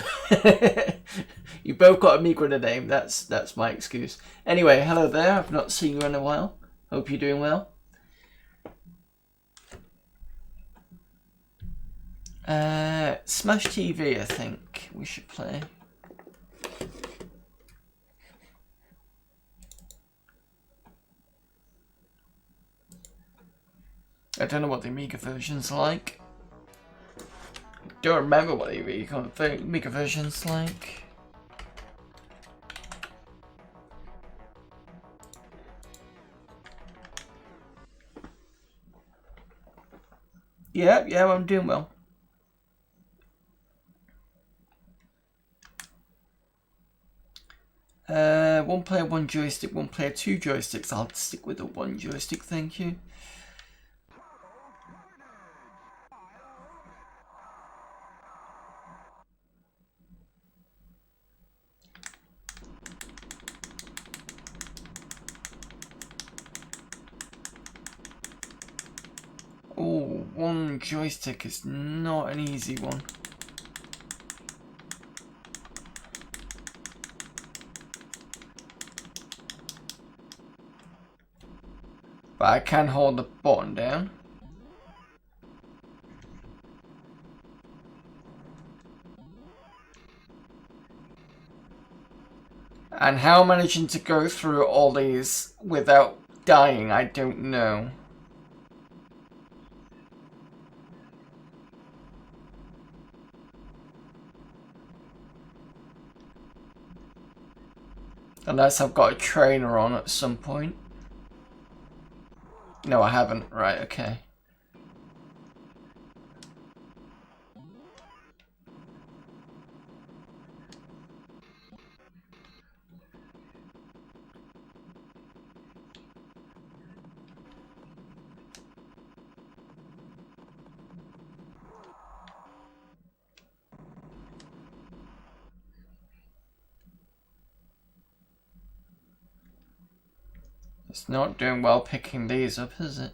You both got Amiga in the name. That's my excuse. Anyway, hello there. I've not seen you in a while. Hope you're doing well. Smash TV, I think we should play. I don't know what the Amiga version's like. Don't remember what the Amiga version's like. Yeah, I'm doing well. One player, one joystick, one player, two joysticks. I'll stick with the one joystick, thank you. Oh, one joystick is not an easy one. But I can hold the button down. And how I'm managing to go through all these without dying, I don't know. Unless I've got a trainer on at some point. No, I haven't. Right, okay. It's not doing well picking these up, is it?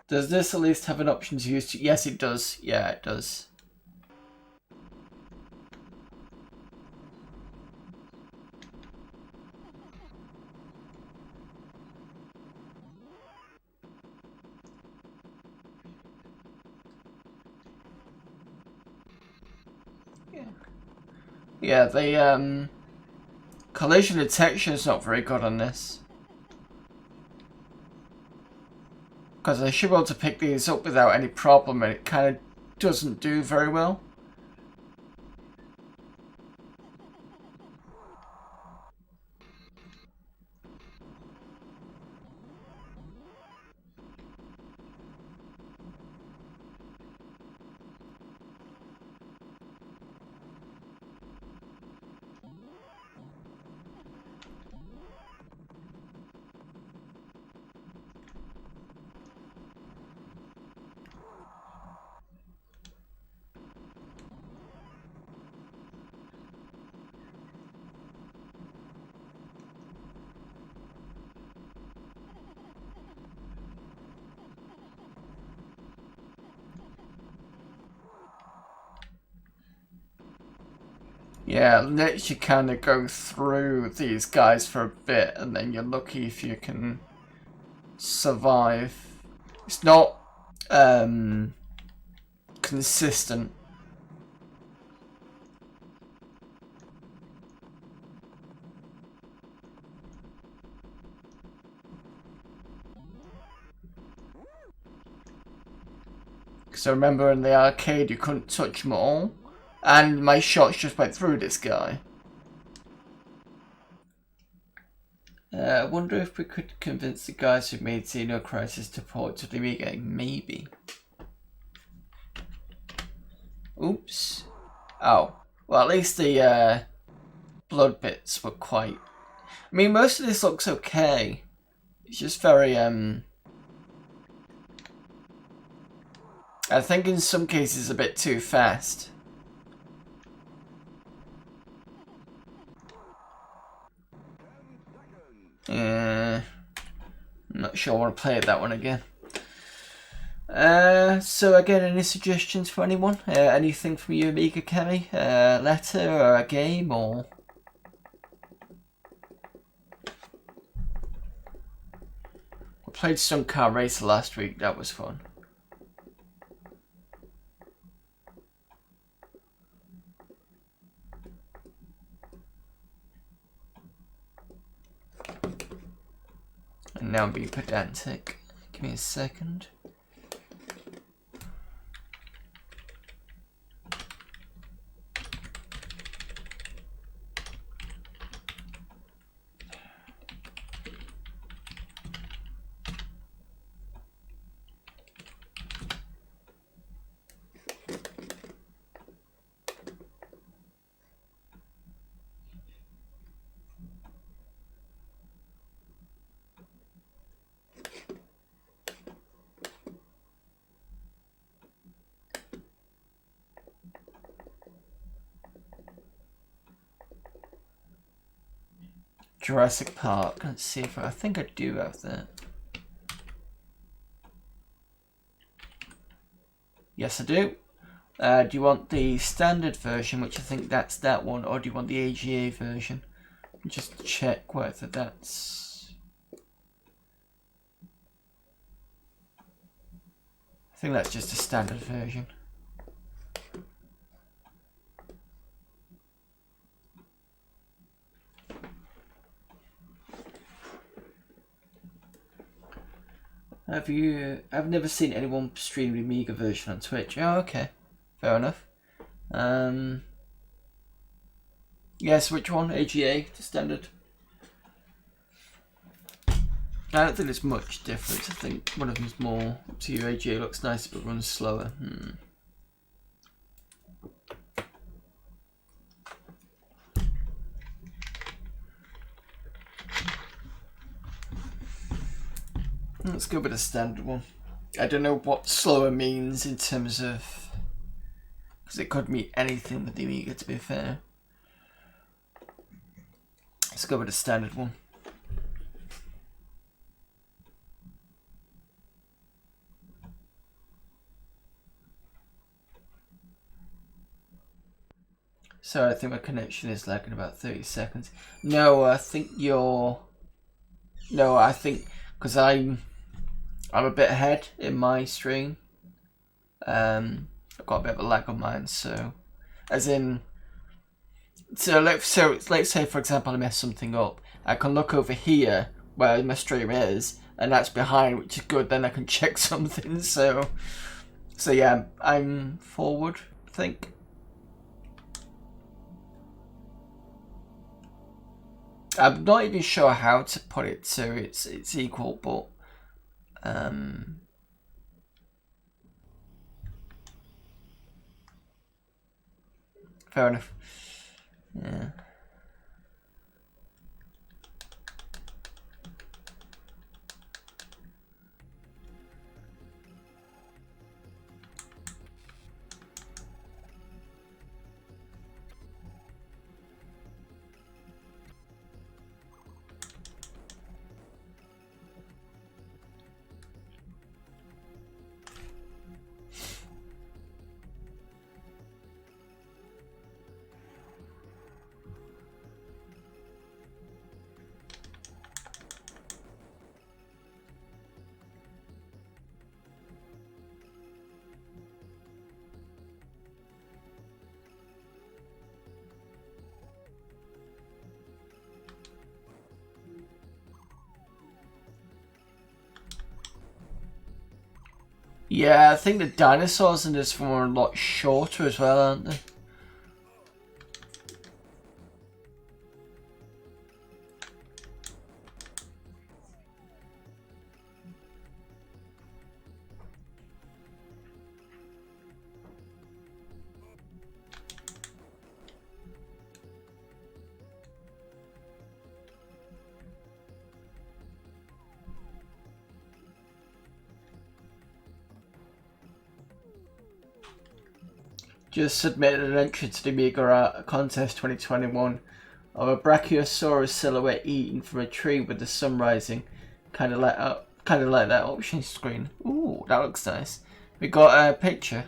Does this at least have an option to use? Yes, it does. Yeah, it does. Yeah, the collision detection is not very good on this. Because I should be able to pick these up without any problem, and it kind of doesn't do very well. Yeah, literally kind of go through these guys for a bit, and then you're lucky if you can survive. It's not consistent. Because I remember in the arcade you couldn't touch them all, and my shots just went through this guy. I wonder if we could convince the guys who made Xeno Crisis to port to the Amiga. Maybe. Oops. Oh. Well, at least the blood bits were quite... I mean, most of this looks okay. It's just very, I think in some cases a bit too fast. I'm not sure I want to play that one again. So again, any suggestions for anyone? Anything from you, Amiga Kemi? Letter or a game or... We played Stunt Car Racer last week, that was fun. And now I'm being pedantic. Give me a second. Jurassic Park. Let's see if I think I do have that. Yes, I do. Do you want the standard version, which I think that's that one, or do you want the AGA version? Just check whether that's... I think that's just a standard version. I've never seen anyone stream the Amiga version on Twitch. Oh, okay. Fair enough. Yes, which one? AGA, the standard? I don't think there's much difference. I think one of them's more up to you. AGA looks nicer but runs slower. Let's go with the standard one. I don't know what slower means in terms of... because it could mean anything with the Amiga, to be fair. Let's go with the standard one. So I think my connection is lagging about 30 seconds. No, I think you're... No, I think... because I'm a bit ahead in my stream. I've got a bit of a lag on mine, so... as in... So let's say, for example, I mess something up. I can look over here where my stream is, and that's behind, which is good. Then I can check something. So yeah, I'm forward, I think. I'm not even sure how to put it so it's equal, but fair enough. Yeah. Yeah, I think the dinosaurs in this one are a lot shorter as well, aren't they? Just submitted an entry to the Amiga Art Contest 2021 of a Brachiosaurus silhouette eating from a tree with the sun rising, kind of like that option screen. Ooh, that looks nice. We got a picture.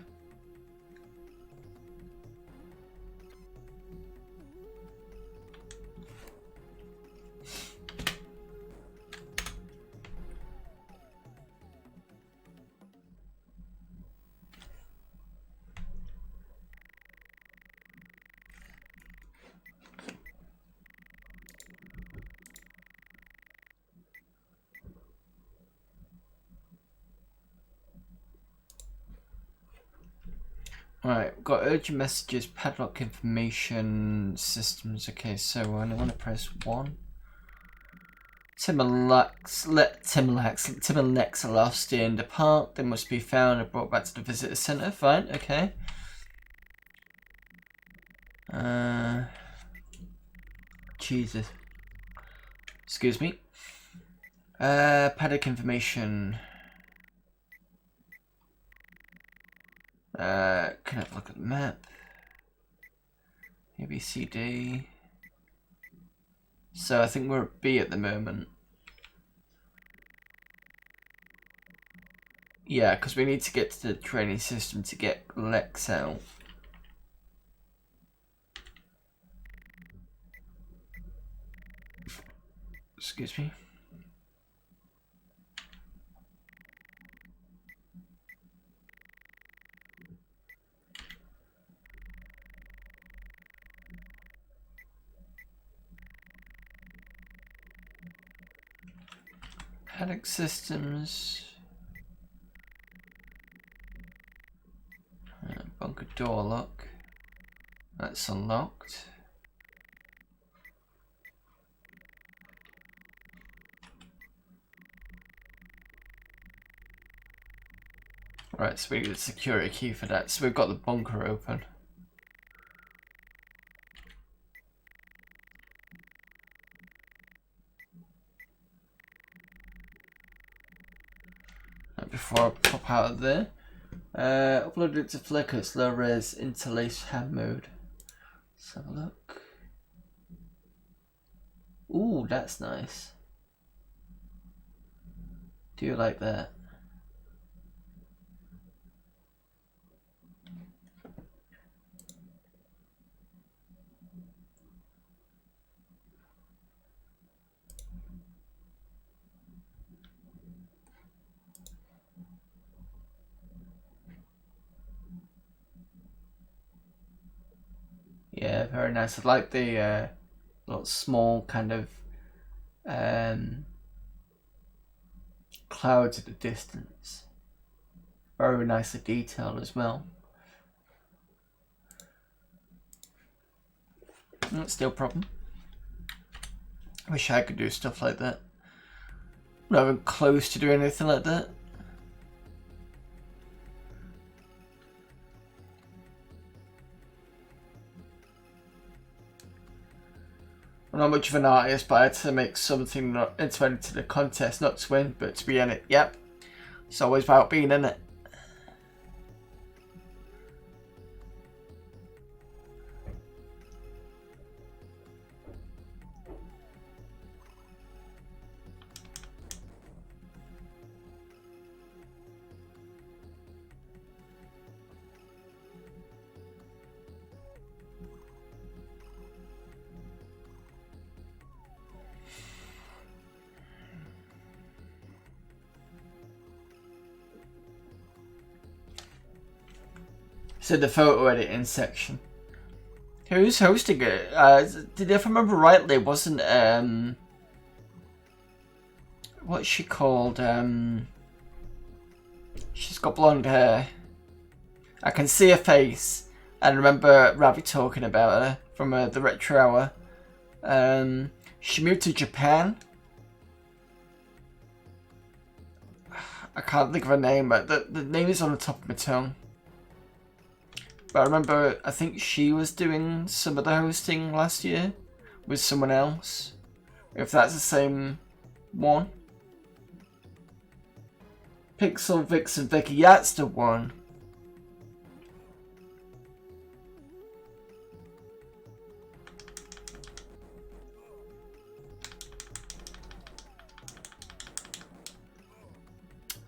Right, got urgent messages, padlock information, systems. Okay, so I want to press 1. Timberlax are lost in the park. They must be found and brought back to the visitor center. Fine, okay. Jesus. Excuse me. Paddock information. Can I have a look at the map? ABCD. So I think we're at B at the moment. Yeah, because we need to get to the training system to get Lex out. Excuse me. Panic systems. Bunker door lock. That's unlocked. Right, so we need a security key for that. So we've got the bunker open. And before I pop out of there, upload it to Flickr. It's low res interlaced hand mode. Let's have a look. Ooh, that's nice. Do you like that? Yeah, very nice. I like the little small kind of clouds at the distance. Very nicely detailed as well. That's still a problem. I wish I could do stuff like that. I'm not even close to doing anything like that. I'm not much of an artist, but I had to make something not to enter the contest, not to win, but to be in it. Yep. It's always about being in it. So the photo editing section. Who's hosting it? If I remember rightly, wasn't what's she called? She's got blonde hair. I can see her face, and remember Ravi talking about her from the Retro Hour. She moved to Japan. I can't think of her name, but the name is on the top of my tongue. But I remember, I think she was doing some of the hosting last year with someone else. If that's the same one. Pixel Vixen Vicky, that's the one.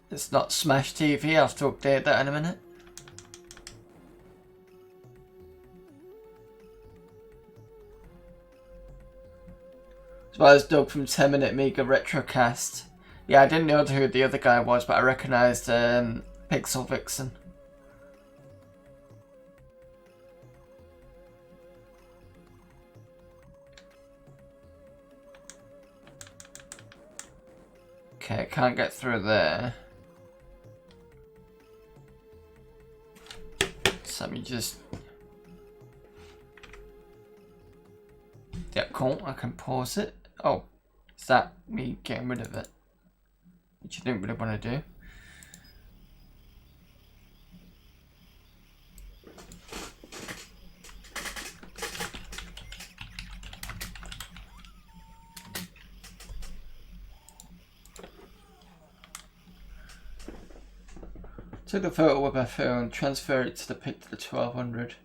It's not Smash TV, I'll have to update that in a minute. As well as Doug from 10 Minute Amiga Retrocast. Yeah, I didn't know who the other guy was, but I recognised Pixel Vixen. Okay, can't get through there. So let me just... Yep, cool, I can pause it. Oh, is that me getting rid of it? Which I didn't really want to do. Took a photo with my phone, transfer it to the pic to the 1200.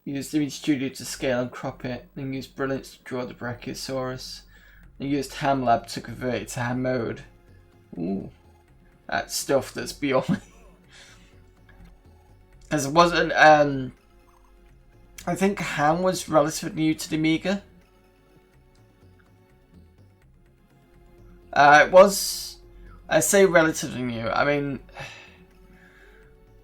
Used Image Studio to scale and crop it, then used Brilliance to draw the Brachiosaurus. Then used HamLab to convert it to ham mode. Ooh, that's stuff that's beyond me. As it wasn't, I think ham was relatively new to the Amiga. It was, I say relatively new, I mean,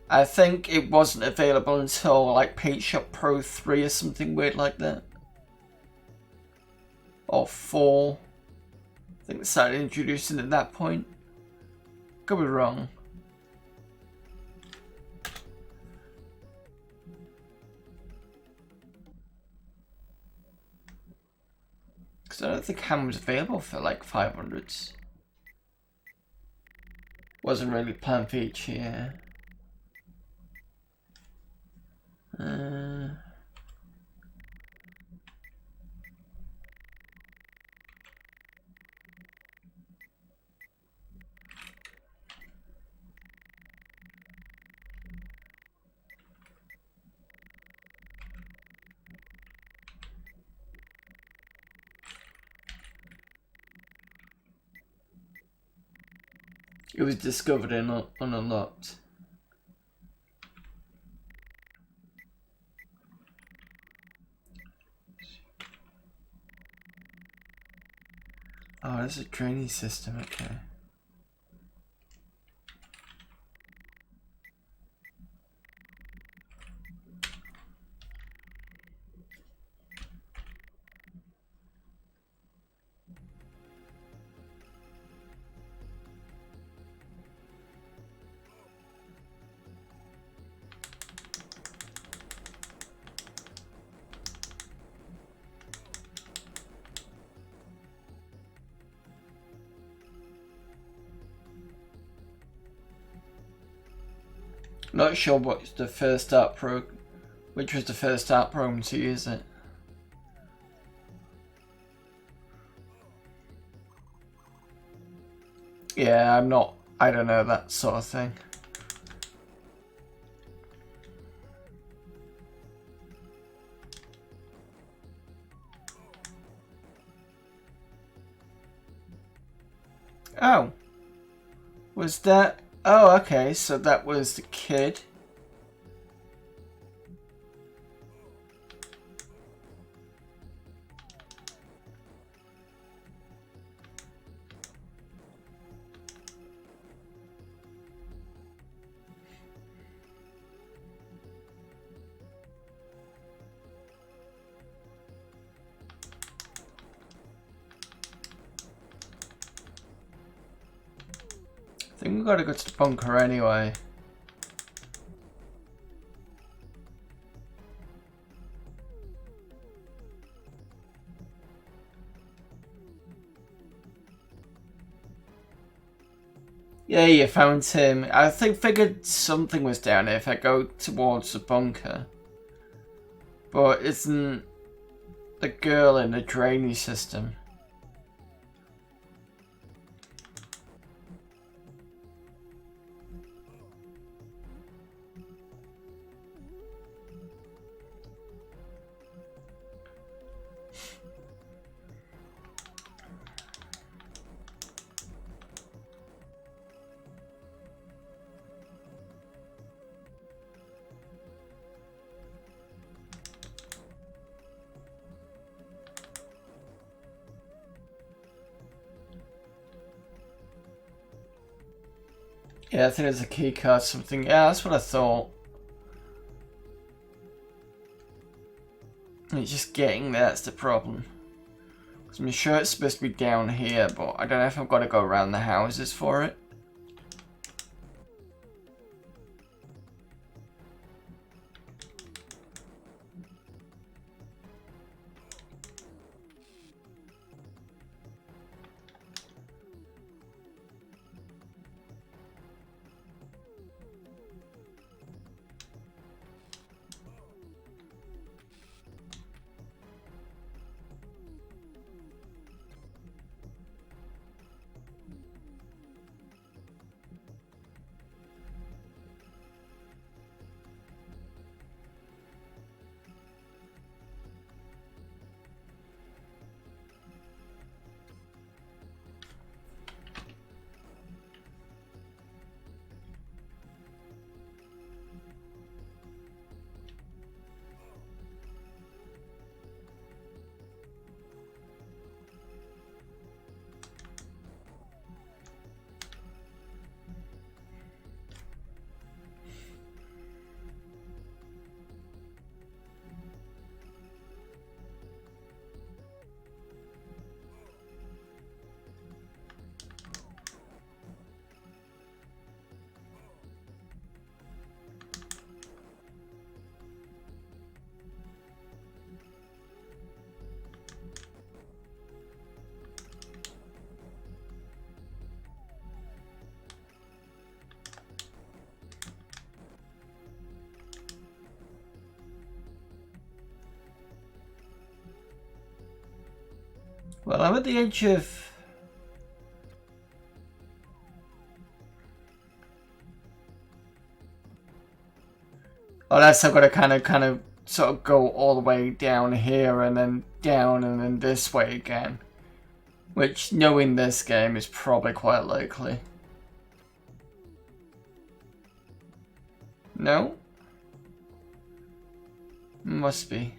I think it wasn't available until like Paint Shop Pro 3 or something weird like that. Or 4. I think they started introducing it at that point. Could be wrong. Because I don't think ham was available for like 500s. Wasn't really planned feature, yeah. It was discovered and unlocked. Oh, there's a drainage system, okay. Not sure what's the first art which was the first art program to use it. Yeah, I don't know that sort of thing. Oh. Was that? Oh, okay, so that was the kid. I think we gotta go to the bunker anyway. Yeah, you found him. I figured something was down here if I go towards the bunker. But isn't the girl in the drainage system? Yeah, I think there's a key card, something. Yeah, that's what I thought. It's just getting there, that's the problem. Because I'm sure it's supposed to be down here, but I don't know if I've got to go around the houses for it. Well, I'm at the edge of... Oh, that's I've got to kind of sort of go all the way down here and then down and then this way again. Which, knowing this game, is probably quite likely. No? Must be.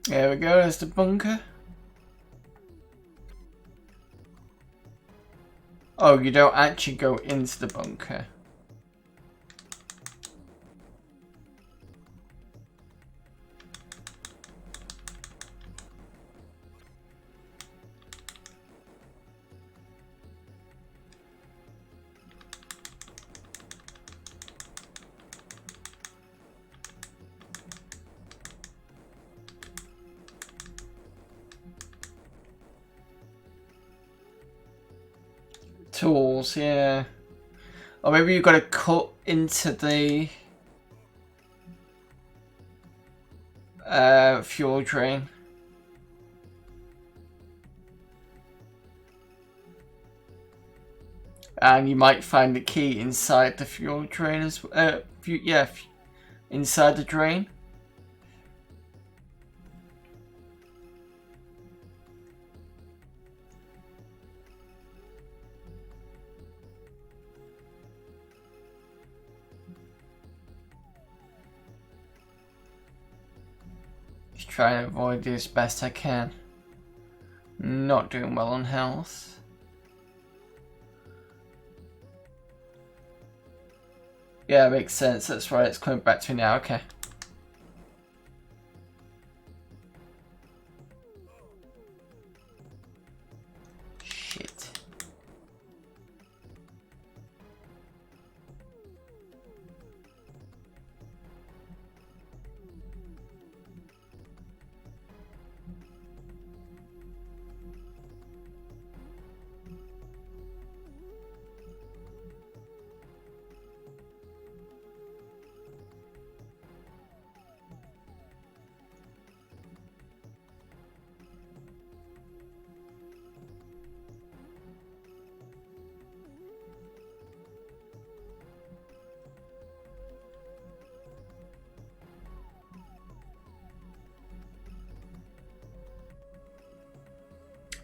There we go, there's the bunker. Oh, you don't actually go into the bunker. Tools, yeah. Or maybe you've got to cut into the fuel drain. And you might find the key inside the fuel drain as inside the drain. Just try to avoid this as best I can. Not doing well on health. Yeah, makes sense. That's right. It's coming back to me now. Okay. Shit.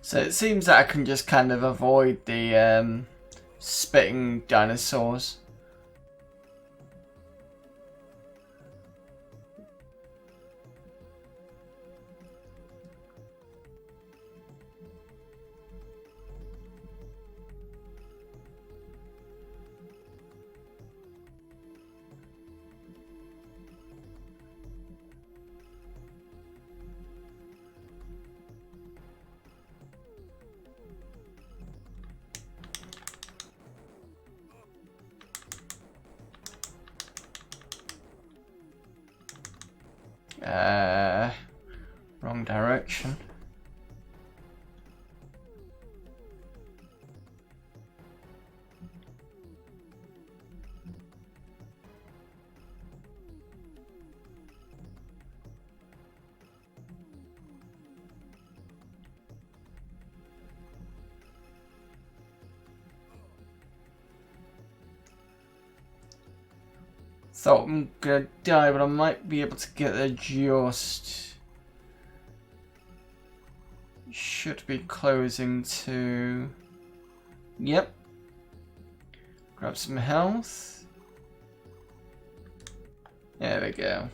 So it seems that I can just kind of avoid the spitting dinosaurs. Wrong direction. Thought I'm gonna die, but I might be able to get there just. Should be closing to. Yep. Grab some health. There we go.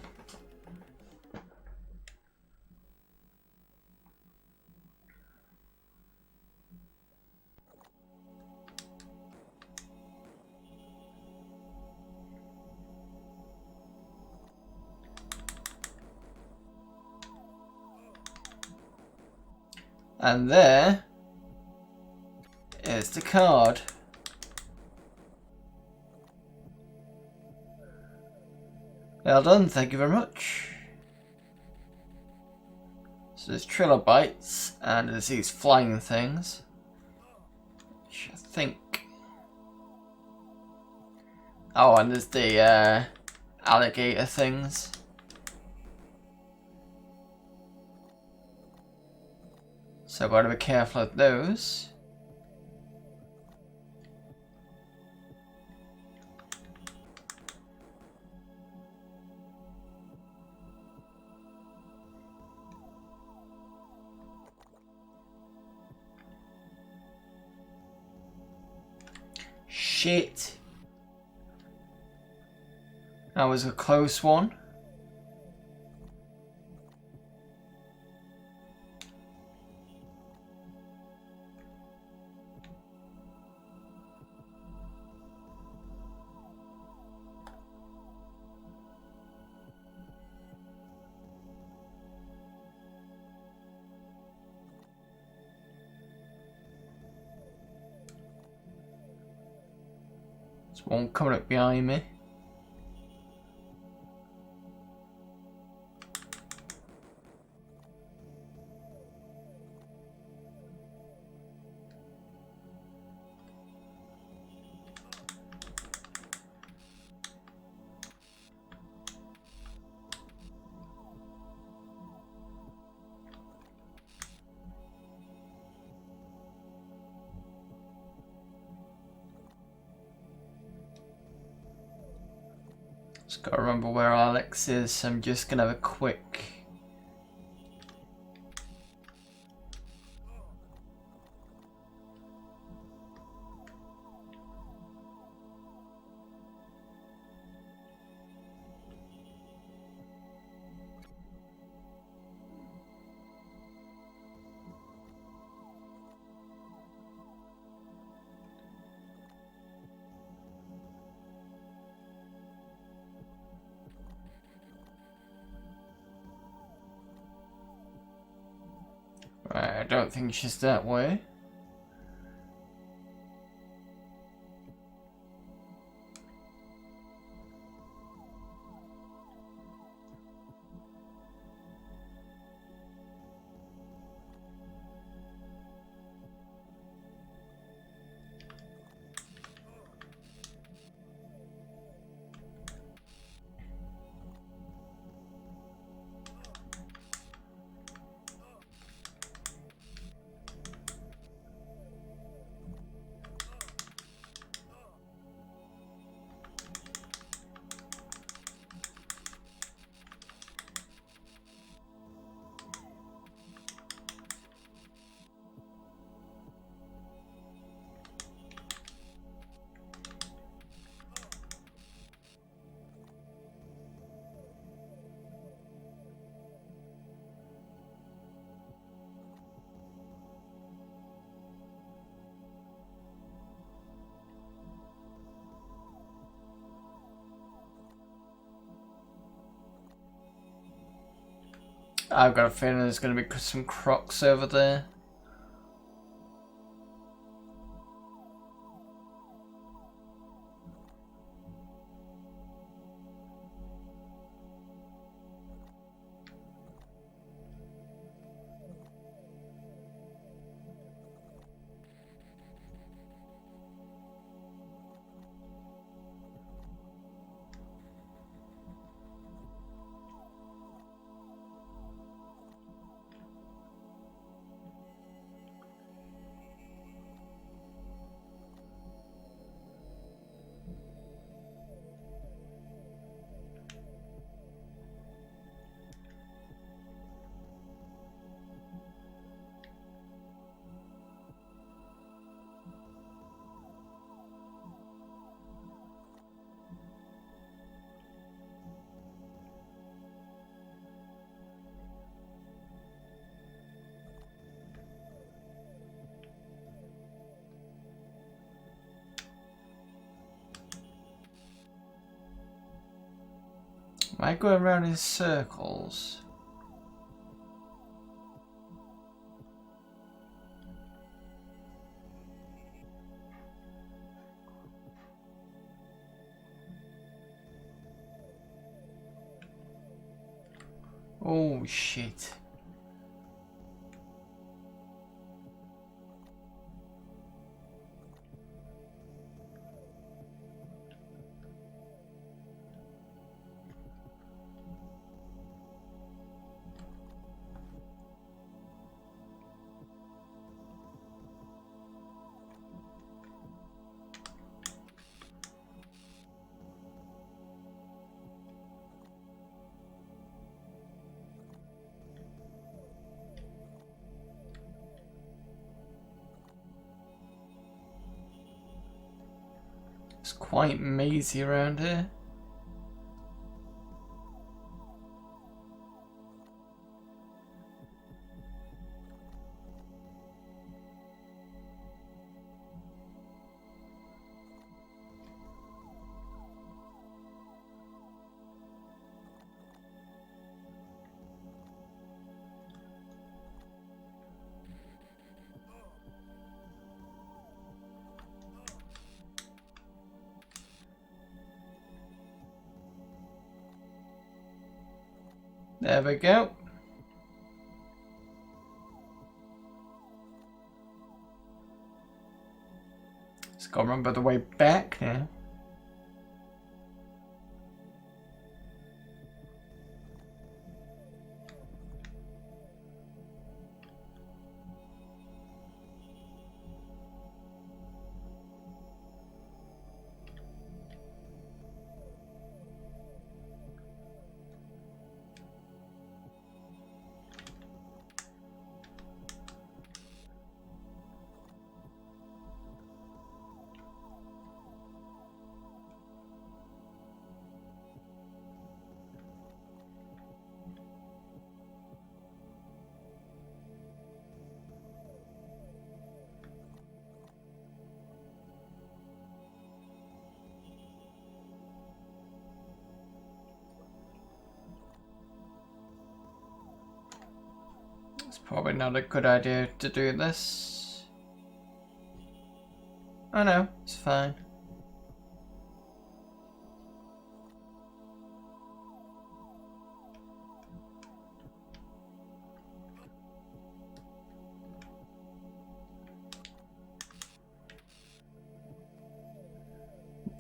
And there is the card. Well done, thank you very much. So there's trilobites, and there's these flying things. Which I think... Oh, and there's the alligator things. So I've got to be careful of those. Shit. That was a close one. There's one coming up behind me. Just gotta remember where Alex is, so I'm just gonna have a quick... Right, I don't think she's that way. I've got a feeling there's going to be some crocs over there. Am I going around in circles? Oh shit. It's quite mazy around here. There we go. Just gotta remember the way back now. It's probably not a good idea to do this. Oh no, it's fine.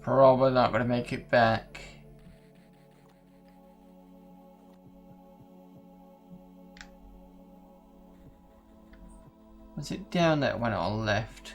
Probably not going to make it back. Was it down that one or left?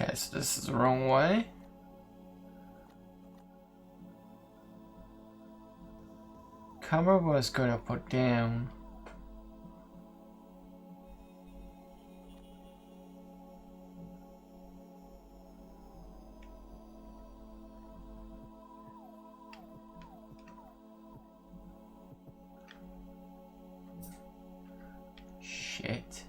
Okay, so this is the wrong way. Camera was going up or down. Shit.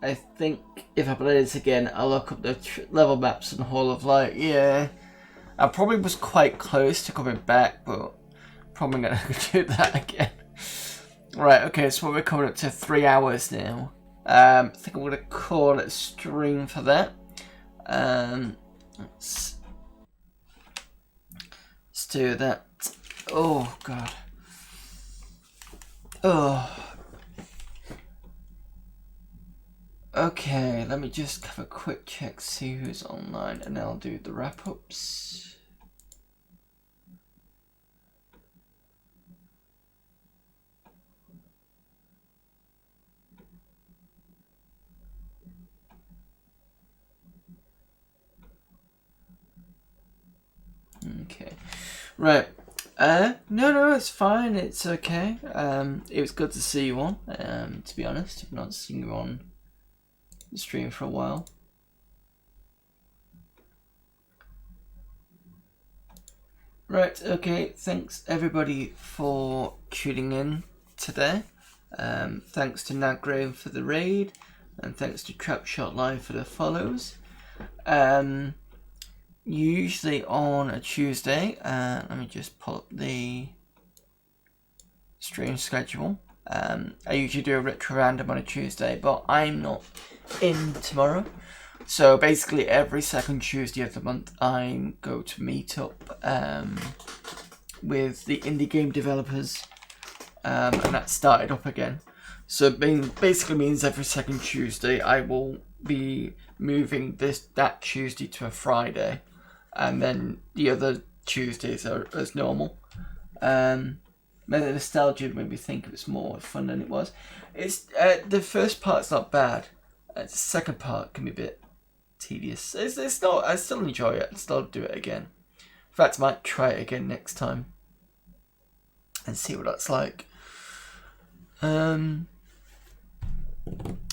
I think if I play this again, I'll look up the level maps and Hall of Light. Yeah, I probably was quite close to coming back, but probably gonna do that again. Right, okay, so we're coming up to 3 hours now. I think I'm gonna call it a stream for that. Let's do that. Oh god. Oh. Okay, let me just have a quick check, see who's online, and I'll do the wrap-ups. Okay, right. No, it's fine. It's okay. It was good to see you on. To be honest, I've not seen you on the stream for a while. Right. Okay. Thanks everybody for tuning in today. Thanks to Nat Graham for the raid, and thanks to Trapshot Live for the follows. Usually on a Tuesday, let me just pull up the stream schedule. I usually do a retro random on a Tuesday, but I'm not in tomorrow. So basically every second Tuesday of the month I go to meet up with the indie game developers, and that started up again. So basically means every second Tuesday I will be moving that Tuesday to a Friday, and then the other Tuesdays are as normal. The nostalgia made me think it was more fun than it was. It's the first part's not bad. The second part can be a bit tedious. It's not. I still enjoy it. I'll still do it again. In fact, I might try it again next time and see what that's like.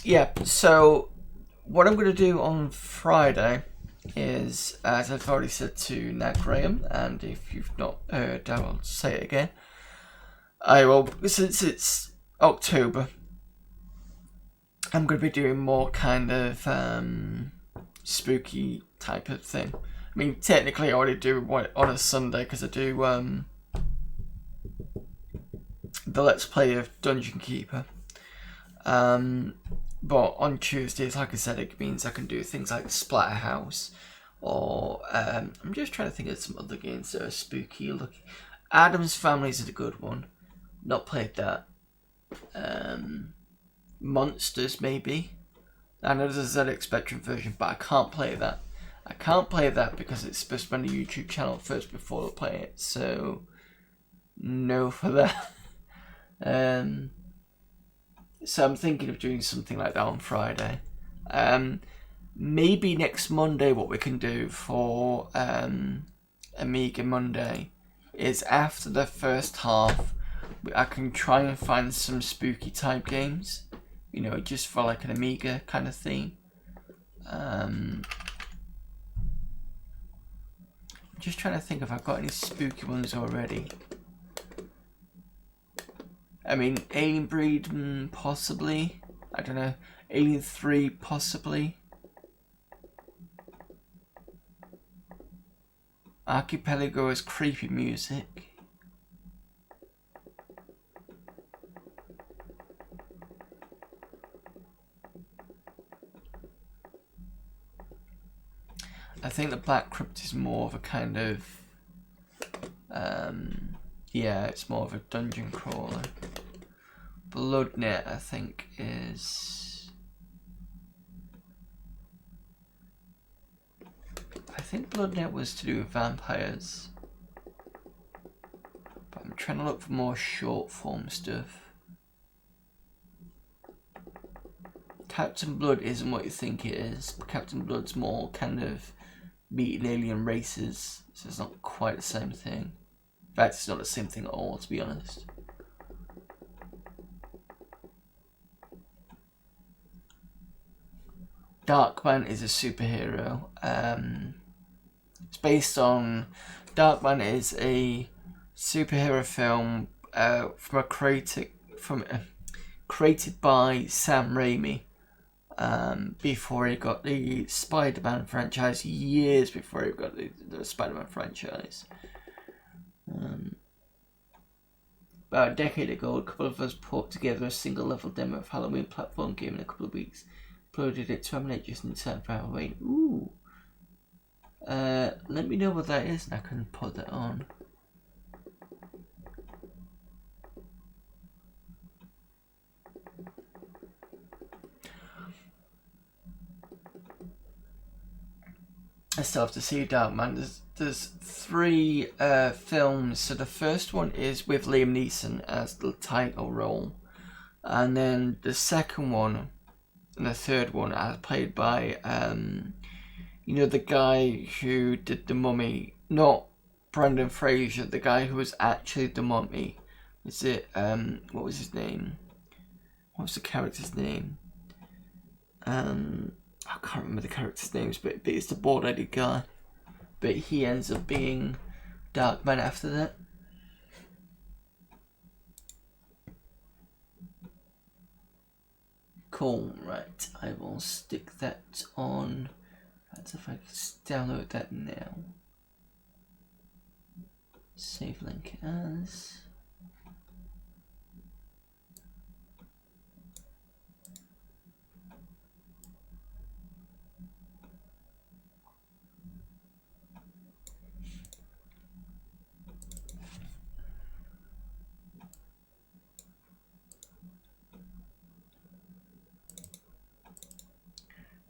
Yeah. So what I'm going to do on Friday is, as I've already said to Nat Graham, and if you've not heard, I will say it again. I will, since it's October, I'm going to be doing more kind of spooky type of thing. I mean, technically I already do one on a Sunday because I do the Let's Play of Dungeon Keeper. But on Tuesdays, like I said, it means I can do things like Splatterhouse, or I'm just trying to think of some other games that are spooky looking. Adam's Family is a good one. Not played that. Monsters, maybe. I know there's a ZX Spectrum version, but I can't play that. I can't play that because it's supposed to be on the YouTube channel first before I play it, so no for that. So I'm thinking of doing something like that on Friday. Maybe next Monday what we can do for Amiga Monday is after the first half I can try and find some spooky type games, you know, just for like an Amiga kind of theme. Just trying to think if I've got any spooky ones already. I mean, Alien Breed, possibly. I don't know. Alien 3, possibly. Archipelago has creepy music. I think the Black Crypt is more of a kind of, yeah, it's more of a dungeon crawler. Bloodnet, I think, is... I think Bloodnet was to do with vampires. But I'm trying to look for more short form stuff. Captain Blood isn't what you think it is. Captain Blood's more kind of meeting alien races, so it's not quite the same thing. In fact, it's not the same thing at all, to be honest. Darkman is a superhero. It's based on... Darkman is a superhero film created by Sam Raimi. Before he got the Spider-Man franchise, years before he got the Spider-Man franchise. About a decade ago, a couple of us put together a single level demo of Halloween platform game in a couple of weeks. Uploaded it to Terminator just in time for Halloween. Ooh. Let me know what that is and I can put that on. I still have to see Darkman. There's 3 films. So the first one is with Liam Neeson as the title role, and then the second one and the third one are played by you know, the guy who did The Mummy, not Brendan Fraser, the guy who was actually The Mummy. Is it what was his name? What was the character's name? I can't remember the character's names, but it's the bald-headed guy. But he ends up being Darkman after that. Cool, right. I will stick that on. That's if I just download that now. Save link as.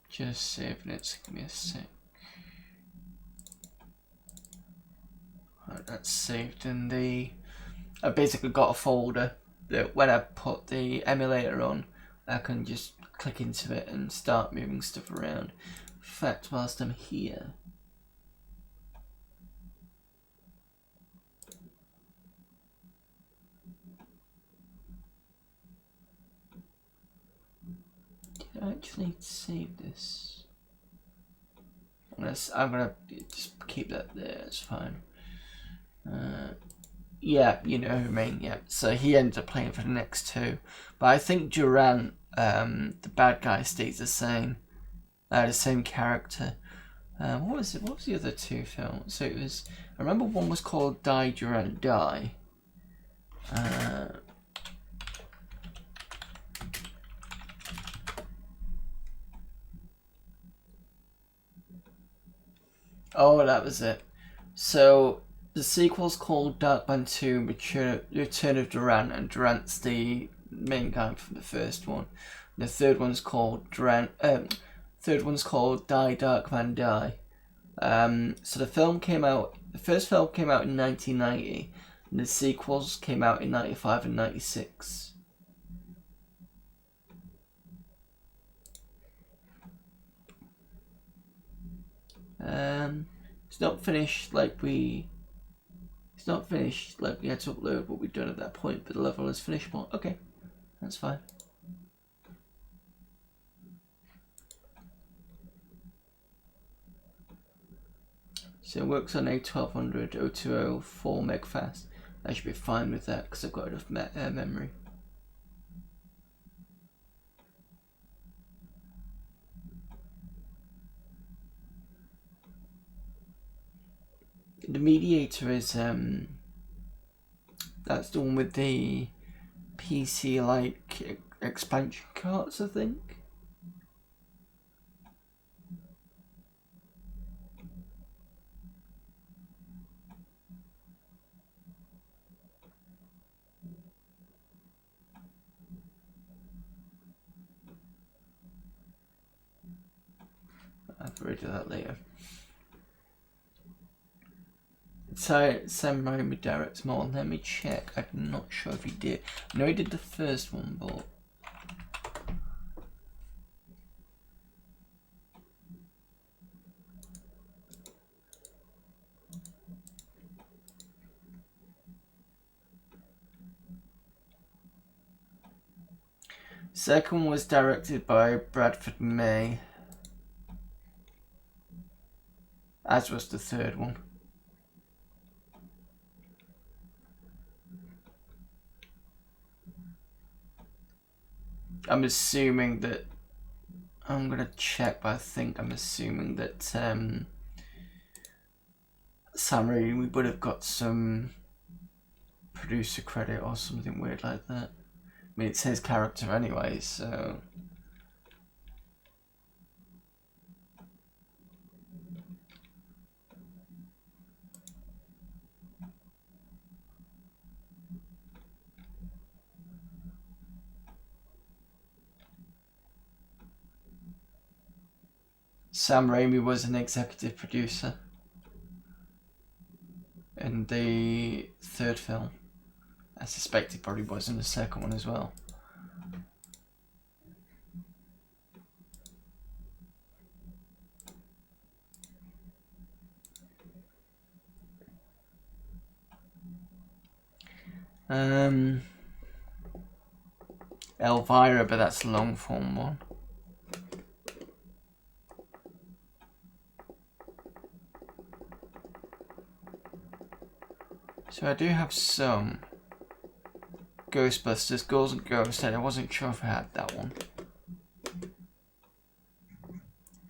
Just saving it, so give me a sec. Right, that's saved in the... I basically got a folder that when I put the emulator on, I can just click into it and start moving stuff around. In fact, whilst I'm here... Did I actually save this? I'm gonna just keep that there, it's fine. Yeah, you know who I mean, yeah. So he ended up playing for the next 2. But I think Durant, the bad guy, stays the same. The same character. What was it? What was the other 2 films? So it was... I remember one was called Die, Durant, Die. Oh, that was it. So... The sequel's called Darkman 2, Return of Durant, and Durant's the main guy from the first one. And the third one's called Die, Darkman, Die. So the first film came out in 1990, and the sequels came out in 95 and 96. It's not finished like we It's not finished, like we had to upload what we've done at that point, but the level is finishable. Okay, that's fine. So it works on a 1200 020 4 meg fast. I should be fine with that because I've got enough memory. The mediator is that's the one with the PC like expansion carts, I think. I'll read that later. So Sam Raimi directs more. Let me check. I'm not sure if he did. I know he did the first one, but second was directed by Bradford May, as was the third one. I'm assuming that, I'm gonna check, but I think I'm assuming that Sam Raimi would have got some producer credit or something weird like that. I mean, it's his character anyway, so. Sam Raimi was an executive producer in the third film. I suspect he probably was in the second one as well. Elvira, but that's a long form one. So I do have some Ghostbusters, Ghouls and Ghosts, and I wasn't sure if I had that one.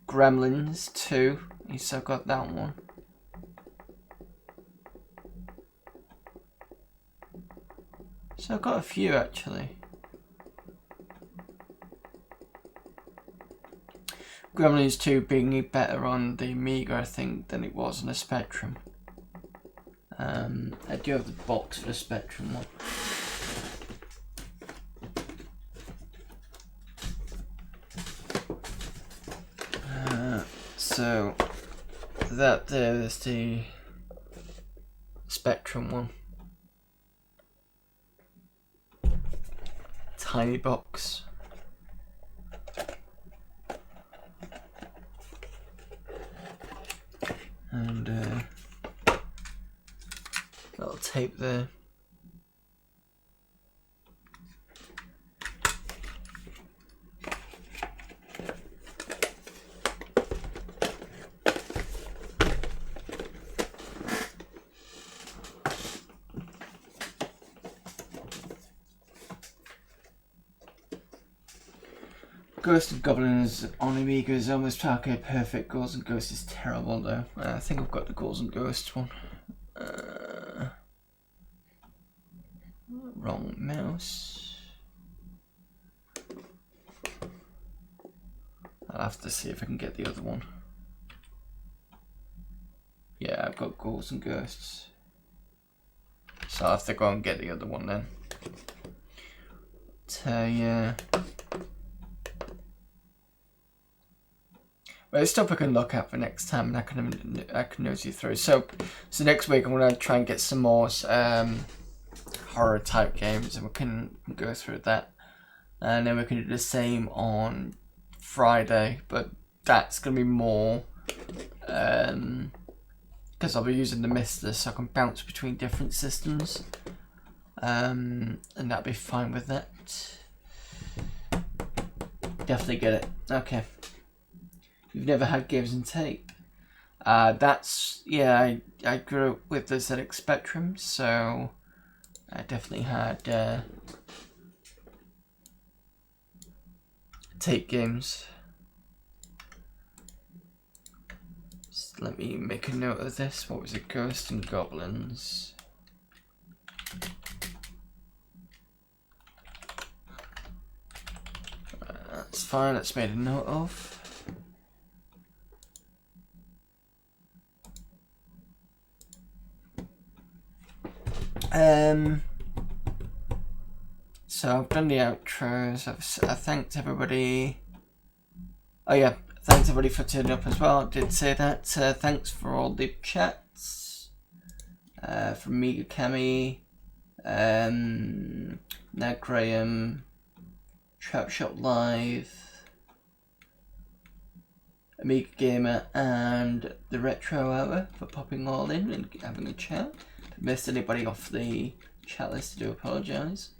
Gremlins 2, you still got that one. So I've got a few actually. Gremlins 2 being better on the Amiga, I think, than it was on the Spectrum. I do have the box for the Spectrum one. So that there is the Spectrum one. Tiny box. And little tape there. Ghost and Goblins on Amiga is almost arcade perfect. Ghouls and Ghosts is terrible though. I think I've got the Ghouls and Ghosts one. Wrong mouse. I'll have to see if I can get the other one. Yeah, I've got Ghouls and Ghosts. So I'll have to go and get the other one then. Yeah. Well, it's stuff I can look at for next time, and I can nosy through. So next week I'm gonna try and get some more horror type games, and we can go through that, and then we can do the same on Friday. But that's gonna be more because I'll be using the Mister so I can bounce between different systems, and that'll be fine with that. Definitely get it. Okay. You've never had games in tape. That's, yeah, I grew up with the ZX Spectrum, so I definitely had tape games. Just let me make a note of this. What was it? Ghosts and Goblins. That's fine, that's made a note of. So I've done the outros. I thanked everybody. Oh yeah, thanks everybody for turning up as well. I did say that. Thanks for all the chats. From Amiga Cami, Ned Graham, Trap Shop Live, Amiga Gamer, and the Retro Hour for popping all in and having a chat. If I missed anybody off the chat list, I do apologise.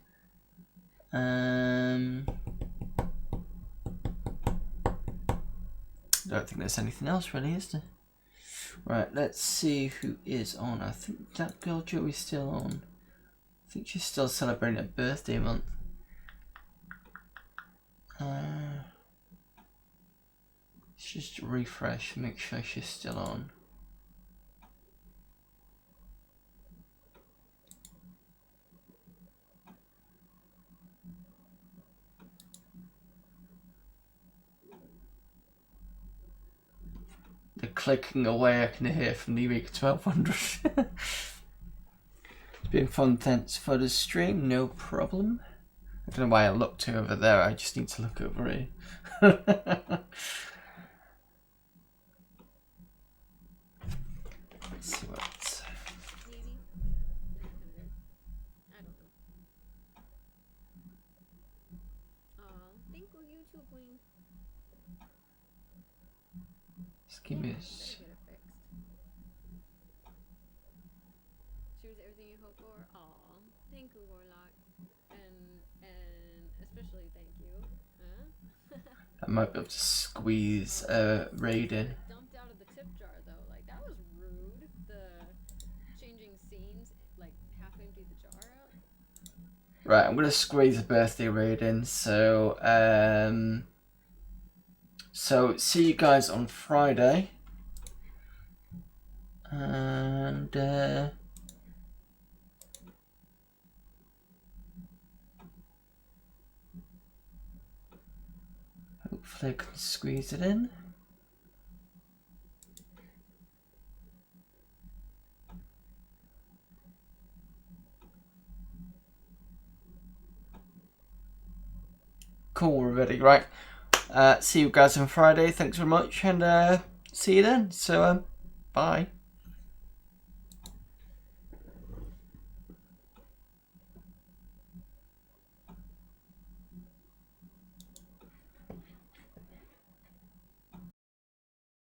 Don't think there's anything else really, is there? Right, let's see who is on. I think that girl Joey's still on. I think she's still celebrating her birthday month. Let's just refresh, make sure she's still on. The clicking away I can hear from the Amiga 1200. It's been fun, thanks for the stream, no problem. I don't know why I looked over there, I just need to look over here. Let's see what's... Just give me this. Choose everything you hope for. Aw, thank you, Warlock. And especially thank you. Huh? I might be able to squeeze a raid in. Dumped out of the tip jar though, like that was rude. The changing scenes, like half empty the jar out. Right, I'm gonna squeeze a birthday raid in, so see you guys on Friday. And hopefully I can squeeze it in. Cool, we're ready, right? See you guys on Friday. Thanks very much, and see you then. So, bye.